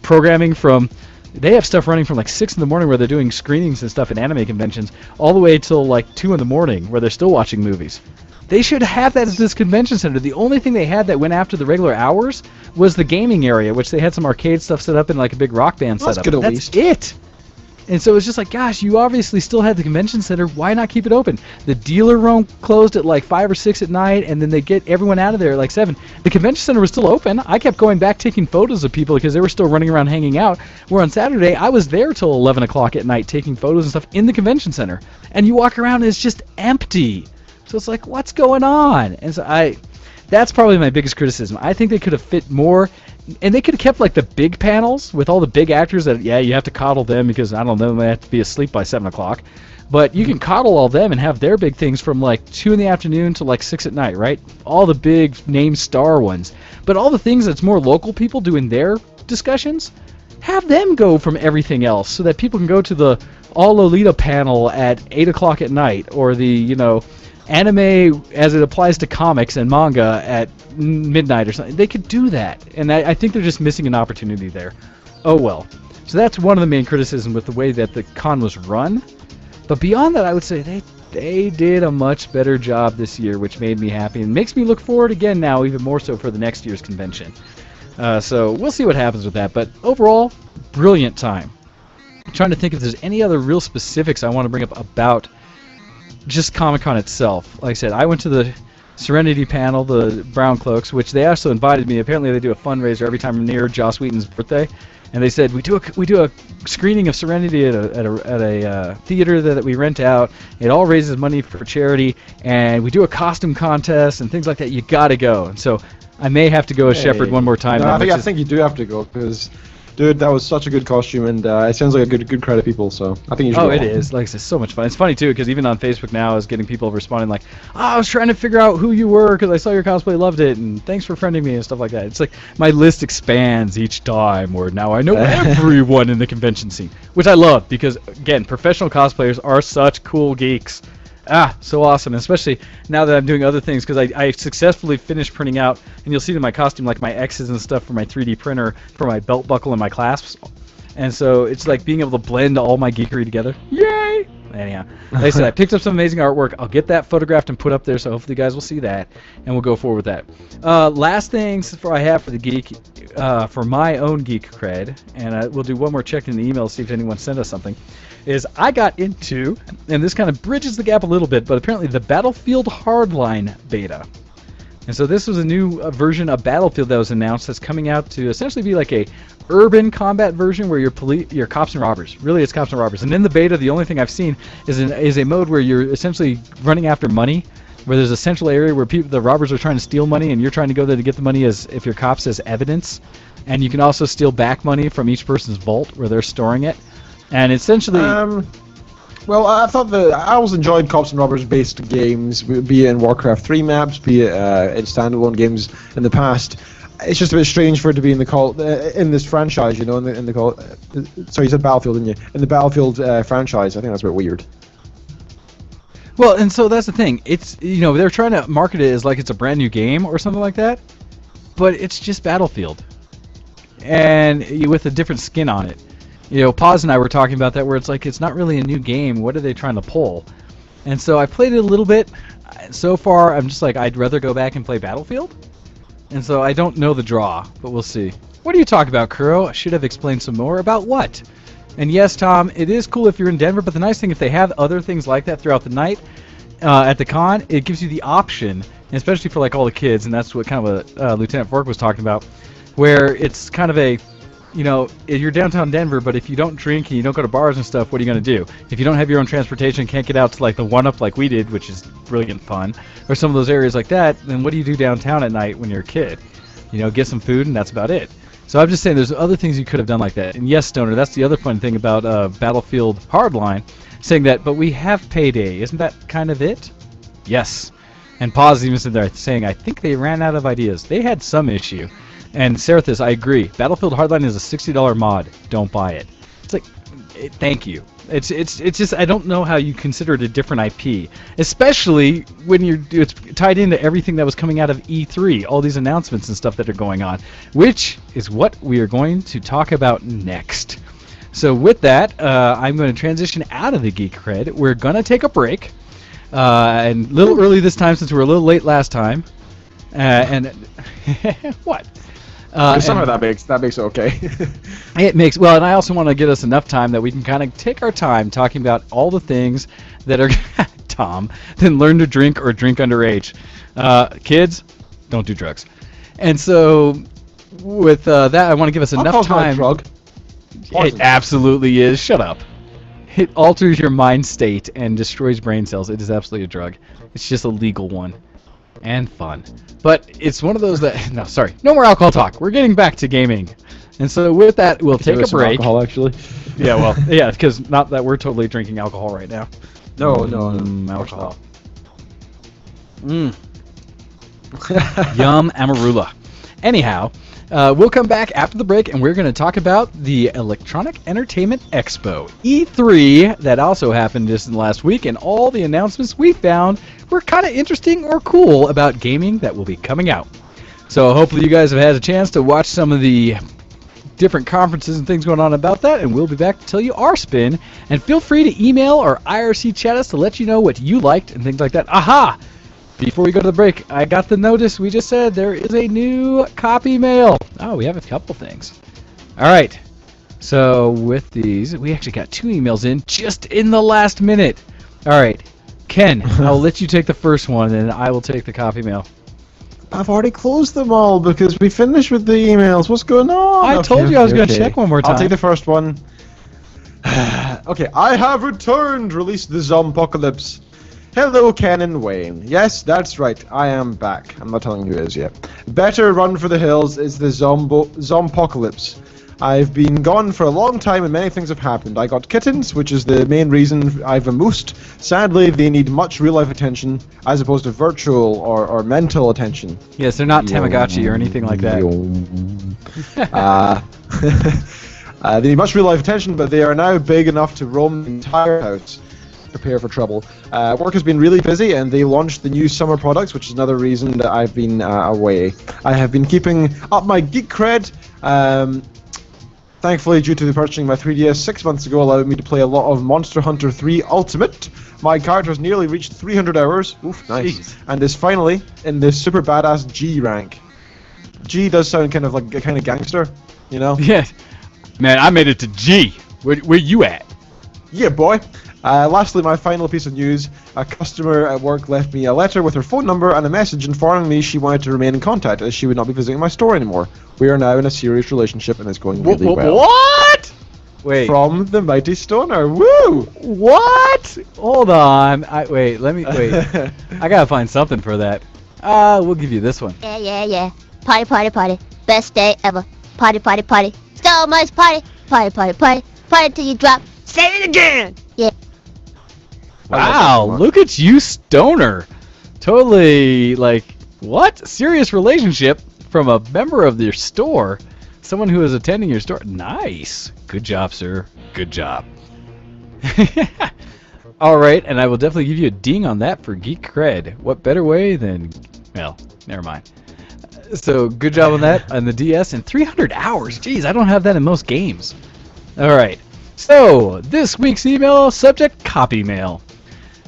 programming from... They have stuff running from like 6 in the morning where they're doing screenings and stuff at anime conventions, all the way till like 2 in the morning where they're still watching movies. They should have that at this convention center. The only thing they had that went after the regular hours was the gaming area, which they had some arcade stuff set up in like a big rock band setup. That's it. And so it's just like, gosh, you obviously still had the convention center. Why not keep it open? The dealer room closed at like 5 or 6 at night, and then they get everyone out of there at like 7. The convention center was still open. I kept going back taking photos of people because they were still running around hanging out. Where on Saturday, I was there till 11 o'clock at night taking photos and stuff in the convention center. And you walk around and it's just empty. So it's like, what's going on? And so that's probably my biggest criticism. I think they could have fit more, and they could have kept like the big panels with all the big actors that, yeah, you have to coddle them because, I don't know, they have to be asleep by 7 o'clock. But you can coddle all them and have their big things from like 2 in the afternoon to like 6 at night, right? All the big name star ones. But all the things that's more local people doing their discussions, have them go from everything else so that people can go to the All Lolita panel at 8 o'clock at night, or the, anime as it applies to comics and manga at midnight or something. They could do that, and I think they're just missing an opportunity there. Oh well. So that's one of the main criticisms with the way that the con was run. But beyond that, I would say they did a much better job this year, which made me happy and makes me look forward again now even more so for the next year's convention. So we'll see what happens with that. But overall, brilliant time. I'm trying to think if there's any other real specifics I want to bring up about just Comic-Con itself. Like I said, I went to the Serenity panel, the Brown Cloaks, which they also invited me. Apparently, they do a fundraiser every time near Joss Whedon's birthday, and they said we do a screening of Serenity at a theater that we rent out. It all raises money for charity, and we do a costume contest and things like that. You gotta go. And so I may have to go as Shepard one more time. No, I think you do have to go because. Dude, that was such a good costume, and it sounds like a good crowd of people, so I think you should go. Oh, it is. Like I said, so much fun. It's funny, too, because even on Facebook now, I was getting people responding like, I was trying to figure out who you were because I saw your cosplay, loved it, and thanks for friending me and stuff like that. It's like my list expands each time, where now I know everyone in the convention scene, which I love because, again, professional cosplayers are such cool geeks. So awesome, especially now that I'm doing other things, because I successfully finished printing out, and you'll see it in my costume, like my X's and stuff for my 3D printer, for my belt buckle and my clasps. And so it's like being able to blend all my geekery together. Yay! Anyhow, like I said, I picked up some amazing artwork. I'll get that photographed and put up there, so hopefully you guys will see that, and we'll go forward with that. Last things I have for the geek, for my own geek cred, and we'll do one more check in the email to see if anyone sent us something, is I got into, and this kind of bridges the gap a little bit, but apparently the Battlefield Hardline beta. And so this was a new version of Battlefield that was announced that's coming out to essentially be like a urban combat version where you're cops and robbers. Really, it's cops and robbers. And in the beta, the only thing I've seen is a mode where you're essentially running after money, where there's a central area where the robbers are trying to steal money, and you're trying to go there to get the money as if you're cops as evidence. And you can also steal back money from each person's vault where they're storing it. And essentially... well, I thought I always enjoyed cops and robbers based games, be it in Warcraft 3 maps, be it in standalone games in the past. It's just a bit strange for it to be in the in this franchise, in the Call. Sorry, you said Battlefield, didn't you? In the Battlefield franchise, I think that's a bit weird. Well, and so that's the thing. It's they're trying to market it as like it's a brand new game or something like that, but it's just Battlefield, and with a different skin on it. Paz and I were talking about that, where it's like it's not really a new game. What are they trying to pull? And so I played it a little bit. So far, I'm just like, I'd rather go back and play Battlefield. And so I don't know the draw, but we'll see. What are you talking about, Kuro? I should have explained some more. About what? And yes, Tom, it is cool if you're in Denver, but the nice thing, if they have other things like that throughout the night at the con, it gives you the option, especially for like all the kids, and that's what kind of Lieutenant Fork was talking about, where it's kind of a, you're downtown Denver, but if you don't drink and you don't go to bars and stuff, what are you going to do? If you don't have your own transportation, can't get out to like the one-up like we did, which is brilliant fun, or some of those areas like that, then what do you do downtown at night when you're a kid? Get some food, and that's about it. So I'm just saying there's other things you could have done like that. And yes, Stoner, that's the other fun thing about Battlefield Hardline, saying that, but we have Payday. Isn't that kind of it? Yes. And Paz even said there, saying, I think they ran out of ideas. They had some issue. And Serathis, I agree. Battlefield Hardline is a $60 mod. Don't buy it. It's like, thank you. It's just, I don't know how you consider it a different IP, especially when it's tied into everything that was coming out of E3, all these announcements and stuff that are going on, which is what we are going to talk about next. So with that, I'm going to transition out of the Geek Cred. We're going to take a break, and a little early this time since we were a little late last time. And what? Somehow that makes it okay. It makes, well, and I also want to get us enough time that we can kind of take our time talking about all the things that are, Tom, then learn to drink or drink underage. Kids, don't do drugs. And so with that, I want to give us enough time. Drug. It absolutely is. Shut up. It alters your mind state and destroys brain cells. It is absolutely a drug. It's just a legal one. And fun. But it's one of those that... No, sorry. No more alcohol talk. We're getting back to gaming. And so with that, we'll take a break. Alcohol, actually. Yeah, well, yeah, because not that we're totally drinking alcohol right now. No. Alcohol. Yum Amarula. Anyhow, we'll come back after the break, and we're going to talk about the Electronic Entertainment Expo, E3, that also happened just in the last week, and all the announcements we found were kind of interesting or cool about gaming that will be coming out. So hopefully you guys have had a chance to watch some of the different conferences and things going on about that, and we'll be back to tell you our spin. And feel free to email or IRC chat us to let you know what you liked and things like that. Aha! Before we go to the break, I got the notice. We just said there is a new copy mail. Oh, we have a couple things. All right. So with these, we actually got 2 emails in just in the last minute. All right. Ken, I'll let you take the first one, and I will take the copy mail. I've already closed them all because we finished with the emails. What's going on? I told you I was going to check one more time. I'll take the first one. Okay, I have returned. Released the Zompocalypse. Hello, Ken and Wayne. Yes, that's right. I am back. I'm not telling you who it is yet. Better Run for the Hills is the Zompocalypse. I've been gone for a long time and many things have happened. I got kittens, which is the main reason I've vamoosed. Sadly, they need much real-life attention as opposed to virtual or mental attention. Yes, they're not Tamagotchi or anything like that. They need much real-life attention, but they are now big enough to roam the entire house. Prepare for trouble. Work has been really busy, and they launched the new summer products, which is another reason that I've been away. I have been keeping up my geek cred. Thankfully, due to the purchasing my 3DS 6 months ago, allowed me to play a lot of Monster Hunter 3 Ultimate. My character has nearly reached 300 hours. Oof, nice. Jeez. And is finally in the super badass G rank. G does sound kind of like a kind of gangster, you know? Yeah. Man, I made it to G. Where you at? Yeah, boy. Lastly, my final piece of news. A customer at work left me a letter with her phone number and a message informing me she wanted to remain in contact as she would not be visiting my store anymore. We are now in a serious relationship and it's going really well. What? Wait. From the Mighty Stoner. Woo! What? Hold on. Wait. I gotta find something for that. We'll give you this one. Yeah. Party, party, party. Best day ever. Party, party, party. So much party. Party, party, party. Party till you drop. Say it again. Yeah. Wow, look at you, Stoner. Totally, like, what? Serious relationship from a member of your store? Someone who is attending your store? Nice. Good job, sir. Good job. Alright, and I will definitely give you a ding on that for geek cred. What better way than... Well, never mind. So, good job on that on the DS, and 300 hours. Jeez, I don't have that in most games. Alright. So, this week's email subject, copy mail.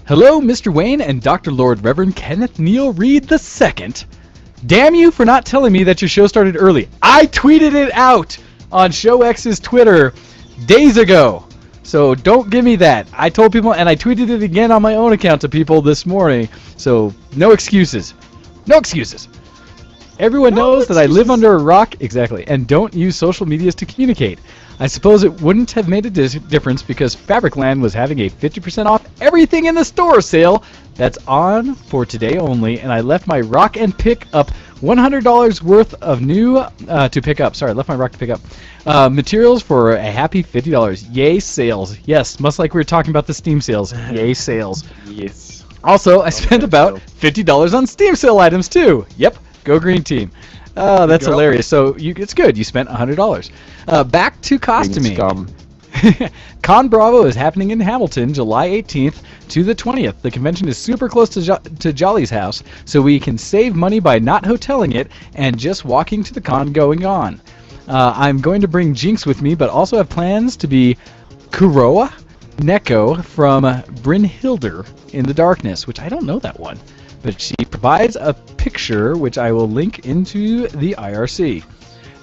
Hello, Mr. Wayne and Dr. Lord Reverend Kenneth Neal Reed II. Damn you for not telling me that your show started early. I tweeted it out on ShowX's Twitter days ago. So don't give me that. I told people, and I tweeted it again on my own account to people this morning. So no excuses. No excuses. Everyone knows that I live under a rock, exactly, and don't use social medias to communicate. I suppose it wouldn't have made a difference because Fabricland was having a 50% off everything in the store sale that's on for today only, and I left my rock and pick up $100 worth of new to pick up. Sorry, I left my rock to pick up materials for a happy $50. Yay, sales. Yes, much like we were talking about the Steam sales. Yay, sales. Yes. Also, I spent about $50 on Steam sale items too. Yep, go green team. Oh, that's hilarious. So it's good. You spent $100. Back to costuming. Con Bravo is happening in Hamilton, July 18th to the 20th. The convention is super close to Jolly's house, so we can save money by not hoteling it and just walking to the con going on. I'm going to bring Jinx with me, but also have plans to be Kuroa Neko from Brynhildr in the Darkness, which I don't know that one. But she provides a picture, which I will link into the IRC.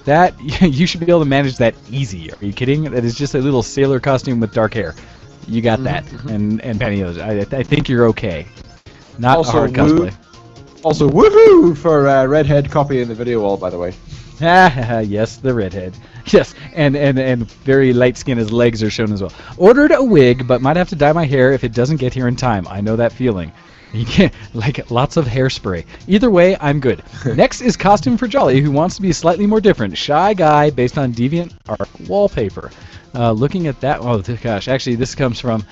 That, you should be able to manage that easy. Are you kidding? That is just a little sailor costume with dark hair. You got that. And pantyhose. I think you're okay. Not also, hard cosplay. Also, woohoo for redhead copy in the video wall, by the way. Yes, the redhead. Yes, and very light skin, his legs are shown as well. Ordered a wig, but might have to dye my hair if it doesn't get here in time. I know that feeling. You can't, like, lots of hairspray. Either way, I'm good. Next is Costume for Jolly, who wants to be slightly more different. Shy guy based on DeviantArt wallpaper. Looking at that, oh gosh, actually this comes from,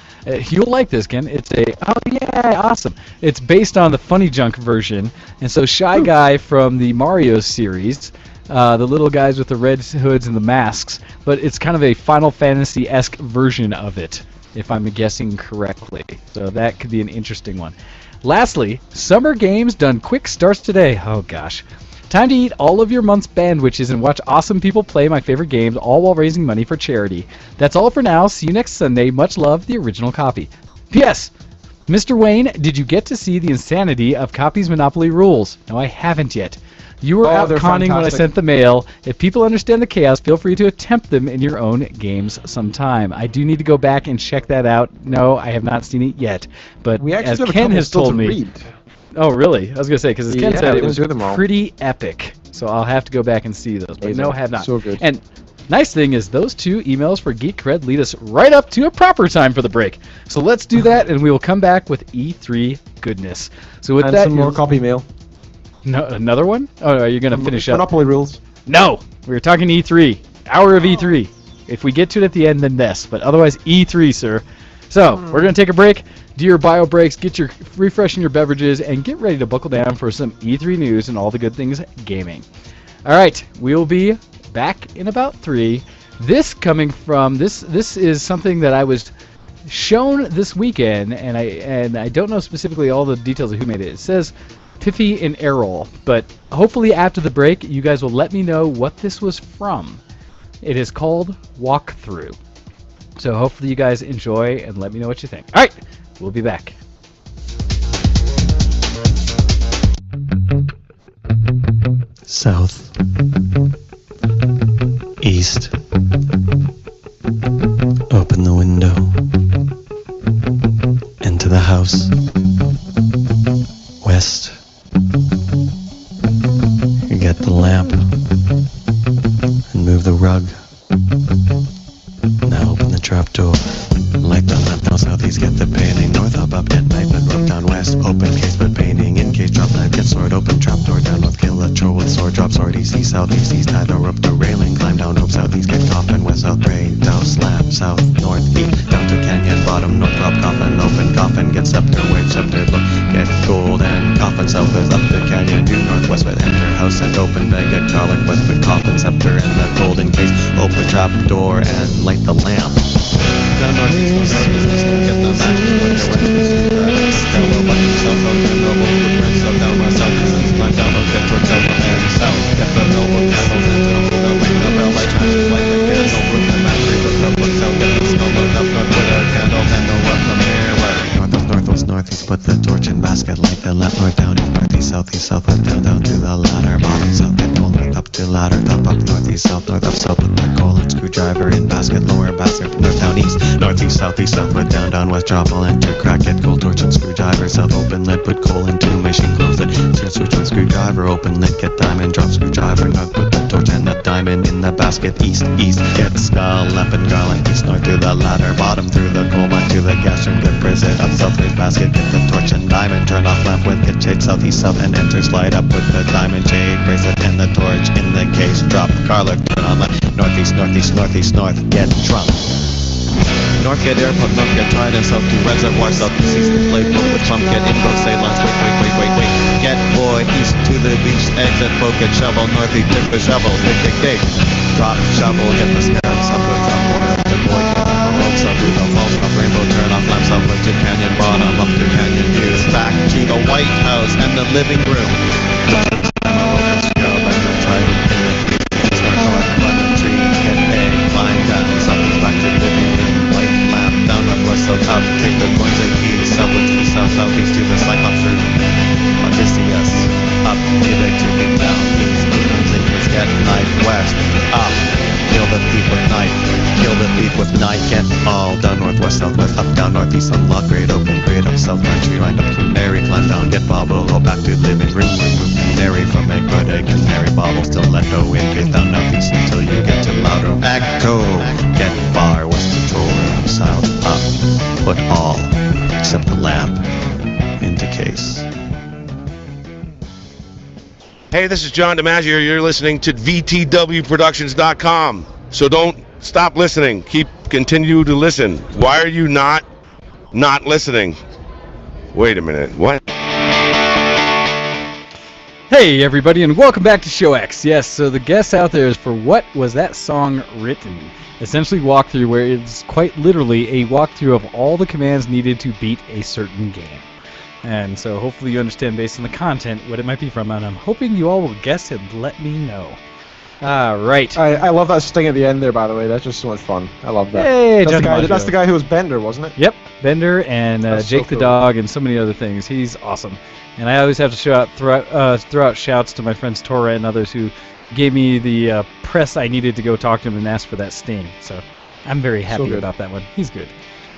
you'll like this, Ken. It's oh yeah, awesome. It's based on the Funny Junk version, and so Shy Guy from the Mario series, the little guys with the red hoods and the masks, but it's kind of a Final Fantasy-esque version of it, if I'm guessing correctly. So that could be an interesting one. Lastly, Summer Games done quick starts today. Oh gosh. Time to eat all of your month's bandwiches and watch awesome people play my favorite games, all while raising money for charity. That's all for now. See you next Sunday. Much love, the original copy. P.S. Mr. Wayne, did you get to see the insanity of Copy's Monopoly rules? No, I haven't yet. You were out they're conning when I fantastic. sent the mail. If people understand the chaos, feel free to attempt them in your own games sometime. I do need to go back and check that out. No, I have not seen it yet. But We actually as have a Ken couple has still told to me... read. Oh, really? I was going to say, because as Ken Yeah, said, I it didn't was do them all. pretty epic. So I'll have to go back and see those. But no, have not. So good. And nice thing is those 2 emails for Geek Cred lead us right up to a proper time for the break. So let's do that, and we will come back with E3 goodness. So with And that, some more copy mail. no, another one? Oh, are you going to finish up? Monopoly rules. No! We were talking E3. Hour of E3. If we get to it at the end, then this. But otherwise, E3, sir. So, we're going to take a break. Do your bio breaks, refreshing your beverages, and get ready to buckle down for some E3 news and all the good things gaming. All right, we'll be back in about 3. This coming from this is something that I was shown this weekend, and I don't know specifically all the details of who made it. It says Piffy and Errol, but hopefully after the break, you guys will let me know what this was from. It is called Walkthrough. So hopefully you guys enjoy and let me know what you think. All right, we'll be back. South, east, open the window, into the house, west, get the lamp, and move the rug. Now open the trap door. Light the lamp down southeast, get the painting. North up get night, but rope down west. Open casement painting, in case drop lamp, get sword. Open trap door down north, kill a troll with sword. Drop sword east, southeast, east. Tie the rope to railing, climb down rope southeast, get coffin west, south pray. Down slab, south, north, east. Down to canyon bottom, north drop coffin, open coffin, get scepter, wave scepter, look, get gold and coffin south is up the canyon, due northwest with enter house and open bag, get garlic west with coffin scepter and the golden case. Open trap door and light the lamp. Down northeast, get the match, window west, parallel button, south, noble, footprint, south, down west, south, distance, climb down, get towards south, and south, get the noble candles into the ring, the bell light matches, light the candle, roof and battery, look south, get the snow, look up, north, with a candle, up from here, west. Northwest, northeast, put the torch in basket, light the lamp, north, down, east, northeast, southwest, down to the ladder, bottom, south, get coal, north, up to ladder, top, up, northeast, south, north, up, south, put the coal and screwdriver in basket, lower basket, north, down, east, northeast, southwest, down, west, drop, all enter, crack it, coal, torch and screwdriver, south, open lid, put coal into machine, close it, turn switch with screwdriver, open lid, get diamond, drop screwdriver, north, put the torch and the diamond in the basket, east, get skull, lamp and garland, east, north to the ladder, bottom through the coal mine to the gas room, good press it, up, south, basket, get the torch and diamond, turn off lamp with get shade, southeast, south, and enter, slide up with the diamond shade, bracelet and the torch in the case, drop, garlic, turn on left, northeast, get drunk. North get airport, north get trident, south to reservoir, south to east to play book with trump, get info, say lunch, wait, get boy, east to the beach, exit, boat, get shovel, northeast, pick the shovel, pick gate, drop, shovel, get the scarab, south with drop, the boy, get the rope, south to the falls, up rainbow, turn off lamp, south to canyon, bottom, up to canyon views, back to the White House and the living room. Up, take the coins and keys, southwest to south, southeast to the Cyclops route. Odysseus, up, give it to me, down, east, get knife, west, up, kill the thief with knife, kill the thief with knife, get all down northwest, southwest, up, down northeast, unlock, grade, open, grade, up, south, country, line up to Mary, climb down, get bobble, go back to living room, remove Mary from egg, good egg, and Mary bobble, still let go in, get down northeast until you get to louder, echo, get far, west to toll room, south, up, put all, except the lamp, into case. Hey, this is John DiMaggio. You're listening to VTWProductions.com. So don't stop listening. Continue to listen. Why are you not listening? Wait a minute. What? Hey everybody, and welcome back to Show X. Yes, so the guess out there is for what was that song written? Essentially walkthrough, where it's quite literally a walkthrough of all the commands needed to beat a certain game. And so hopefully you understand based on the content what it might be from, and I'm hoping you all will guess and let me know. Right. I love that sting at the end there, by the way. That's just so much fun. I love that. Hey, that's the guy who was Bender, wasn't it? Yep, Bender and Jake so the cool. dog and so many other things. He's awesome. And I always have to throw out shouts to my friends Tora and others who gave me the press I needed to go talk to him and ask for that sting. So I'm very happy about that one. He's good.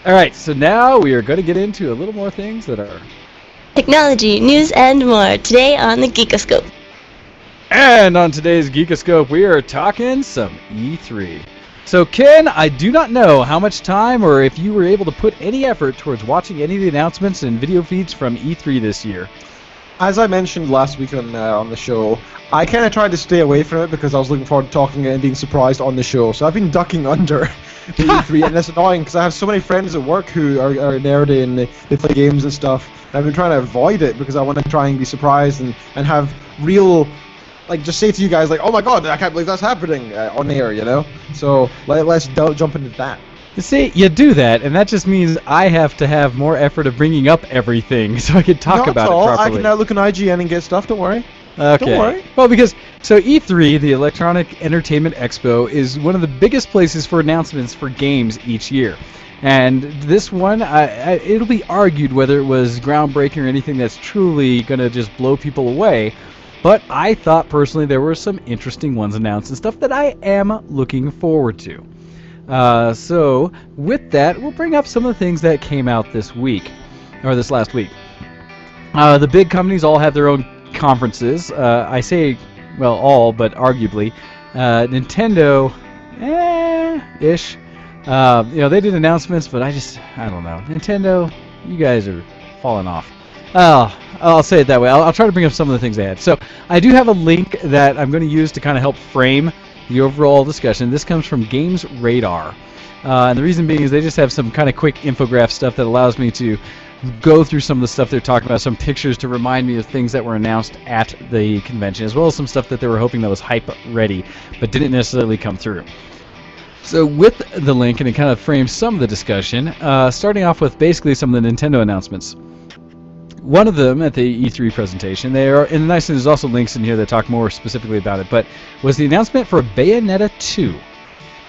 All right, so now we are going to get into a little more things that are... Technology, news, and more, today on the Geekoscope. And on today's Geekoscope, we are talking some E3. So, Ken, I do not know how much time or if you were able to put any effort towards watching any of the announcements and video feeds from E3 this year. As I mentioned last week on the show, I kind of tried to stay away from it because I was looking forward to talking and being surprised on the show. So I've been ducking under the E3, and that's annoying because I have so many friends at work who are nerdy and they play games and stuff. And I've been trying to avoid it because I want to try and be surprised and have real... Like, just say to you guys, like, oh my god, I can't believe that's happening on air, you know? So, let's jump into that. You see, you do that, and that just means I have to have more effort of bringing up everything so I can talk about it properly. I can now look on IGN and get stuff, don't worry. Okay. Don't worry. Well, because, so E3, the Electronic Entertainment Expo, is one of the biggest places for announcements for games each year. And this one, it'll be argued whether it was groundbreaking or anything that's truly going to just blow people away. But I thought personally there were some interesting ones announced and stuff that I am looking forward to. So with that, we'll bring up some of the things that came out this week, or this last week. The big companies all have their own conferences. I say, well, all, but arguably. Nintendo, ish. They did announcements, but I don't know. Nintendo, you guys are falling off. I'll say it that way. I'll try to bring up some of the things they had. So I do have a link that I'm going to use to kind of help frame the overall discussion. This comes from Games Radar. And the reason being is they just have some kind of quick infograph stuff that allows me to go through some of the stuff they're talking about, some pictures to remind me of things that were announced at the convention, as well as some stuff that they were hoping that was hype ready, but didn't necessarily come through. So with the link, and it kind of frames some of the discussion, starting off with basically some of the Nintendo announcements. One of them at the E3 presentation, and the nice thing, there's also links in here that talk more specifically about it, but was the announcement for Bayonetta 2.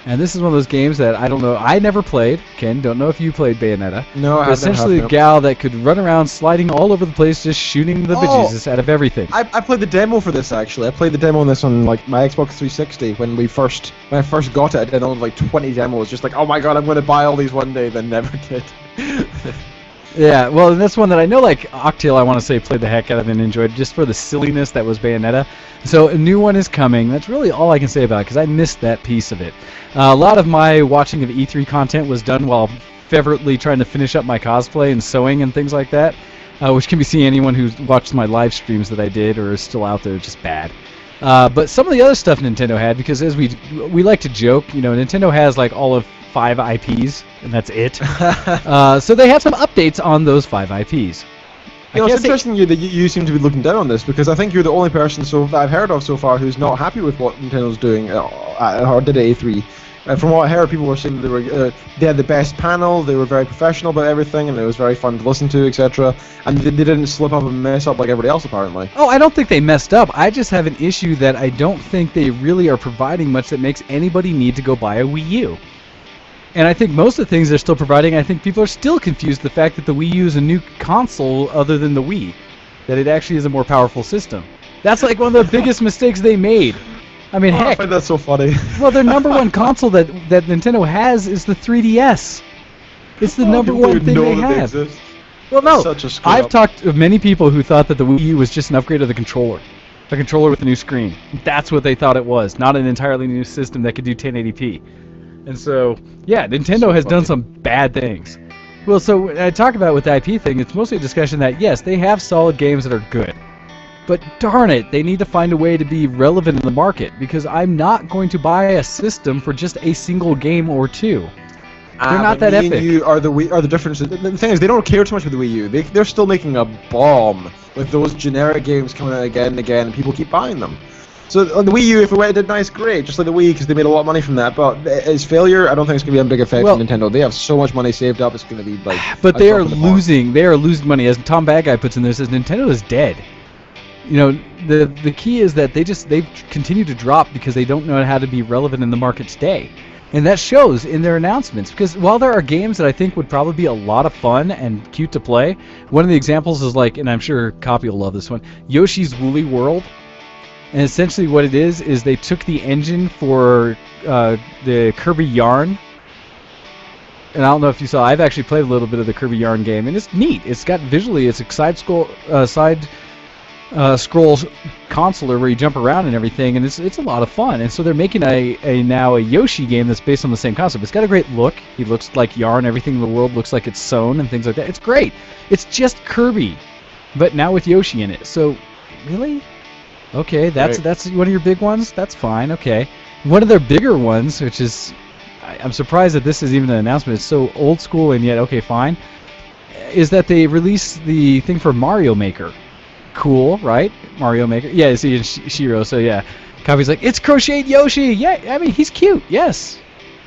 And this is one of those games that I don't know, I never played. Ken, don't know if you played Bayonetta. No, I haven't. Essentially a gal that could run around sliding all over the place, just shooting the bejesus out of everything. I played the demo for this, actually. I played the demo on this on like my Xbox 360 when I first got it. I did like 20 demos, just like, oh my god, I'm going to buy all these one day, then never did. Yeah, well, and that's one that I know, like, Octil, I want to say, played the heck out of and enjoyed, just for the silliness that was Bayonetta. So, a new one is coming. That's really all I can say about it, because I missed that piece of it. A lot of my watching of E3 content was done while fervently trying to finish up my cosplay and sewing and things like that, which can be seen anyone who's watched my live streams that I did or is still out there, just bad. But some of the other stuff Nintendo had, because as we like to joke, Nintendo has, like, all of 5 IPs, and that's it. So they have some updates on those 5 IPs. It's interesting that you seem to be looking down on this, because I think you're the only person that I've heard of so far who's not happy with what Nintendo's doing or did at E3. From what I heard, people were saying they had the best panel, they were very professional about everything, and it was very fun to listen to, etc. And they didn't slip up and mess up like everybody else, apparently. Oh, I don't think they messed up. I just have an issue that I don't think they really are providing much that makes anybody need to go buy a Wii U. And I think most of the things they're still providing, I think people are still confused with the fact that the Wii U is a new console other than the Wii. That it actually is a more powerful system. That's like one of the biggest mistakes they made. I mean, heck. I find that so funny. Well, their number one console that Nintendo has is the 3DS. It's the number one thing they have. Well, no. I've talked to many people who thought that the Wii U was just an upgrade of the controller. A controller with a new screen. That's what they thought it was, not an entirely new system that could do 1080p. And so, yeah, Nintendo has done some bad things. Well, so when I talk about with the IP thing, it's mostly a discussion that, yes, they have solid games that are good. But darn it, they need to find a way to be relevant in the market, because I'm not going to buy a system for just a single game or two. They're not that epic. And you are the difference. The thing is, they don't care too much with the Wii U. They're still making a bomb with those generic games coming out again and again, and people keep buying them. So on the Wii U, if it did nice, great, just like the Wii, because they made a lot of money from that. But its failure, I don't think it's going to be a big effect on Nintendo. They have so much money saved up, it's going to be like. But they are losing. They are losing money, as Tom Bad Guy puts in there. Says Nintendo is dead. the key is that they've continued to drop because they don't know how to be relevant in the market today. And that shows in their announcements, because while there are games that I think would probably be a lot of fun and cute to play, one of the examples is and I'm sure Copy will love this one, Yoshi's Woolly World. And essentially what it is they took the engine for the Kirby Yarn. And I don't know if you saw, I've actually played a little bit of the Kirby Yarn game, and it's neat. It's got visually, it's a side scroll consoler where you jump around and everything, and it's a lot of fun. And so they're making now a Yoshi game that's based on the same concept. It's got a great look. He looks like yarn. Everything in the world looks like it's sewn and things like that. It's great. It's just Kirby, but now with Yoshi in it. So, really? Okay, that's one of your big ones? That's fine, okay. One of their bigger ones, which is, I'm surprised that this is even an announcement, it's so old school and yet, okay, fine, is that they released the thing for Mario Maker. Cool, right? Mario Maker. Yeah, see, Shiro, so yeah. Copy's like, it's crocheted Yoshi! Yeah, I mean, he's cute, yes.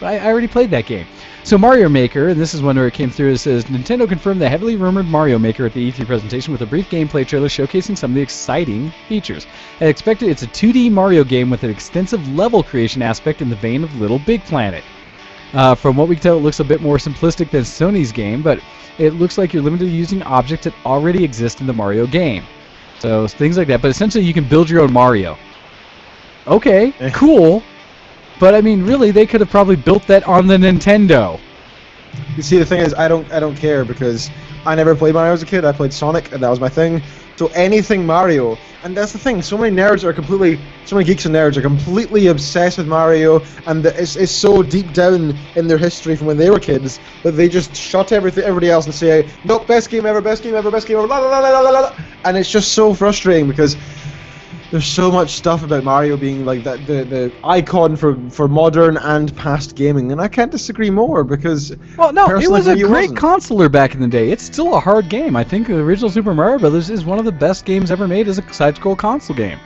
I already played that game. So Mario Maker, and this is one where it came through, it says, Nintendo confirmed the heavily rumored Mario Maker at the E3 presentation with a brief gameplay trailer showcasing some of the exciting features. As expected, it's a 2D Mario game with an extensive level creation aspect in the vein of Little Big Planet. From what we can tell, it looks a bit more simplistic than Sony's game, but it looks like you're limited to using objects that already exist in the Mario game. So things like that, but essentially you can build your own Mario. Okay, cool. But I mean, really, they could have probably built that on the Nintendo. You see, the thing is, I don't care, because I never played Mario as a kid. I played Sonic, and that was my thing. So anything Mario, and that's the thing. So many geeks and nerds are completely obsessed with Mario, and it's so deep down in their history from when they were kids that they just shut everybody else and say, nope, best game ever, best game ever, best game ever, la la la la la la. And it's just so frustrating because there's so much stuff about Mario being like that, the icon for modern and past gaming, and I can't disagree more because. Well, no, it was a great consoler back in the day. It's still a hard game. I think the original Super Mario Brothers is one of the best games ever made as a side-scroll console game.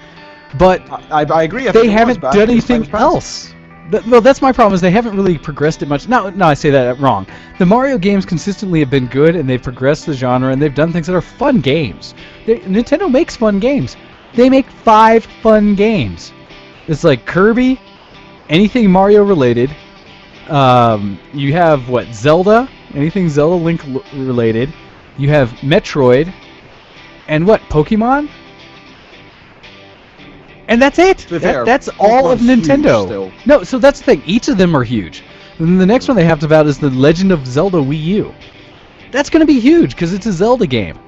But I agree. They haven't done anything else. Well, that's my problem. Is they haven't really progressed it much. No, I say that wrong. The Mario games consistently have been good, and they've progressed the genre, and they've done things that are fun games. Nintendo makes fun games. They make 5 fun games. It's like Kirby, anything Mario related. You have Zelda, anything Zelda Link related. You have Metroid, and Pokemon. And that's it. That's all of Nintendo. No, so that's the thing. Each of them are huge. And then the next one they have about is the Legend of Zelda Wii U. That's going to be huge because it's a Zelda game.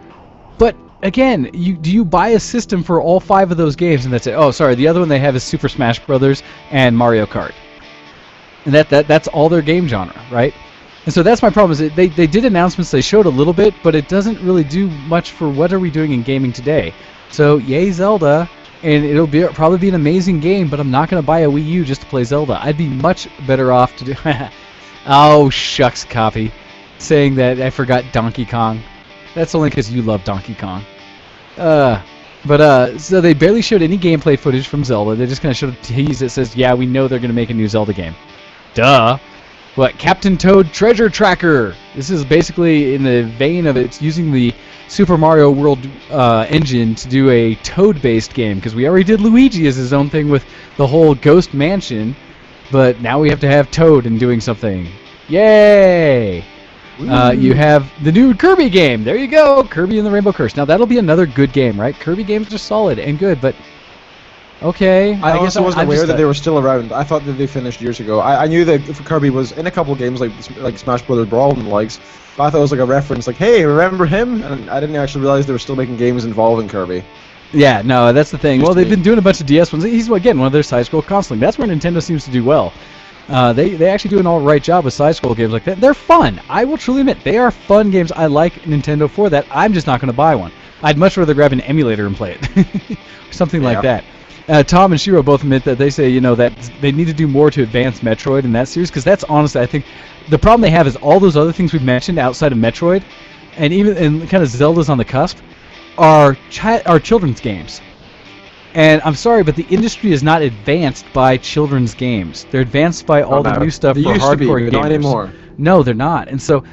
But again, do you buy a system for all 5 of those games and that's it? Oh, sorry, the other one they have is Super Smash Brothers and Mario Kart. And that's all their game genre, right? And so that's my problem, is they did announcements, they showed a little bit, but it doesn't really do much for what are we doing in gaming today. So, yay Zelda, and it'll probably be an amazing game, but I'm not going to buy a Wii U just to play Zelda. I'd be much better off to do... Oh, shucks, Copy. Saying that I forgot Donkey Kong. That's only because you love Donkey Kong. So they barely showed any gameplay footage from Zelda. They just kind of showed a tease that says, yeah, we know they're going to make a new Zelda game. Duh. Captain Toad Treasure Tracker. This is basically in the vein of it's using the Super Mario World engine to do a Toad-based game, because we already did Luigi as his own thing with the whole Ghost Mansion, but now we have to have Toad in doing something. Yay! You have the new Kirby game. There you go, Kirby and the Rainbow Curse. Now that'll be another good game, right? Kirby games are solid and good, but okay. I guess I wasn't aware that they were still around. I thought that they finished years ago. I knew that Kirby was in a couple of games like Smash Brothers Brawl and the likes, but I thought it was like a reference, like, hey, remember him? And I didn't actually realize they were still making games involving Kirby. Yeah, no, that's the thing. Well, they've been doing a bunch of DS ones. He's, again, one of their side-scroll consoling. That's where Nintendo seems to do well. They actually do an all-right job with side-scroll games like that. They're fun. I will truly admit, they are fun games. I like Nintendo for that. I'm just not going to buy one. I'd much rather grab an emulator and play it. Something like that. Tom and Shiro both admit that they say, that they need to do more to advance Metroid in that series, because that's honestly, I think, the problem they have is all those other things we've mentioned outside of Metroid, and even kind of Zelda's on the cusp, are children's games. And I'm sorry, but the industry is not advanced by children's games. They're advanced by all the new stuff for hardcore gamers. Not anymore. No, they're not. And so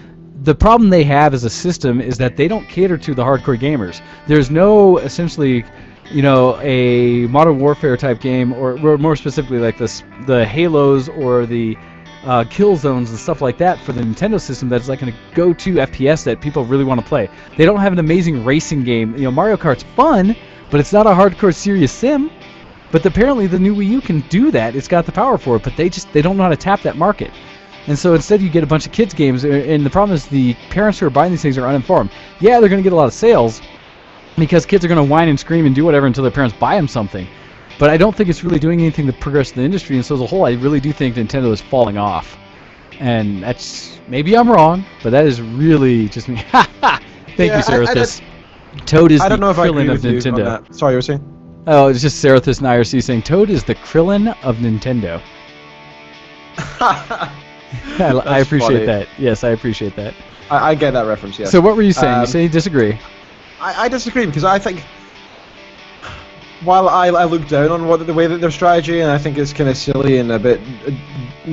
the problem they have as a system is that they don't cater to the hardcore gamers. There's no, essentially, a Modern Warfare type game, or more specifically like the Halos or the Killzones and stuff like that for the Nintendo system, that's like a go-to FPS that people really want to play. They don't have an amazing racing game. Mario Kart's fun, but it's not a hardcore serious sim. But apparently the new Wii U can do that. It's got the power for it, but they don't know how to tap that market. And so instead you get a bunch of kids games, and the problem is the parents who are buying these things are uninformed. Yeah, they're going to get a lot of sales because kids are going to whine and scream and do whatever until their parents buy them something. But I don't think it's really doing anything to progress the industry, and so as a whole I really do think Nintendo is falling off. And that's, maybe I'm wrong, but that is really just me. Ha ha! Thank you, Serathis. Toad is the Krillin of Nintendo. Sorry, you were saying? Oh, it's just Serathis and IRC saying Toad is the Krillin of Nintendo. I appreciate that. Yes, I appreciate that. I get that reference, yes. So what were you saying? You say you disagree. I disagree because I think, while I look down on the way that their strategy, and I think it's kind of silly and a bit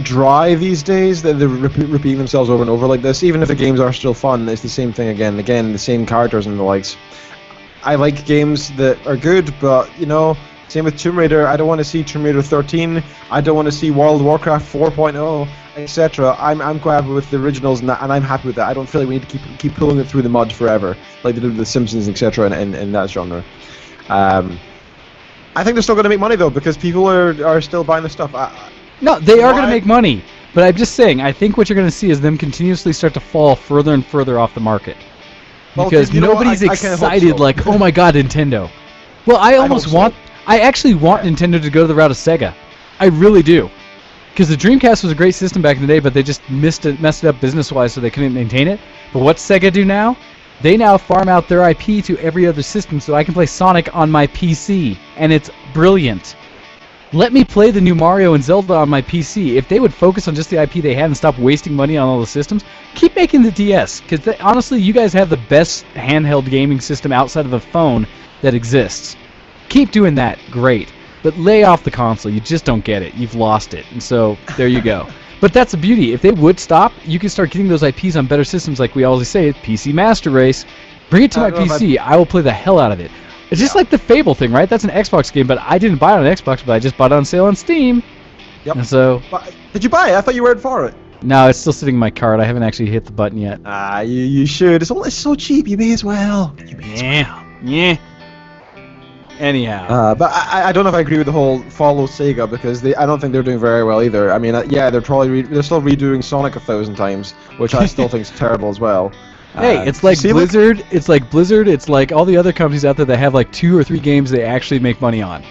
dry these days, that they're repeating themselves over and over like this, even if the games are still fun, it's the same thing again and again, the same characters and the likes. I like games that are good, but, same with Tomb Raider. I don't want to see Tomb Raider 13, I don't want to see World of Warcraft 4.0, etc. I'm quite happy with the originals, and I'm happy with that. I don't feel like we need to keep pulling it through the mud forever, like they did with The Simpsons, etc. in that genre. I think they're still going to make money, though, because people are still buying the stuff. No, they are going to make money, but I'm just saying, I think what you're going to see is them continuously start to fall further and further off the market. Because nobody's excited like, oh my god, Nintendo. Well, I actually want Nintendo to go to the route of Sega. I really do. Because the Dreamcast was a great system back in the day, but they just messed it up business-wise, so they couldn't maintain it. But what's Sega do now? They now farm out their IP to every other system, so I can play Sonic on my PC, and it's brilliant. Let me play the new Mario and Zelda on my PC. If they would focus on just the IP they had and stop wasting money on all the systems, keep making the DS. Because honestly, you guys have the best handheld gaming system outside of a phone that exists. Keep doing that, great. But lay off the console. You just don't get it. You've lost it. And so, there you go. But that's the beauty. If they would stop, you can start getting those IPs on better systems like we always say, PC Master Race. Bring it to my PC. I will play the hell out of it. It's just like the Fable thing, right? That's an Xbox game, but I didn't buy it on Xbox, but I just bought it on sale on Steam. Yep. And so... Did you buy it? I thought you were in for it. No, it's still sitting in my cart. I haven't actually hit the button yet. You should. It's so cheap. You may as well. Yeah. Anyhow. But I don't know if I agree with the whole follow Sega, because I don't think they're doing very well either. I mean, yeah, they're still redoing Sonic 1,000 times, which I still think is terrible as well. Hey, it's like Blizzard. It's like Blizzard. It's like all the other companies out there that have like 2 or 3 games they actually make money on.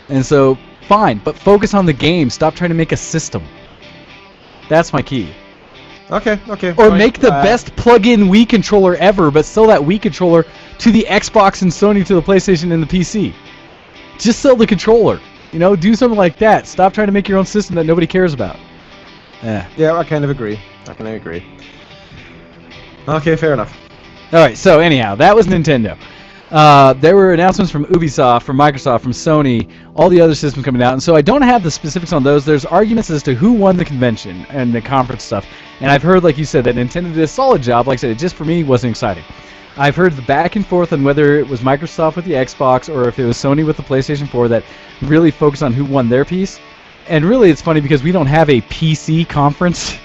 And so, fine, but focus on the game. Stop trying to make a system. That's my key. Okay. Or fine. make the best plug-in Wii controller ever, but sell that Wii controller to the Xbox and Sony, to the PlayStation and the PC. Just sell the controller. Do something like that. Stop trying to make your own system that nobody cares about. Yeah, I kind of agree. Okay, fair enough. Alright, so anyhow, that was Nintendo. There were announcements from Ubisoft, from Microsoft, from Sony, all the other systems coming out, and so I don't have the specifics on those. There's arguments as to who won the convention and the conference stuff, and I've heard, like you said, that Nintendo did a solid job. Like I said, it just for me wasn't exciting. I've heard the back and forth on whether it was Microsoft with the Xbox or if it was Sony with the PlayStation 4 that really focused on who won their piece. And really, it's funny because we don't have a PC conference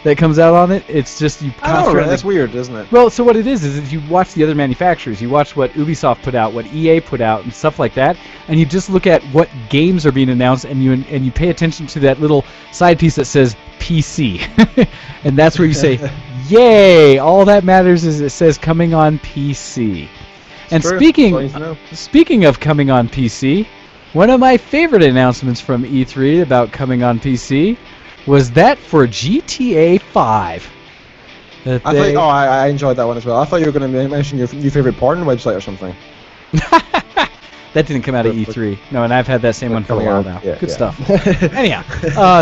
that comes out on it. It's just you concentrate. That's weird, isn't it? Well, so what it is if you watch the other manufacturers, you watch what Ubisoft put out, what EA put out, and stuff like that, and you just look at what games are being announced, and you pay attention to that little side piece that says PC, and that's where you say, "Yay!" All that matters is it says coming on PC. And speaking of coming on PC, one of my favorite announcements from E3 about coming on PC was that for GTA 5. I enjoyed that one as well. I thought you were going to mention your favorite porn website or something. That didn't come out of E3. No, and I've had that same one for a while now. Yeah, Good stuff. Anyhow,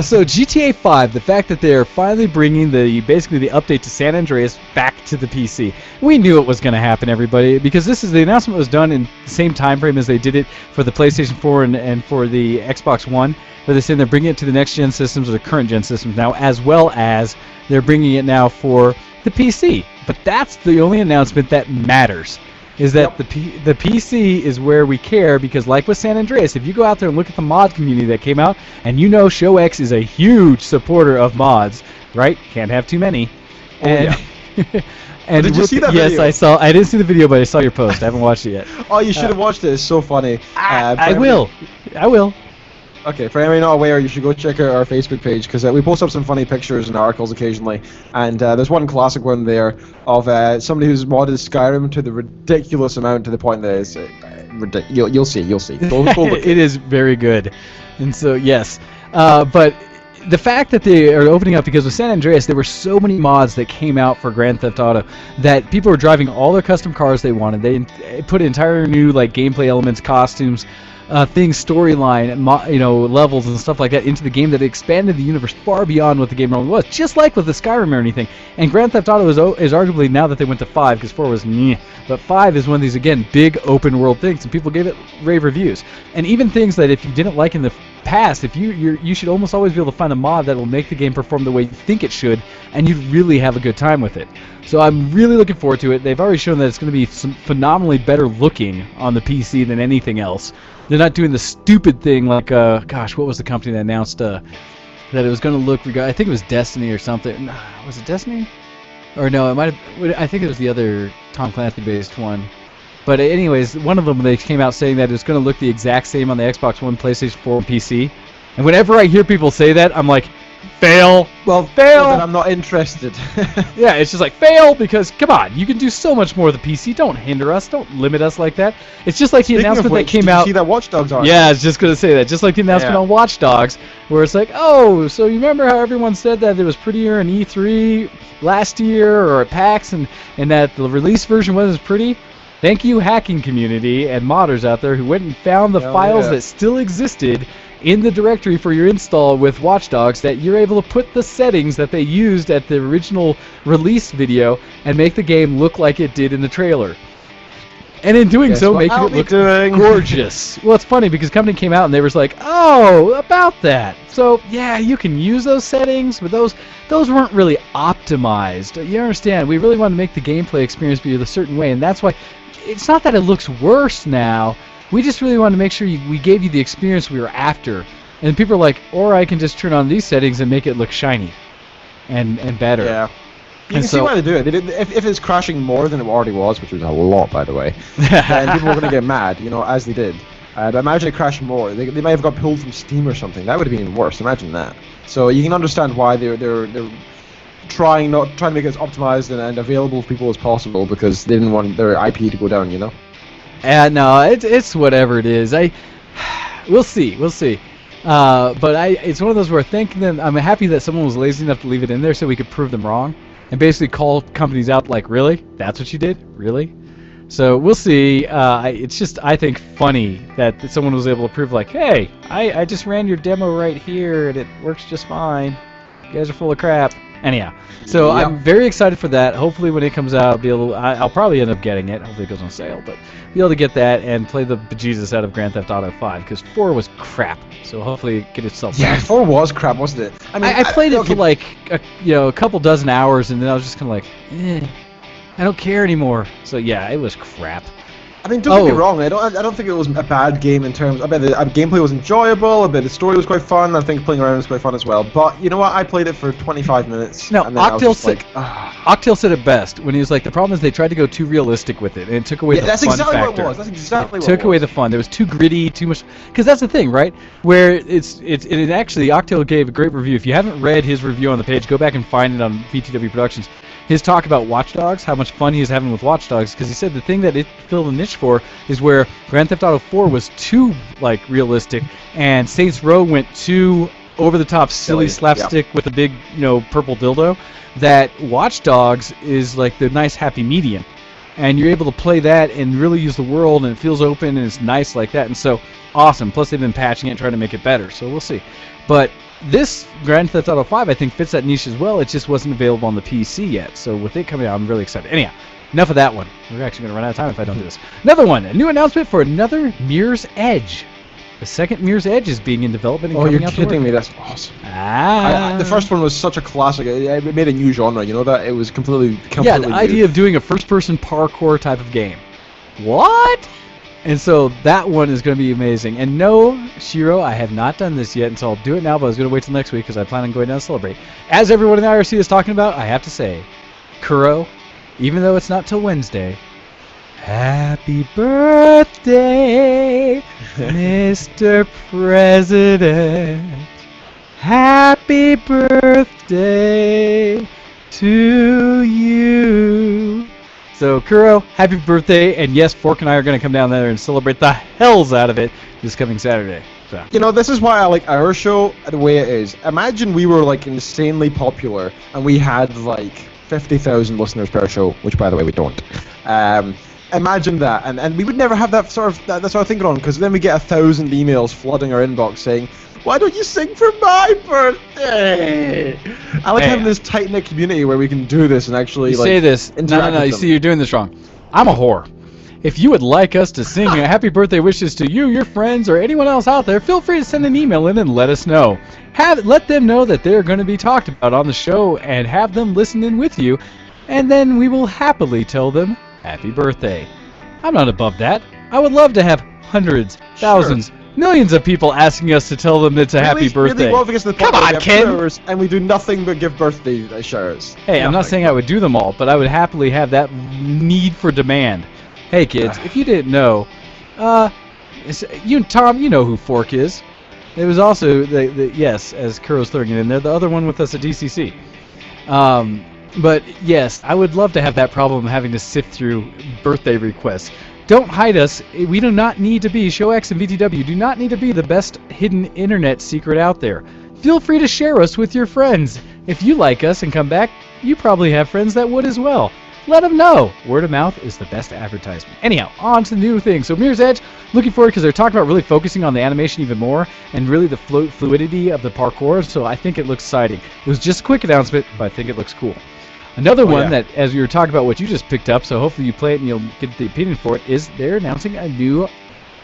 so GTA 5, the fact that they're finally bringing basically the update to San Andreas back to the PC. We knew it was going to happen, everybody, because the announcement was done in the same time frame as they did it for the PlayStation 4 and for the Xbox One, where they're saying they're bringing it to the next-gen systems or the current-gen systems now, as well as they're bringing it now for the PC. But that's the only announcement that matters. is that the PC is where we care, because like with San Andreas, if you go out there and look at the mod community that came out, and you know ShowX is a huge supporter of mods, right? Can't have too many. And and did you see that yes, video? I saw. I didn't see the video, but I saw your post. I haven't watched it yet. Oh, you should have watched it. It's so funny. I will. Okay, for anyone not aware, you should go check out our Facebook page, because we post up some funny pictures and articles occasionally, and there's one classic one there of somebody who's modded Skyrim to the ridiculous amount, to the point that it's you'll see. Go look. It is very good, and so yes, but the fact that they are opening up, because with San Andreas there were so many mods that came out for Grand Theft Auto that people were driving all their custom cars they wanted. They put entire new like gameplay elements, costumes, things, storyline, levels and stuff like that into the game that expanded the universe far beyond what the game normally was, just like with the Skyrim or anything. And Grand Theft Auto is arguably, now that they went to 5, because 4 was meh, but 5 is one of these, again, big open world things, and people gave it rave reviews. And even things that if you didn't like in the past, if you should almost always be able to find a mod that will make the game perform the way you think it should, and you'd really have a good time with it. So I'm really looking forward to it. They've already shown that it's going to be phenomenally better looking on the PC than anything else. They're not doing the stupid thing like, gosh, what was the company that announced that it was going to look, I think it was Destiny or something. Was it Destiny? Or no, it might have, I think it was the other Tom Clancy-based one. But anyways, one of them, they came out saying that it's going to look the exact same on the Xbox One, PlayStation 4, and PC. And whenever I hear people say that, I'm like, fail. Well, fail. Then I'm not interested. Yeah, it's just like, fail, because, come on, you can do so much more with the PC. Don't hinder us. Don't limit us like that. It's just like the announcement that came out. Did you see that Watch Dogs article? Yeah, I was just going to say that. Just like the announcement on Watch Dogs, where it's like, oh, so you remember how everyone said that it was prettier in E3 last year or at PAX, and that the release version wasn't as pretty? Thank you, hacking community and modders out there who went and found the files that still existed in the directory for your install with Watch Dogs, that you're able to put the settings that they used at the original release video and make the game look like it did in the trailer. And in doing so, making it look gorgeous. Well, it's funny because the company came out and they were like, oh, about that. So, yeah, you can use those settings, but those weren't really optimized. You understand? We really want to make the gameplay experience be a certain way, and that's why it's not that it looks worse now. We just really want to make sure we gave you the experience we were after. And people are like, or I can just turn on these settings and make it look shiny and better. Yeah. You can see why they do it. If it's crashing more than it already was, which was a lot, by the way, then people are going to get mad, as they did. But imagine it crashing more. They might have got pulled from Steam or something. That would have been even worse. Imagine that. So you can understand why they're trying to make it as optimized and available to people as possible, because they didn't want their IP to go down, No, it's whatever it is. We'll see. But it's one of those where I'm happy that someone was lazy enough to leave it in there so we could prove them wrong, and basically call companies out like, really? That's what you did? Really? So we'll see. It's just, I think, funny that someone was able to prove like, hey, I just ran your demo right here and it works just fine. You guys are full of crap. Anyhow, so I'm very excited for that. Hopefully when it comes out, I'll probably end up getting it. Hopefully it goes on sale, but be able to get that and play the bejesus out of Grand Theft Auto 5, because 4 was crap. So hopefully get itself back. 4 was crap, wasn't it? I mean, I played it for like a couple dozen hours, and then I was just kind of like, I don't care anymore. So yeah, it was crap. I mean, don't get me wrong. I don't think it was a bad game in terms. I bet the gameplay was enjoyable. I bet the story was quite fun. I think playing around was quite fun as well. But you know what? I played it for 25 minutes. No, and then Octil said it best when he was like, the problem is they tried to go too realistic with it, and it took away the fun factor. That's exactly what it was. That's exactly what it was. Took away the fun. There was too gritty, too much. Because that's the thing, right? Where it actually, Octil gave a great review. If you haven't read his review on the page, go back and find it on VTW Productions. His talk about Watch Dogs, how much fun he was having with Watch Dogs, because he said the thing that it filled a niche for is where Grand Theft Auto 4 was too realistic, and Saints Row went too over-the-top, silly slapstick with a big purple dildo. That Watch Dogs is like the nice happy medium, and you're able to play that and really use the world, and it feels open and it's nice like that, and so awesome. Plus they've been patching it and trying to make it better, so we'll see. But this Grand Theft Auto 5, I think, fits that niche as well. It just wasn't available on the PC yet. So with it coming out, I'm really excited. Anyhow, enough of that one. We're actually going to run out of time if I don't do this. Another one, a new announcement for another Mirror's Edge. The second Mirror's Edge is being in development and coming out. Oh, you're kidding me. That's awesome. The first one was such a classic. It made a new genre, that? It was completely yeah, the idea of doing a first-person parkour type of game. what? And so that one is going to be amazing. And no, Shiro, I have not done this yet, and so I'll do it now, but I was going to wait till next week because I plan on going down to celebrate. As everyone in the IRC is talking about, I have to say, Kuro, even though it's not till Wednesday, happy birthday, Mr. President. Happy birthday to you. So, Kuro, happy birthday, and yes, Fork and I are going to come down there and celebrate the hells out of it this coming Saturday. So. You know, this is why I like our show the way it is. Imagine we were, like, insanely popular, and we had, like, 50,000 listeners per show, which, by the way, we don't. Imagine that, and we would never have that sort of thing on, because then we get 1,000 emails flooding our inbox saying, why don't you sing for my birthday? I like having this tight-knit community where we can do this and actually say this. No. You see, you're doing this wrong. I'm a whore. If you would like us to sing happy birthday wishes to you, your friends, or anyone else out there, feel free to send an email in and let us know. Let them know that they're going to be talked about on the show and have them listen in with you, and then we will happily tell them happy birthday. I'm not above that. I would love to have hundreds, thousands, millions of people asking us to tell them it's a happy birthday. Come on, Ken! And we do nothing but give birthday showers. Hey, I'm not saying I would do them all, but I would happily have that need for demand. Hey, kids, if you didn't know, Tom, you know who Fork is. It was also, yes, as Kuro's throwing it in there, the other one with us at DCC. But yes, I would love to have that problem having to sift through birthday requests. Don't hide us. We do not need to be, ShowX and VTW do not need to be the best hidden internet secret out there. Feel free to share us with your friends. If you like us and come back, you probably have friends that would as well. Let them know. Word of mouth is the best advertisement. Anyhow, on to the new thing. So Mirror's Edge, looking forward because they're talking about really focusing on the animation even more and really the fluidity of the parkour, so I think it looks exciting. It was just a quick announcement, but I think it looks cool. Another one that, as we were talking about what you just picked up, so hopefully you play it and you'll get the opinion for it, is they're announcing a new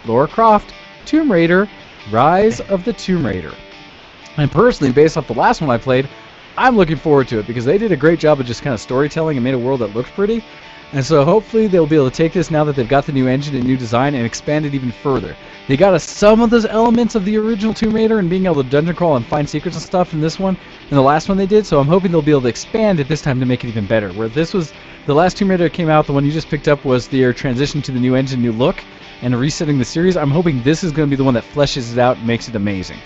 Lara Croft Tomb Raider, Rise of the Tomb Raider. And personally, based off the last one I played, I'm looking forward to it because they did a great job of just kind of storytelling and made a world that looks pretty. And so hopefully they'll be able to take this now that they've got the new engine and new design and expand it even further. They got some of those elements of the original Tomb Raider and being able to dungeon crawl and find secrets and stuff in this one, and the last one they did, so I'm hoping they'll be able to expand it this time to make it even better. Where this was, the last Tomb Raider that came out, the one you just picked up, was their transition to the new engine, new look, and resetting the series. I'm hoping this is going to be the one that fleshes it out and makes it amazing.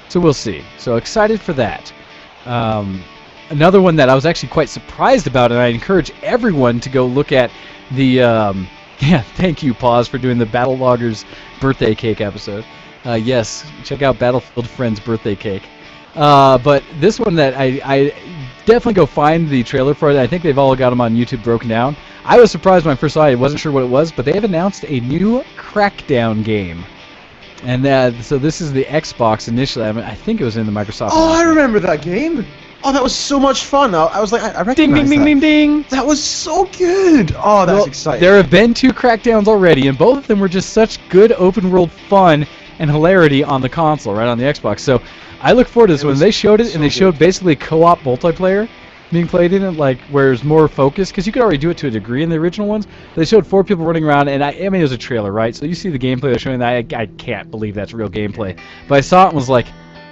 So we'll see. So excited for that. Another one that I was actually quite surprised about, and I encourage everyone to go look at the, thank you, Pause, for doing the Battle Loggers birthday cake episode. Yes, check out Battlefield Friends birthday cake. But this one that I definitely go find the trailer for it. I think they've all got them on YouTube broken down. I was surprised when I first saw it. I wasn't sure what it was, but they have announced a new Crackdown game. And so this is the Xbox initially. I mean, I think it was in the Microsoft. Oh, I remember that game. Oh, that was so much fun. I was like, I recognize ding, ding, that. ding, ding, ding. That was so good. Oh, that's exciting. There have been 2 Crackdowns already, and both of them were just such good open world fun and hilarity on the console, right on the Xbox. So I look forward to this one. They showed it, and they showed basically co-op multiplayer being played in it, like where there's more focus, because you could already do it to a degree in the original ones. They showed 4 people running around, and I mean, it was a trailer, right? So you see the gameplay they're showing. I can't believe that's real gameplay. But I saw it and was like,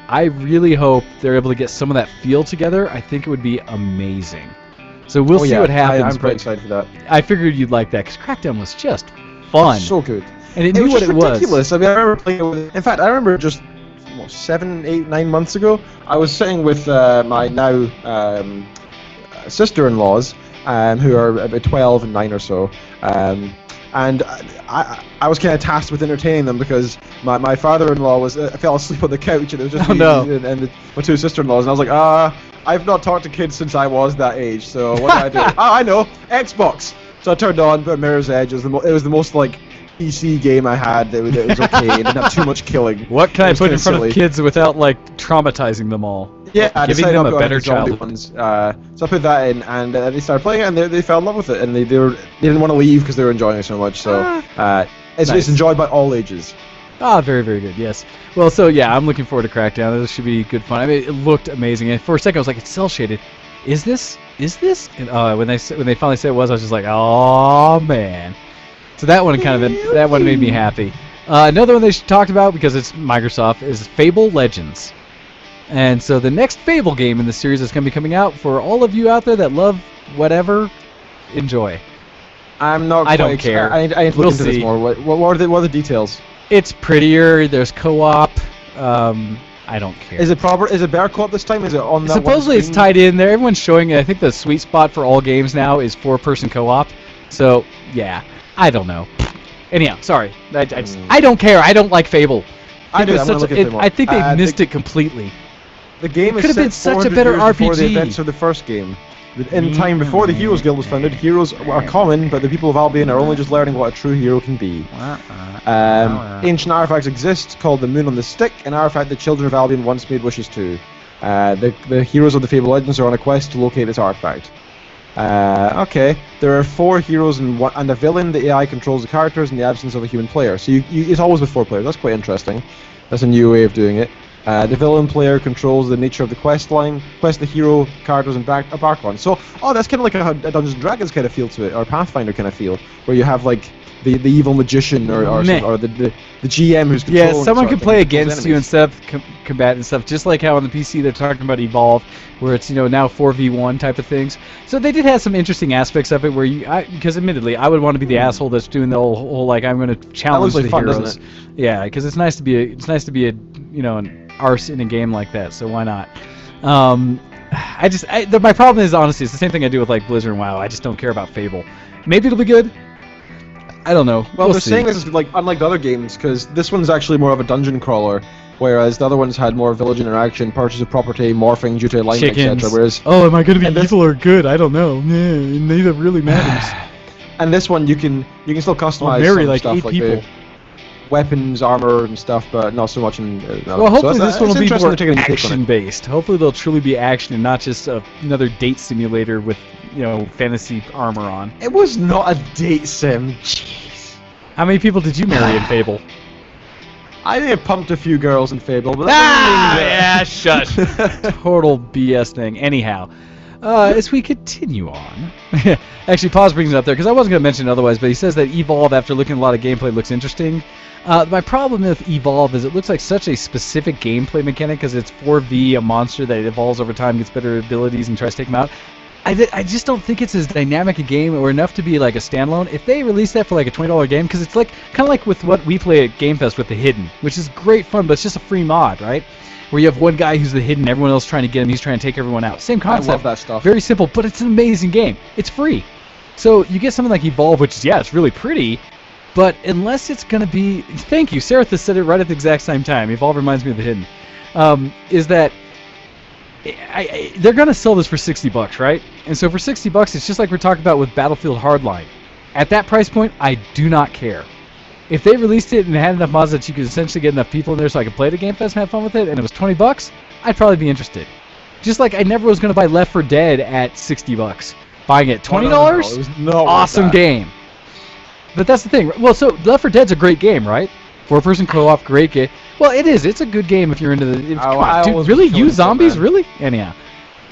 I really hope they're able to get some of that feel together. I think it would be amazing. So we'll see what happens. I'm pretty excited for that. I figured you'd like that, because Crackdown was just fun. So good. And it knew what it was. Ridiculous. I mean, I remember playing it with... In fact, I remember just 7, 8, 9 months ago, I was sitting with my now sister-in-laws, who are about 12 and 9 or so, and I was kind of tasked with entertaining them because my father-in-law was fell asleep on the couch, and it was just me and my 2 sister-in-laws, and I was like, I've not talked to kids since I was that age, so what do I do? I know, Xbox. So I turned on Mirror's Edge. It was the most like PC game I had. It was okay. It didn't have too much killing. What can I put in front of kids without like traumatizing them all? Yeah, giving them a better childhood. So I put that in, and they started playing it, and they fell in love with it, and they didn't want to leave because they were enjoying it so much. So it's enjoyed by all ages. Very, very good, yes. Well, so yeah, I'm looking forward to Crackdown. This should be good fun. I mean, it looked amazing. And for a second, I was like, it's cel-shaded. Is this? And when they finally said it was, I was just like, oh, man. So that one that one made me happy. Another one they talked about, because it's Microsoft, is Fable Legends. And so the next Fable game in the series is going to be coming out. For all of you out there that love whatever, enjoy. I'm not. I don't care. I need to look into this more. What are the details? It's prettier. There's co-op. I don't care. Is it proper? Is it bear co-op this time? Is it on that? Supposedly it's tied in there. Everyone's showing it. I think the sweet spot for all games now is 4-person co-op. So yeah, I don't know. Anyhow, sorry. I don't care. I don't like Fable. I do. I think they missed it completely. The game could have been such a better RPG. Before the events of the first game. In time before the Heroes Guild was founded, heroes are common, but the people of Albion are only just learning what a true hero can be. Ancient artifacts exist called the Moon on the Stick, an artifact the children of Albion once made wishes to. The heroes of the Fable Legends are on a quest to locate this artifact. Okay, there are 4 heroes and a villain. The AI controls the characters in the absence of a human player. So it's always with 4 players. That's quite interesting. That's a new way of doing it. The villain player controls the nature of the quest line, the hero characters embark on. So, that's kind of like a Dungeons & Dragons kind of feel to it, or Pathfinder kind of feel, where you have like the evil magician or the GM who's controlling. Yeah, someone can play against you instead of combat and stuff, just like how on the PC they're talking about Evolve, where it's now 4v1 type of things. So they did have some interesting aspects of it, where because admittedly I would want to be the asshole that's doing the whole like I'm going to challenge the heroes. Doesn't it? Yeah, because it's nice to be a an arse in a game like that, so why not? My problem is, honestly, it's the same thing I do with like Blizzard and WoW. I just don't care about Fable. Maybe it'll be good. I don't know. Well, they're saying this is like unlike the other games, because this one's actually more of a dungeon crawler, whereas the other ones had more village interaction, purchase of property, morphing due to alignment, etc. Whereas, am I going to be evil or good? I don't know. Neither really matters. And this one, you can still customize marry like stuff 8 people. Weapons, armor, and stuff, but not so much in. Well, hopefully this one will be more action-based. Hopefully there'll truly be action and not just another date simulator with fantasy armor on. It was not a date sim. Jeez. How many people did you marry in Fable? I think I pumped a few girls in Fable, but shush. Total BS thing. Anyhow, as we continue on, actually, Pause brings it up there because I wasn't going to mention it otherwise, but he says that Evolve, after looking at a lot of gameplay, looks interesting. My problem with Evolve is it looks like such a specific gameplay mechanic because it's 4v, a monster that evolves over time, gets better abilities, and tries to take them out. I just don't think it's as dynamic a game or enough to be like a standalone. If they release that for like a $20 game, because it's like kind of like with what we play at Game Fest with the Hidden, which is great fun, but it's just a free mod, right? Where you have one guy who's the Hidden, everyone else trying to get him, he's trying to take everyone out. Same concept. I love that stuff. Very simple, but it's an amazing game. It's free. So you get something like Evolve, which is, it's really pretty, but unless it's going to be... Thank you, Saratha said it right at the exact same time. Evolve reminds me of the Hidden. Is that... they're going to sell this for $60, right? And so for $60, it's just like we're talking about with Battlefield Hardline. At that price point, I do not care. If they released it and had enough mods that you could essentially get enough people in there so I could play the Game Fest and have fun with it, and it was $20, I'd probably be interested. Just like I never was going to buy Left 4 Dead at $60. Buying it $20? No, awesome game. But that's the thing. Well, so Left 4 Dead's a great game, right? 4-person co-op, great game. Well, it is. It's a good game if you're into the... Dude, really? You zombies? Really? Anyhow.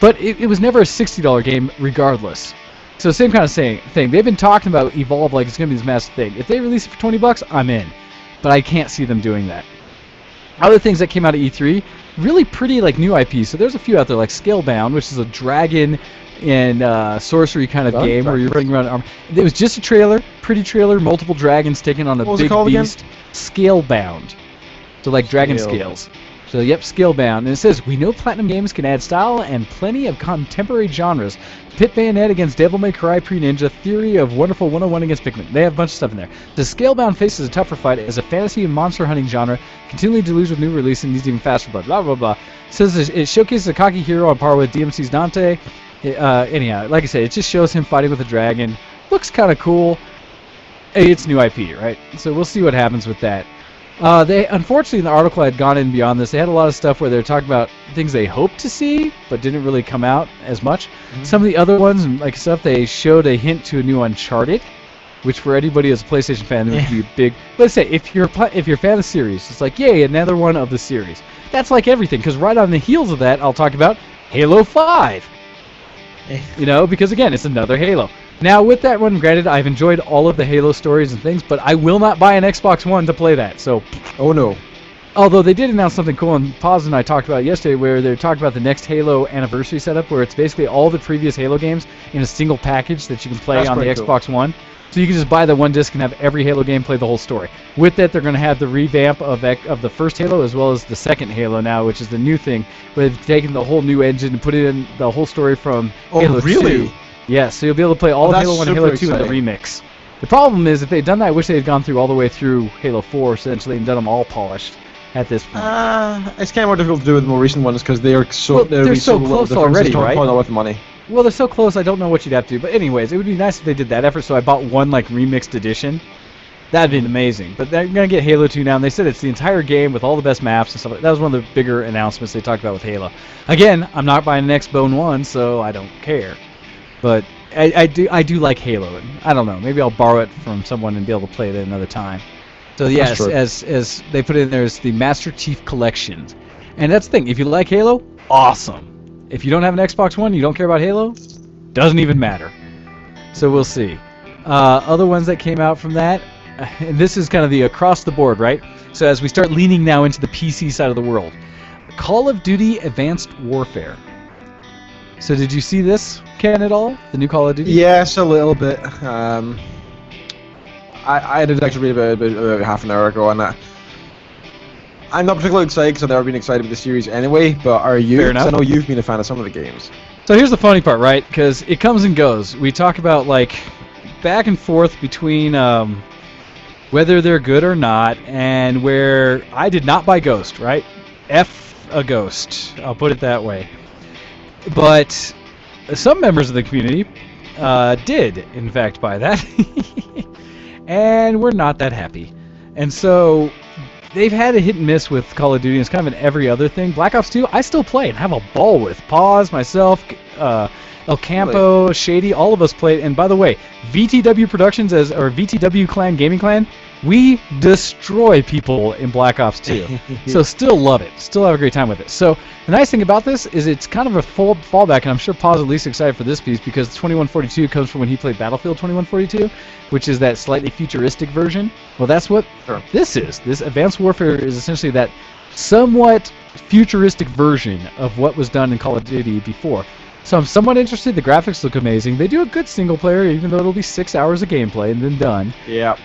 But it was never a $60 game regardless. So same kind of thing. They've been talking about Evolve like it's going to be this massive thing. If they release it for $20, I'm in. But I can't see them doing that. Other things that came out of E3, really pretty like new IPs. So there's a few out there like Scalebound, which is a dragon and sorcery kind of game where you're running around. It was just a trailer, pretty trailer, multiple dragons taking on a big beast. Scalebound. So like dragon scales. So yep, Scalebound. And it says, we know Platinum Games can add style and plenty of contemporary genres. Pit Bayonet against Devil May Cry Pre-Ninja, Theory of Wonderful 101 against Pikmin. They have a bunch of stuff in there. The Scalebound faces a tougher fight as a fantasy and monster hunting genre, continually deludes with new release and needs even faster blood. Blah, blah, blah. It says it showcases a cocky hero on par with DMC's Dante. Anyhow, like I said, it just shows him fighting with a dragon. Looks kind of cool. Hey, it's new IP, right? So we'll see what happens with that. They unfortunately, in the article had gone in beyond this. They had a lot of stuff where they're talking about things they hoped to see, but didn't really come out as much. Mm-hmm. Some of the other ones, like stuff, they showed a hint to a new Uncharted, which for anybody as a PlayStation fan would be big. Let's say if you're a fan of the series, it's like yay, another one of the series. That's like everything, because right on the heels of that, I'll talk about Halo 5. Because again, it's another Halo. Now, with that one, granted, I've enjoyed all of the Halo stories and things, but I will not buy an Xbox One to play that. So, oh no. Although they did announce something cool, and Paz and I talked about it yesterday, where they talked about the next Halo anniversary setup, where it's basically all the previous Halo games in a single package that you can play on the Xbox One. So you can just buy the one disc and have every Halo game play the whole story. With that, they're going to have the revamp of the first Halo as well as the second Halo now, which is the new thing, where they've taken the whole new engine and put it in the whole story from Halo 2. Yes, so you'll be able to play all of Halo 1 and Halo 2 in the remix. The problem is, if they'd done that, I wish they had gone through all the way through Halo 4, essentially, and done them all polished at this point. It's kind of more difficult to do with the more recent ones because they're so well, they're so close already, right? Not with money. Well, they're so close, I don't know what you'd have to do. But anyways, it would be nice if they did that effort, so I bought one, like, remixed edition. That'd be amazing. But they're going to get Halo 2 now, and they said it's the entire game with all the best maps and stuff. That was one of the bigger announcements they talked about with Halo. Again, I'm not buying an Xbox One, so I don't care. But I do like Halo, and I don't know, maybe I'll borrow it from someone and be able to play it at another time. So yes, as they put it in there, it's the Master Chief Collection. And that's the thing, if you like Halo, awesome. If you don't have an Xbox One, you don't care about Halo, doesn't even matter. So we'll see. Other ones that came out from that, and this is kind of the across the board, right? So as we start leaning now into the PC side of the world, Call of Duty Advanced Warfare. So did you see this, Ken, at all? The new Call of Duty? Yes, a little bit. I did actually read about half an hour ago, and I'm not particularly excited because I've never been excited with the series anyway, but are you? Fair enough. I know you've been a fan of some of the games. So here's the funny part, right? Because it comes and goes. We talk about, like, back and forth between whether they're good or not, and where I did not buy Ghost, right? F a Ghost. I'll put it that way. But some members of the community did, in fact, buy that. And we're not that happy. And so they've had a hit and miss with Call of Duty. It's kind of an every other thing. Black Ops 2, I still play and have a ball with. Paz, myself, El Campo, really? Shady, all of us play. And by the way, VTW Productions, or VTW Clan, Gaming Clan, we destroy people in Black Ops 2. So still love it. Still have a great time with it. So the nice thing about this is it's kind of a full fallback, and I'm sure Paul's at least excited for this piece because 2142 comes from when he played Battlefield 2142, which is that slightly futuristic version. Well, that's what this is. This Advanced Warfare is essentially that somewhat futuristic version of what was done in Call of Duty before. So I'm somewhat interested. The graphics look amazing. They do a good single player, even though it'll be 6 hours of gameplay and then done. Yeah.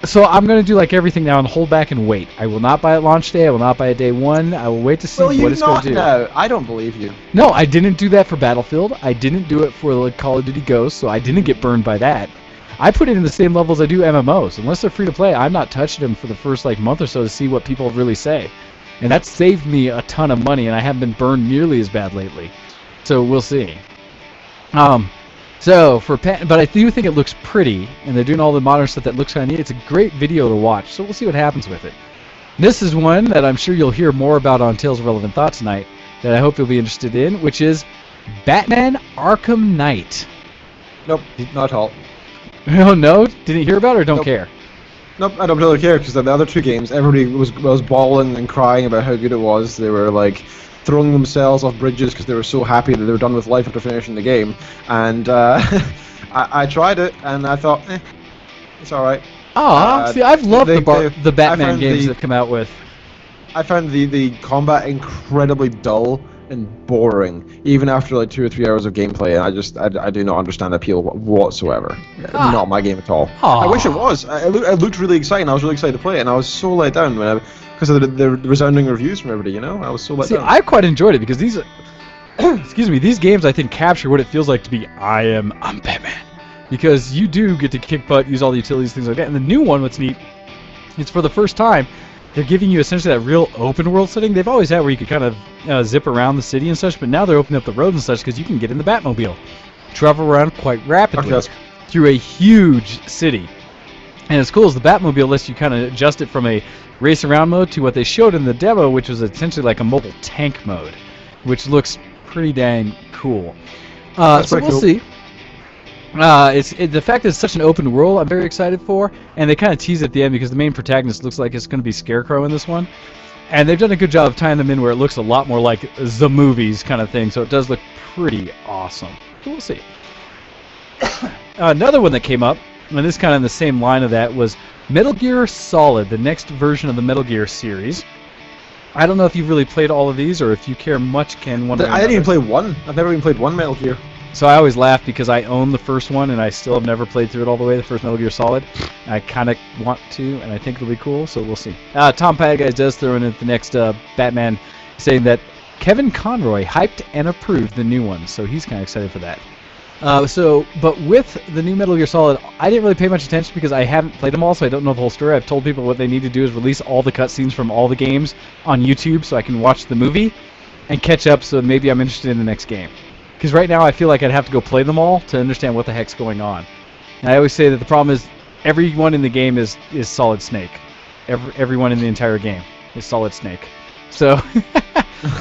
So I'm going to do like everything now and hold back and wait. I will not buy it launch day. I will not buy it day one. I will wait to see what it's going to do. No, I don't believe you. No, I didn't do that for Battlefield. I didn't do it for like Call of Duty Ghosts, so I didn't get burned by that. I put it in the same level as I do MMOs. Unless they're free to play, I'm not touching them for the first like month or so to see what people really say. And that saved me a ton of money, and I haven't been burned nearly as bad lately. So we'll see. But I do think it looks pretty, and they're doing all the modern stuff that looks kind of neat. It's a great video to watch, so we'll see what happens with it. This is one that I'm sure you'll hear more about on Tales of Relevant Thoughts tonight, that I hope you'll be interested in, which is Batman Arkham Knight. Nope, not at all. Oh, no? Didn't hear about it or don't care? Nope, I don't really care, because the other two games, everybody was bawling and crying about how good it was. They were like throwing themselves off bridges because they were so happy that they were done with life after finishing the game. And I tried it, and I thought, it's alright. See, I've loved the Batman games that come out with. I found the combat incredibly dull and boring, even after like 2 or 3 hours of gameplay, and I do not understand the appeal whatsoever. Not my game at all. I wish it was. It looked really exciting. I was really excited to play it, and I was so let down because of the resounding reviews from everybody. You know, I was so let down. I quite enjoyed it because these, excuse me, these games I think capture what it feels like to be I'm Batman, because you do get to kick butt, use all the utilities, things like that. And the new one, what's neat, it's for the first time. They're giving you essentially that real open world setting. They've always had where you could kind of zip around the city and such, but now they're opening up the roads and such because you can get in the Batmobile, travel around quite rapidly through a huge city. And as cool as the Batmobile lets you kind of adjust it from a race around mode to what they showed in the demo, which was essentially like a mobile tank mode, which looks pretty dang cool. So we'll see. The fact that it's such an open world, I'm very excited for, and they kind of tease at the end because the main protagonist looks like it's going to be Scarecrow in this one, and they've done a good job of tying them in where it looks a lot more like the movies kind of thing, so it does look pretty awesome. So we'll see. Another one that came up, and this is kind of in the same line of that, was Metal Gear Solid, the next version of the Metal Gear series. I don't know if you've really played all of these, or if you care much, Ken. I didn't even play one. I've never even played one Metal Gear. So I always laugh because I own the first one, and I still have never played through it all the way, the first Metal Gear Solid. I kind of want to, and I think it'll be cool, so we'll see. Tom Padguys does throw in at the next Batman, saying that Kevin Conroy hyped and approved the new one, so he's kind of excited for that. But with the new Metal Gear Solid, I didn't really pay much attention because I haven't played them all, so I don't know the whole story. I've told people what they need to do is release all the cutscenes from all the games on YouTube so I can watch the movie and catch up, so maybe I'm interested in the next game. Because right now I feel like I'd have to go play them all to understand what the heck's going on. And I always say that the problem is everyone in the game is Solid Snake. Everyone in the entire game is Solid Snake. So,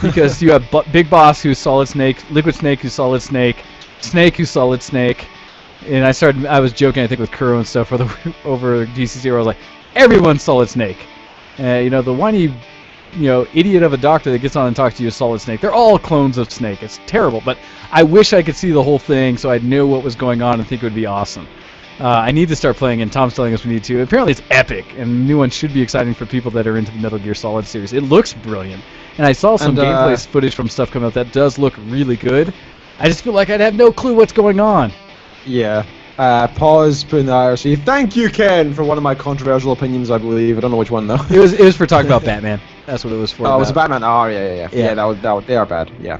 because you have Big Boss who's Solid Snake, Liquid Snake who's Solid Snake, Snake who's Solid Snake, and I was joking I think with Kuro and stuff over DCC where I was like, everyone's Solid Snake. The whiny idiot of a doctor that gets on and talks to you is Solid Snake. They're all clones of Snake. It's terrible, but I wish I could see the whole thing so I'd know what was going on and think it would be awesome. I need to start playing, and Tom's telling us we need to. Apparently it's epic, and the new one should be exciting for people that are into the Metal Gear Solid series. It looks brilliant, and I saw some gameplay footage from stuff coming out that does look really good. I just feel like I'd have no clue what's going on. Yeah. Pause, put in the IRC. Thank you, Ken, for one of my controversial opinions, I believe. I don't know which one, though. It was for talking about Batman. That's what it was for. Oh, it was a Batman. Oh, yeah. They are bad. Yeah.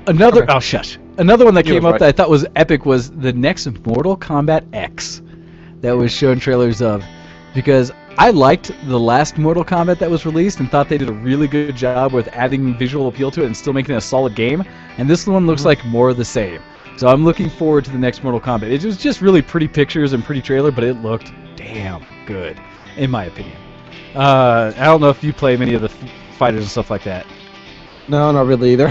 Oh, shush. Another one that came up that I thought was epic was the next Mortal Kombat X that was shown trailers of, because I liked the last Mortal Kombat that was released and thought they did a really good job with adding visual appeal to it and still making it a solid game. And this one looks like more of the same. So I'm looking forward to the next Mortal Kombat. It was just really pretty pictures and pretty trailer, but it looked damn good, in my opinion. I don't know if you play many of the fighters and stuff like that. No, not really either.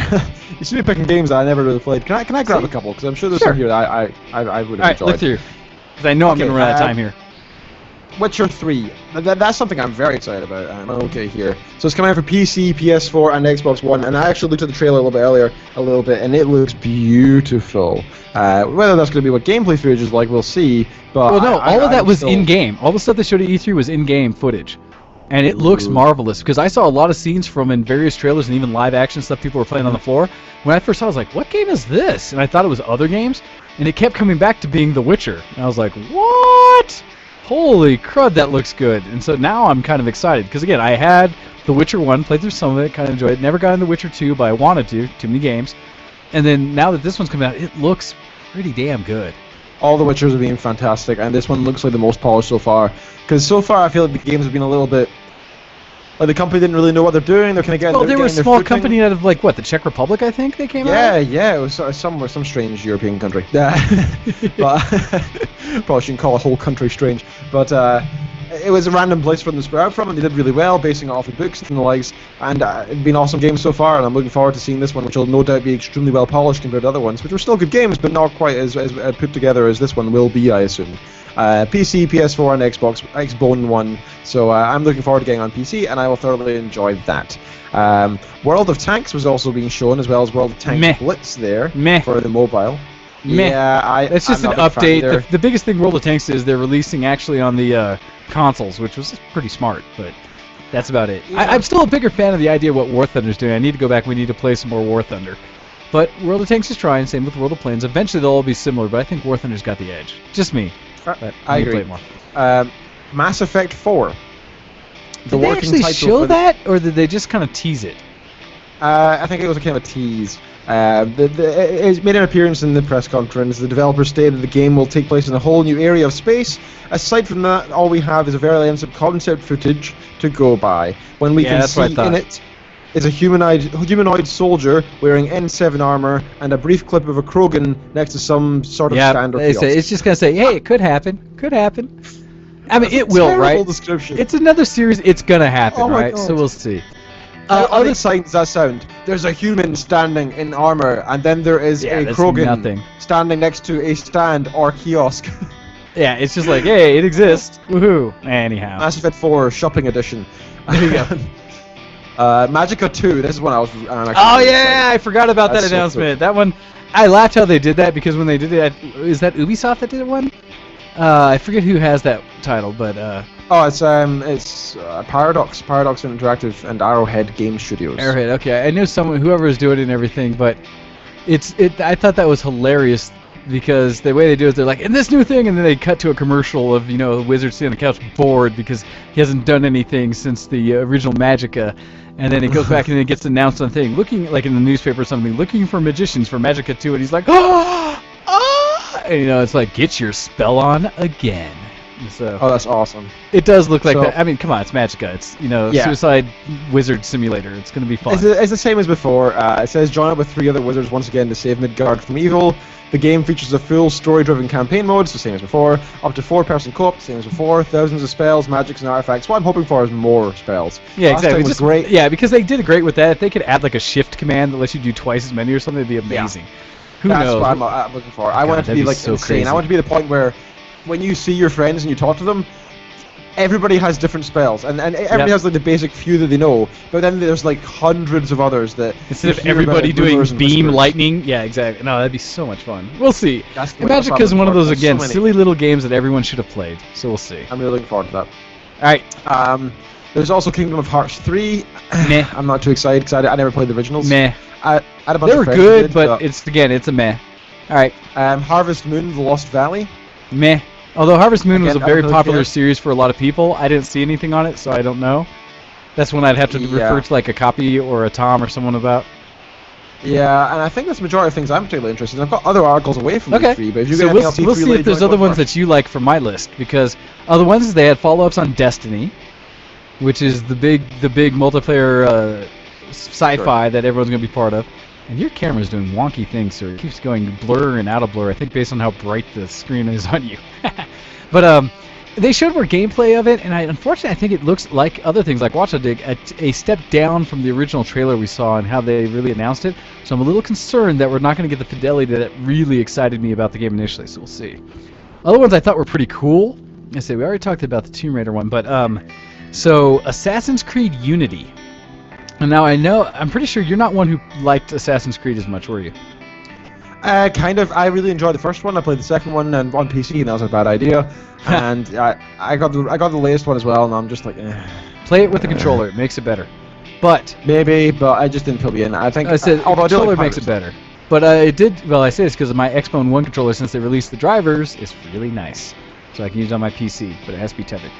You see me picking games that I never really played. Can I grab a couple? Because I'm sure there's some here that I would have enjoyed. Alright, look through. Because I know I'm going to run out of time here. Witcher 3. That's something I'm very excited about. I'm okay here. So it's coming out for PC, PS4, and Xbox One. And I actually looked at the trailer a little bit earlier, and it looks beautiful. Whether that's going to be what gameplay footage is like, we'll see. But well, no, all of that was in-game. All the stuff they showed at E3 was in-game footage. And it looks marvelous, because I saw a lot of scenes from in various trailers and even live action stuff people were playing on the floor. When I first saw it, I was like, what game is this? And I thought it was other games, and it kept coming back to being The Witcher. And I was like, what? Holy crud, that looks good. And so now I'm kind of excited, because again, I had The Witcher 1, played through some of it, kind of enjoyed it. Never got into Witcher 2, but I wanted to. Too many games. And then now that this one's coming out, it looks pretty damn good. All the Witchers have been fantastic, and this one looks like the most polished so far. Because so far I feel like the games have been a little bit... Like the company didn't really know what they're doing. They're kind of getting. Well, they were a small company out of the Czech Republic, I think they came out. Yeah, it was some strange European country. But probably shouldn't call a whole country strange. But it was a random place for them to spread out from, and they did really well, basing it off the books and the likes. And it's been awesome games so far, and I'm looking forward to seeing this one, which will no doubt be extremely well polished compared to other ones, which were still good games, but not quite as put together as this one will be, I assume. PC, PS4, and Xbone One. So I'm looking forward to getting on PC, and I will thoroughly enjoy that. World of Tanks was also being shown, as well as World of Tanks Blitz there for the mobile. Yeah, it's just an update. The biggest thing World of Tanks is they're releasing actually on the consoles, which was pretty smart, but that's about it. Yeah. I'm still a bigger fan of the idea of what War Thunder's doing. I need to go back. We need to play some more War Thunder. But World of Tanks is trying, same with World of Planes. Eventually they'll all be similar, but I think War Thunder's got the edge. Just me. But I agree. Play it more. Mass Effect 4. Did they actually show that, or did they just kind of tease it? I think it was a kind of a tease. It made an appearance in the press conference. The developers stated the game will take place in a whole new area of space. Aside from that, all we have is a very limited concept footage to go by. When we can see in it is a humanoid soldier wearing N7 armor and a brief clip of a Krogan next to some sort of standard kiosk. It's just going to say, hey, it could happen. Could happen. I mean, it will, right? Description. It's another series. It's going to happen, right? So we'll see. How exciting does that sound? There's a human standing in armor, and then there is a Krogan standing next to a stand or kiosk. Yeah, it's just like, hey, it exists. Woohoo. Anyhow. Mass Effect 4 Shopping Edition. There you go. Magicka 2, this is one I was... I forgot about that announcement. That one, I laughed how they did that because when they did it, is that Ubisoft that did one? I forget who has that title, but it's Paradox Interactive and Arrowhead Game Studios. Arrowhead. Okay, I knew whoever was doing it and everything, but I thought that was hilarious because the way they do it, they're like, "In this new thing," and then they cut to a commercial of a wizard sitting on the couch bored because he hasn't done anything since the original Magica. And then it goes back and it gets announced on the thing, looking like in the newspaper or something, looking for magicians for Magica 2, and he's like, and it's like, get your spell on again. So, that's awesome. It does look like that. I mean, come on, it's Magica. It's Suicide Wizard Simulator. It's going to be fun. It's the same as before. It says join up with 3 other wizards once again to save Midgard from evil. The game features a full story-driven campaign mode, it's the same as before. Up to 4-person co-op, same as before. Thousands of spells, magics, and artifacts. What I'm hoping for is more spells. Yeah, exactly. Was great. Yeah, because they did great with that. If they could add like a shift command that lets you do twice as many or something, it'd be amazing. Yeah. Who knows? That's what I'm looking for. I want it to be like so insane. crazy. I want it to be the point where when you see your friends and you talk to them, everybody has different spells, and everybody has like the basic few that they know, but then there's like hundreds of others that instead of everybody doing beam lightning. Yeah, exactly. No, that'd be so much fun. We'll see. Magic is one of those silly little games that everyone should have played. So we'll see. I'm really looking forward to that. All right. There's also Kingdom of Hearts 3. Meh. I'm not too excited because I never played the originals. Meh. I had a bunch they of were friends good, who did, but it's a meh. All right. Harvest Moon: The Lost Valley. Meh. Although Harvest Moon was a very really popular series for a lot of people, I didn't see anything on it, so I don't know. That's one I'd have to refer to like a copy or a Tom or someone about. Yeah, and I think that's the majority of things I'm particularly interested in. I've got other articles away from E3, but if you so get we'll anything else see if there's other ones that you like from my list, because other ones they had follow-ups on Destiny, which is the big multiplayer sci-fi that everyone's going to be part of. And your camera's doing wonky things, so it keeps going blur and out of blur, I think based on how bright the screen is on you. But they showed more gameplay of it, and unfortunately I think it looks like other things like Watch Dig, a step down from the original trailer we saw and how they really announced it. So I'm a little concerned that we're not going to get the fidelity that really excited me about the game initially, so we'll see. Other ones I thought were pretty cool. I say we already talked about the Tomb Raider one, but so Assassin's Creed Unity. And now I'm pretty sure you're not one who liked Assassin's Creed as much, were you? Kind of. I really enjoyed the first one. I played the second one and on PC, and that was a bad idea. And I got the latest one as well, and I'm just like, Play it with the controller. It makes it better. But maybe, but I just didn't put me in. I think I said the controller makes it better. But it did. Well, I say this because my Xbox One controller, since they released the drivers, is really nice, so I can use it on my PC, but it has to be tethered.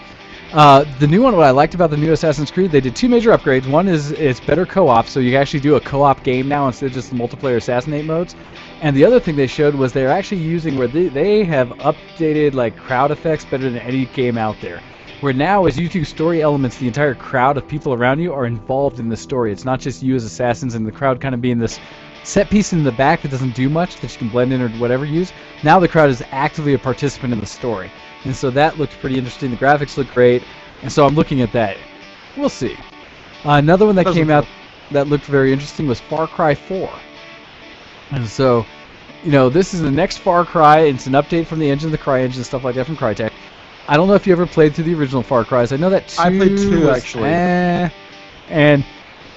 The new one, what I liked about the new Assassin's Creed, they did 2 major upgrades. One is it's better co-op, so you can actually do a co-op game now instead of just the multiplayer assassinate modes. And the other thing they showed was they're actually using where they have updated like crowd effects better than any game out there. Where now, as you do story elements, the entire crowd of people around you are involved in the story. It's not just you as assassins and the crowd kind of being this set piece in the back that doesn't do much that you can blend in or whatever use. Now the crowd is actively a participant in the story. And so that looked pretty interesting. The graphics look great. And so I'm looking at that. We'll see. Another one that came out that looked very interesting was Far Cry 4. And so, this is the next Far Cry. It's an update from the engine, the Cry engine, stuff like that from Crytek. I don't know if you ever played through the original Far Cries. I know that 2 I played 2 was, actually. And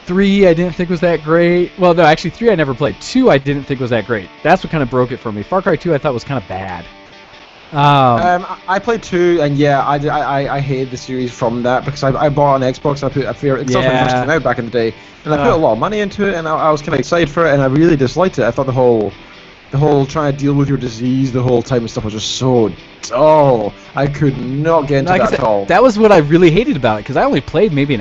3 I didn't think was that great. Well, no, actually 3 I never played. 2 I didn't think was that great. That's what kind of broke it for me. Far Cry 2 I thought was kind of bad. I played 2, and yeah, I hated the series from that because I bought an Xbox. It's when it first came out back in the day, and I put a lot of money into it, and I was kind of excited for it, and I really disliked it. I thought the whole trying to deal with your disease, the whole type of stuff was just so dull. I could not get into that at all. That was what I really hated about it because I only played maybe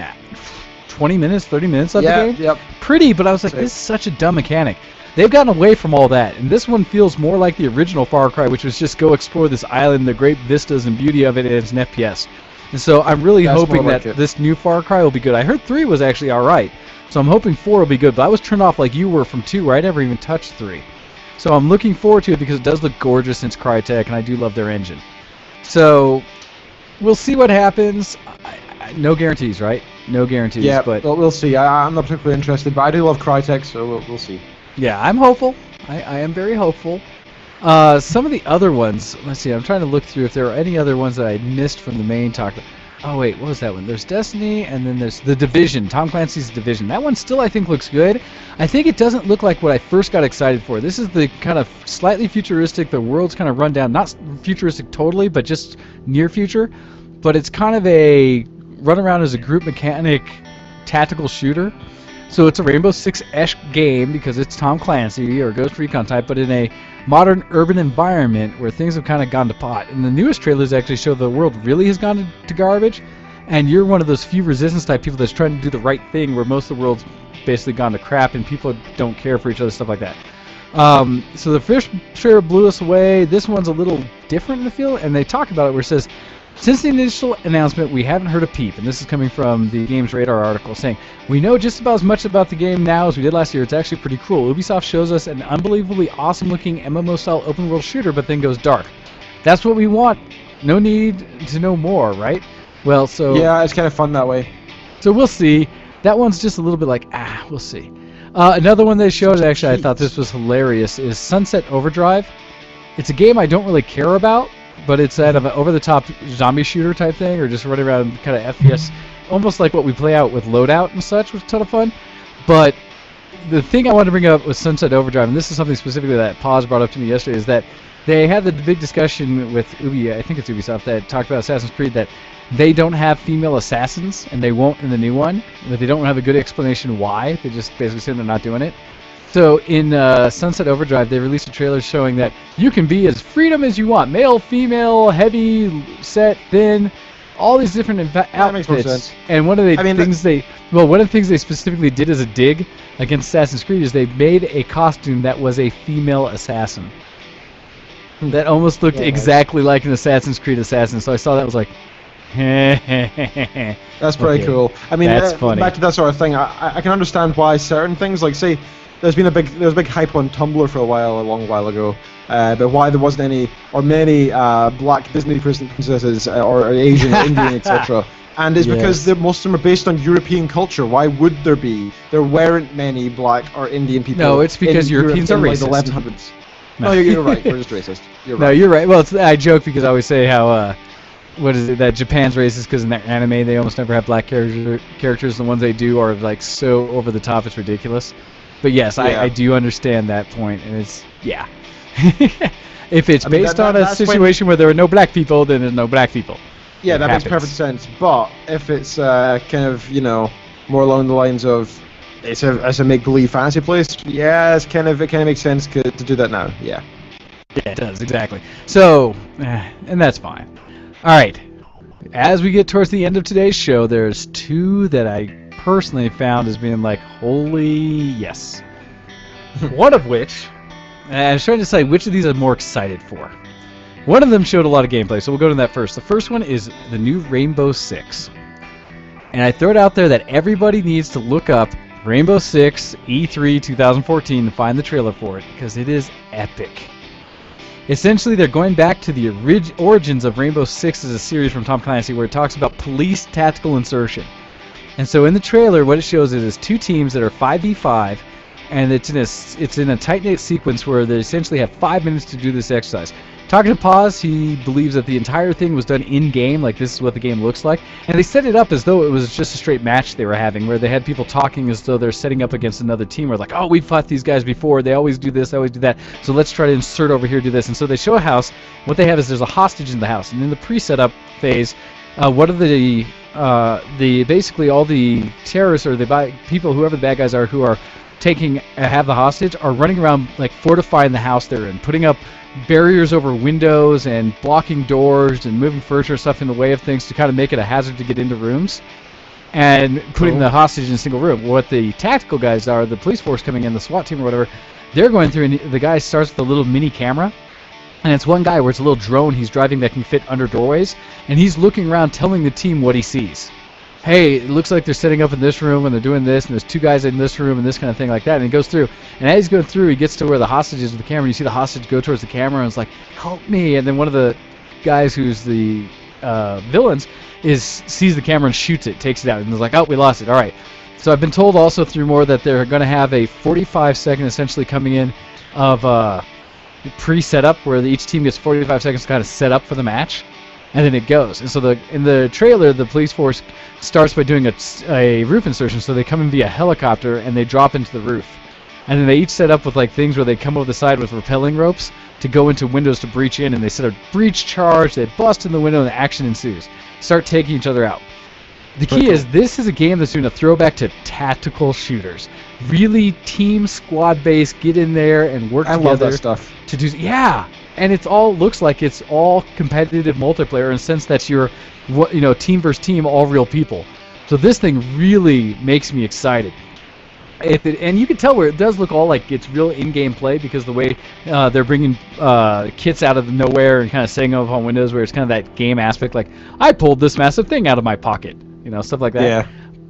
20 minutes, 30 minutes of the game. Yep. Pretty, but I was like, this is such a dumb mechanic. They've gotten away from all that, and this one feels more like the original Far Cry, which was just go explore this island, the great vistas and beauty of it, and it's an FPS. And so I'm really hoping that this new Far Cry will be good. I heard 3 was actually alright, so I'm hoping 4 will be good, but I was turned off like you were from 2, where I never even touched 3. So I'm looking forward to it because it does look gorgeous since Crytek, and I do love their engine. So we'll see what happens. No guarantees, right? No guarantees. Yeah, but we'll see. I'm not particularly interested, but I do love Crytek, so we'll see. Yeah, I'm hopeful. I am very hopeful. Some of the other ones, let's see, I'm trying to look through if there are any other ones that I missed from the main talk. Oh wait, what was that one? There's Destiny, and then there's The Division, Tom Clancy's Division. That one still, I think, looks good. I think it doesn't look like what I first got excited for. This is the kind of slightly futuristic, the world's kind of run down, not futuristic totally, but just near future. But it's kind of a run around as a group mechanic tactical shooter. So it's a Rainbow Six-esque game because it's Tom Clancy or Ghost Recon type, but in a modern urban environment where things have kind of gone to pot. And the newest trailers actually show the world really has gone to garbage, and you're one of those few resistance type people that's trying to do the right thing where most of the world's basically gone to crap and people don't care for each other, stuff like that. So the first trailer blew us away. This one's a little different in the feel, and they talk about it where it says, since the initial announcement, we haven't heard a peep, and this is coming from the Games Radar article, saying, we know just about as much about the game now as we did last year. It's actually pretty cool. Ubisoft shows us an unbelievably awesome-looking MMO-style open-world shooter, but then goes dark. That's what we want. No need to know more, right? Well, so... Yeah, it's kind of fun that way. So we'll see. That one's just a little bit like, we'll see. Another one they showed, actually, I thought this was hilarious, is Sunset Overdrive. It's a game I don't really care about, but it's kind of an over-the-top zombie shooter type thing, or just running around kind of FPS, almost like what we play out with Loadout and such, which was a ton of fun. But the thing I wanted to bring up with Sunset Overdrive, and this is something specifically that Paz brought up to me yesterday, is that they had the big discussion with I think it's Ubisoft, that talked about Assassin's Creed, that they don't have female assassins, and they won't in the new one, but they don't have a good explanation why. They just basically say they're not doing it. So in Sunset Overdrive, they released a trailer showing that you can be as freedom as you want. Male, female, heavy, set, thin, all these different outfits. That makes more sense. And one of the things they specifically did as a dig against Assassin's Creed is they made a costume that was a female assassin. That almost looked exactly like an Assassin's Creed assassin. So I saw that, I was like, that's pretty cool. I mean, that's funny. Back to that sort of thing, I can understand why certain things, like say, there was a big hype on Tumblr for a long while ago, but why there wasn't any or many black Disney princesses or Asian, Indian, etc. And it's because most of them are based on European culture. Why would there be? There weren't many black or Indian people. No, it's because Europeans are racist. Like the 1100s. No, you're right. We're just racist. You're right. No, you're right. Well, I joke because I always say how what is it, that Japan's racist because in their anime they almost never have black characters. The ones they do are like so over the top, it's ridiculous. But yes, yeah. I do understand that point, and it's, yeah. If it's based on a situation where there are no black people, then there's no black people. Yeah, that makes perfect sense. But if it's kind of, more along the lines of it's a make-believe fantasy place, yeah, it kind of makes sense to do that now. Yeah. Yeah, it does, exactly. So, and that's fine. All right. As we get towards the end of today's show, there's two that I personally found as being like, holy yes. One of which, and I was trying to decide which of these I'm more excited for. One of them showed a lot of gameplay, so we'll go to that first. The first one is the new Rainbow Six. And I throw it out there that everybody needs to look up Rainbow Six E3 2014 to find the trailer for it, because it is epic. Essentially, they're going back to the origins of Rainbow Six as a series from Tom Clancy, where it talks about police tactical insertion. And so in the trailer, what it shows is two teams that are 5v5, and it's in a tight-knit sequence where they essentially have 5 minutes to do this exercise. Talking to Paz, he believes that the entire thing was done in-game, like this is what the game looks like. And they set it up as though it was just a straight match they were having, where they had people talking as though they're setting up against another team. Where like, oh, we've fought these guys before, they always do this, they always do that, so let's try to insert over here, do this. And so they show a house. What they have is there's a hostage in the house. And in the pre-setup phase, what are the basically all the terrorists or the people, whoever the bad guys are, who are have the hostage, are running around like fortifying the house they're in, putting up barriers over windows and blocking doors and moving furniture and stuff in the way of things to kind of make it a hazard to get into rooms, and putting the hostage in a single room. What the tactical guys are, the police force coming in, the SWAT team or whatever, they're going through, and the guy starts with a little mini camera, and it's one guy where it's a little drone he's driving that can fit under doorways, and he's looking around telling the team what he sees. Hey, it looks like they're setting up in this room and they're doing this, and there's two guys in this room and this kind of thing like that. And he goes through, and as he's going through, he gets to where the hostage is with the camera, and you see the hostage go towards the camera, and it's like, help me. And then one of the guys who's the villains sees the camera and shoots it, takes it out, and is like, oh, we lost it. All right. So I've been told also through more that they're going to have a 45-second essentially coming in of pre-setup, where each team gets 45 seconds to kind of set up for the match. and then it goes. And so in the trailer, the police force starts by doing a roof insertion. So they come in via helicopter and they drop into the roof. And then they each set up with like things where they come over the side with rappelling ropes to go into windows to breach in. And they set a breach charge. They bust in the window and action ensues. Start taking each other out. The key is this is a game that's doing a throwback to tactical shooters. Really team squad based. Get in there and work together. I love that stuff. To do and it all looks like it's all competitive multiplayer in the sense that you're, team versus team, all real people. So this thing really makes me excited. And you can tell where it does look all like it's real in-game play because the way they're bringing kits out of nowhere and kind of setting up on windows where it's kind of that game aspect, like I pulled this massive thing out of my pocket, stuff like that. Yeah.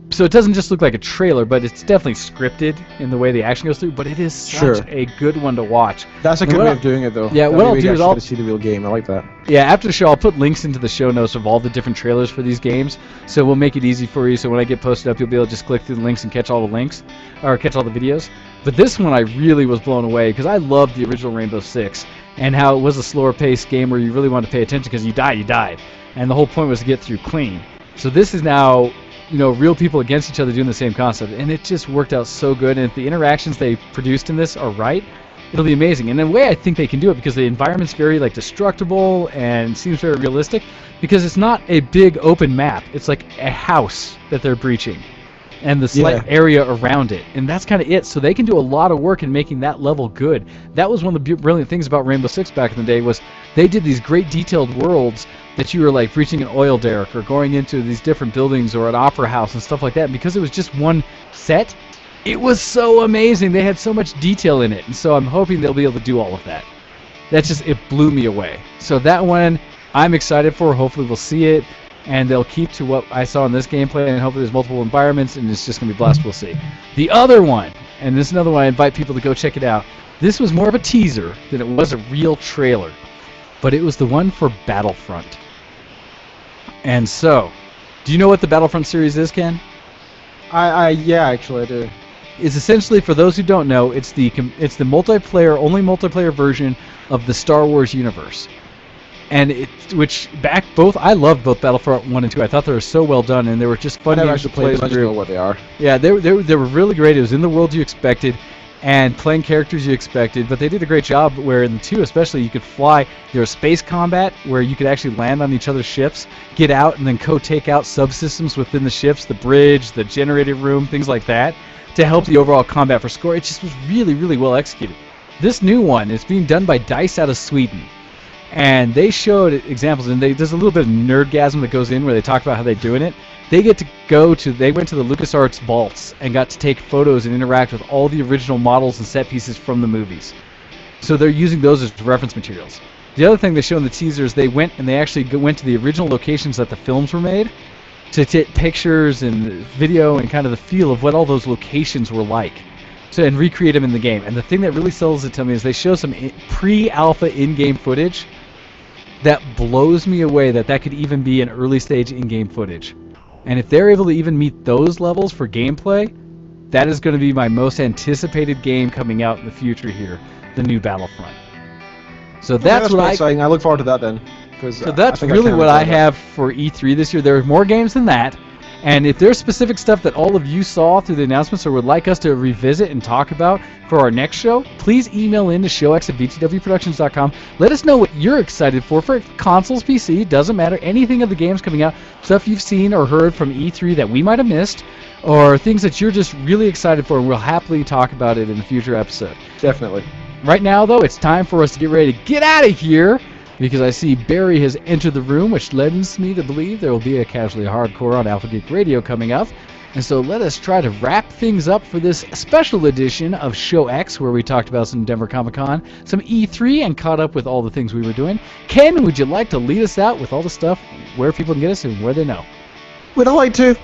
So it doesn't just look like a trailer, but it's definitely scripted in the way the action goes through. But it is such a good one to watch. That's a good way of doing it, though. Yeah, what I'll do is I'll see the real game. I like that. Yeah, after the show, I'll put links into the show notes of all the different trailers for these games. So we'll make it easy for you. So when I get posted up, you'll be able to just click through the links and catch all the links, or catch all the videos. But this one I really was blown away because I loved the original Rainbow Six and how it was a slower paced game where you really wanted to pay attention because you died, and the whole point was to get through clean. So this is now, real people against each other doing the same concept, and it just worked out so good. And if the interactions they produced in this are right, it'll be amazing. And in a way, I think they can do it because the environment's very destructible and seems very realistic because it's not a big open map. It's like a house that they're breaching and the slight area around it, and that's kind of it. So they can do a lot of work in making that level good. That was one of the brilliant things about Rainbow Six back in the day was they did these great detailed worlds that you were like breaching an oil derrick or going into these different buildings or an opera house and stuff like that. And because it was just one set, it was so amazing. They had so much detail in it, and so I'm hoping they'll be able to do all of that. It blew me away. So that one I'm excited for. Hopefully we'll see it, and they'll keep to what I saw in this gameplay, and hopefully there's multiple environments, and it's just going to be blast. We'll see. The other one, and this is another one I invite people to go check it out. This was more of a teaser than it was a real trailer, but it was the one for Battlefront. And so, do you know what the Battlefront series is, Ken? Yeah, actually I do. Is essentially, for those who don't know, it's the only multiplayer version of the Star Wars universe. And I loved both Battlefront 1 and 2. I thought they were so well done, and they were just fun games to play through. What they are. Yeah, they were really great. It was in the world you expected, and playing characters you expected, but they did a great job where in the 2 especially you could fly. There was space combat where you could actually land on each other's ships, get out, and then take out subsystems within the ships, the bridge, the generator room, things like that, to help the overall combat for score. It just was really, really well executed. This new one is being done by DICE out of Sweden. And they showed examples, and there's a little bit of nerdgasm that goes in where they talk about how they're doing it. They went to the LucasArts vaults and got to take photos and interact with all the original models and set pieces from the movies. So they're using those as reference materials. The other thing they show in the teaser is they actually went to the original locations that the films were made to take pictures and video and kind of the feel of what all those locations were like. So, and recreate them in the game. And the thing that really sells it to me is they show some pre-alpha in-game footage that blows me away that could even be an early stage in-game footage. And if they're able to even meet those levels for gameplay, that is going to be my most anticipated game coming out in the future here, the new Battlefront. So that's what exciting. I look forward to that then. So that's really what I have for E3 this year. There are more games than that. And if there's specific stuff that all of you saw through the announcements or would like us to revisit and talk about for our next show, please email in to showx@vtwproductions.com. Let us know what you're excited for consoles, PC, doesn't matter, anything of the games coming out, stuff you've seen or heard from E3 that we might have missed, or things that you're just really excited for, and we'll happily talk about it in a future episode. Definitely. Right now, though, it's time for us to get ready to get out of here, because I see Barry has entered the room, which lends me to believe there will be a Casually Hardcore on Alpha Geek Radio coming up. And so let us try to wrap things up for this special edition of Show X, where we talked about some Denver Comic Con, some E3, and caught up with all the things we were doing. Ken, would you like to lead us out with all the stuff, where people can get us and where they know? Would I like to?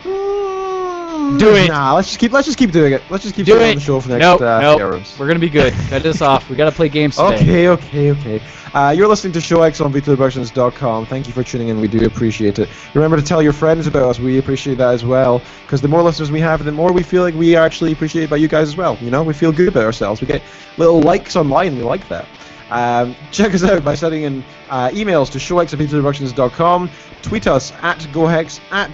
Do it. Nah, let's just keep doing it. Let's just keep doing the show for the next We're going to be good. Cut this off. We got to play games today. Okay. You're listening to Show X on vtwproductions.com. Thank you for tuning in. We do appreciate it. Remember to tell your friends about us. We appreciate that as well. Because the more listeners we have, the more we feel like we are actually appreciated by you guys as well. We feel good about ourselves. We get little likes online. We like that. Check us out by sending in emails to showx@vtwproductions.com. Tweet us at GoHex, at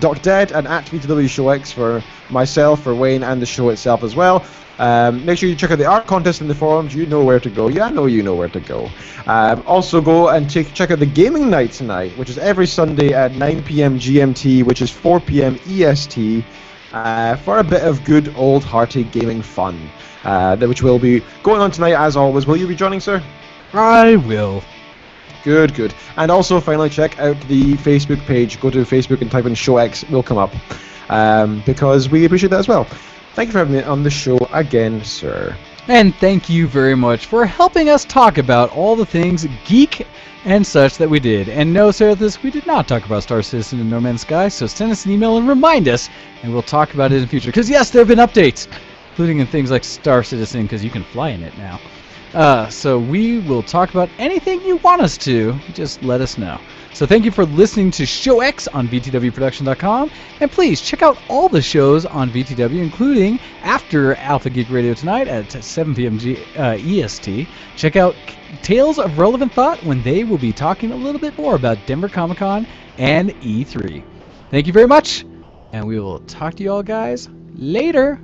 DocDead, and at VTWShowX for myself, for Wayne, and the show itself as well. Make sure you check out the art contest in the forums. You know where to go. Yeah, I know you know where to go. Also go and check out the gaming night tonight, which is every Sunday at 9 p.m. GMT, which is 4 p.m. EST, for a bit of good old hearty gaming fun, which will be going on tonight as always. Will you be joining, sir? I will. Good, good. And also, finally, check out the Facebook page. Go to Facebook and type in ShowX. Will come up, because we appreciate that as well. Thank you for having me on the show again, sir. And thank you very much for helping us talk about all the things geek and such that we did. And no, sir, we did not talk about Star Citizen and No Man's Sky, so send us an email and remind us, and we'll talk about it in the future. Because, yes, there have been updates, including in things like Star Citizen, because you can fly in it now. So we will talk about anything you want us to. Just let us know. So thank you for listening to Show X on VTWProduction.com. And please check out all the shows on VTW, including after Alpha Geek Radio tonight at 7 p.m. EST. Check out Tales of Relevant Thought when they will be talking a little bit more about Denver Comic Con and E3. Thank you very much. And we will talk to you all guys later.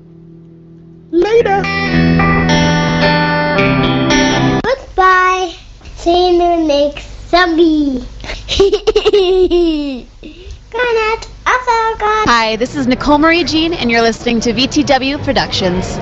Later. Goodbye. See you next Sunday. Hi, this is Nicole Marie Jean, and you're listening to VTW Productions.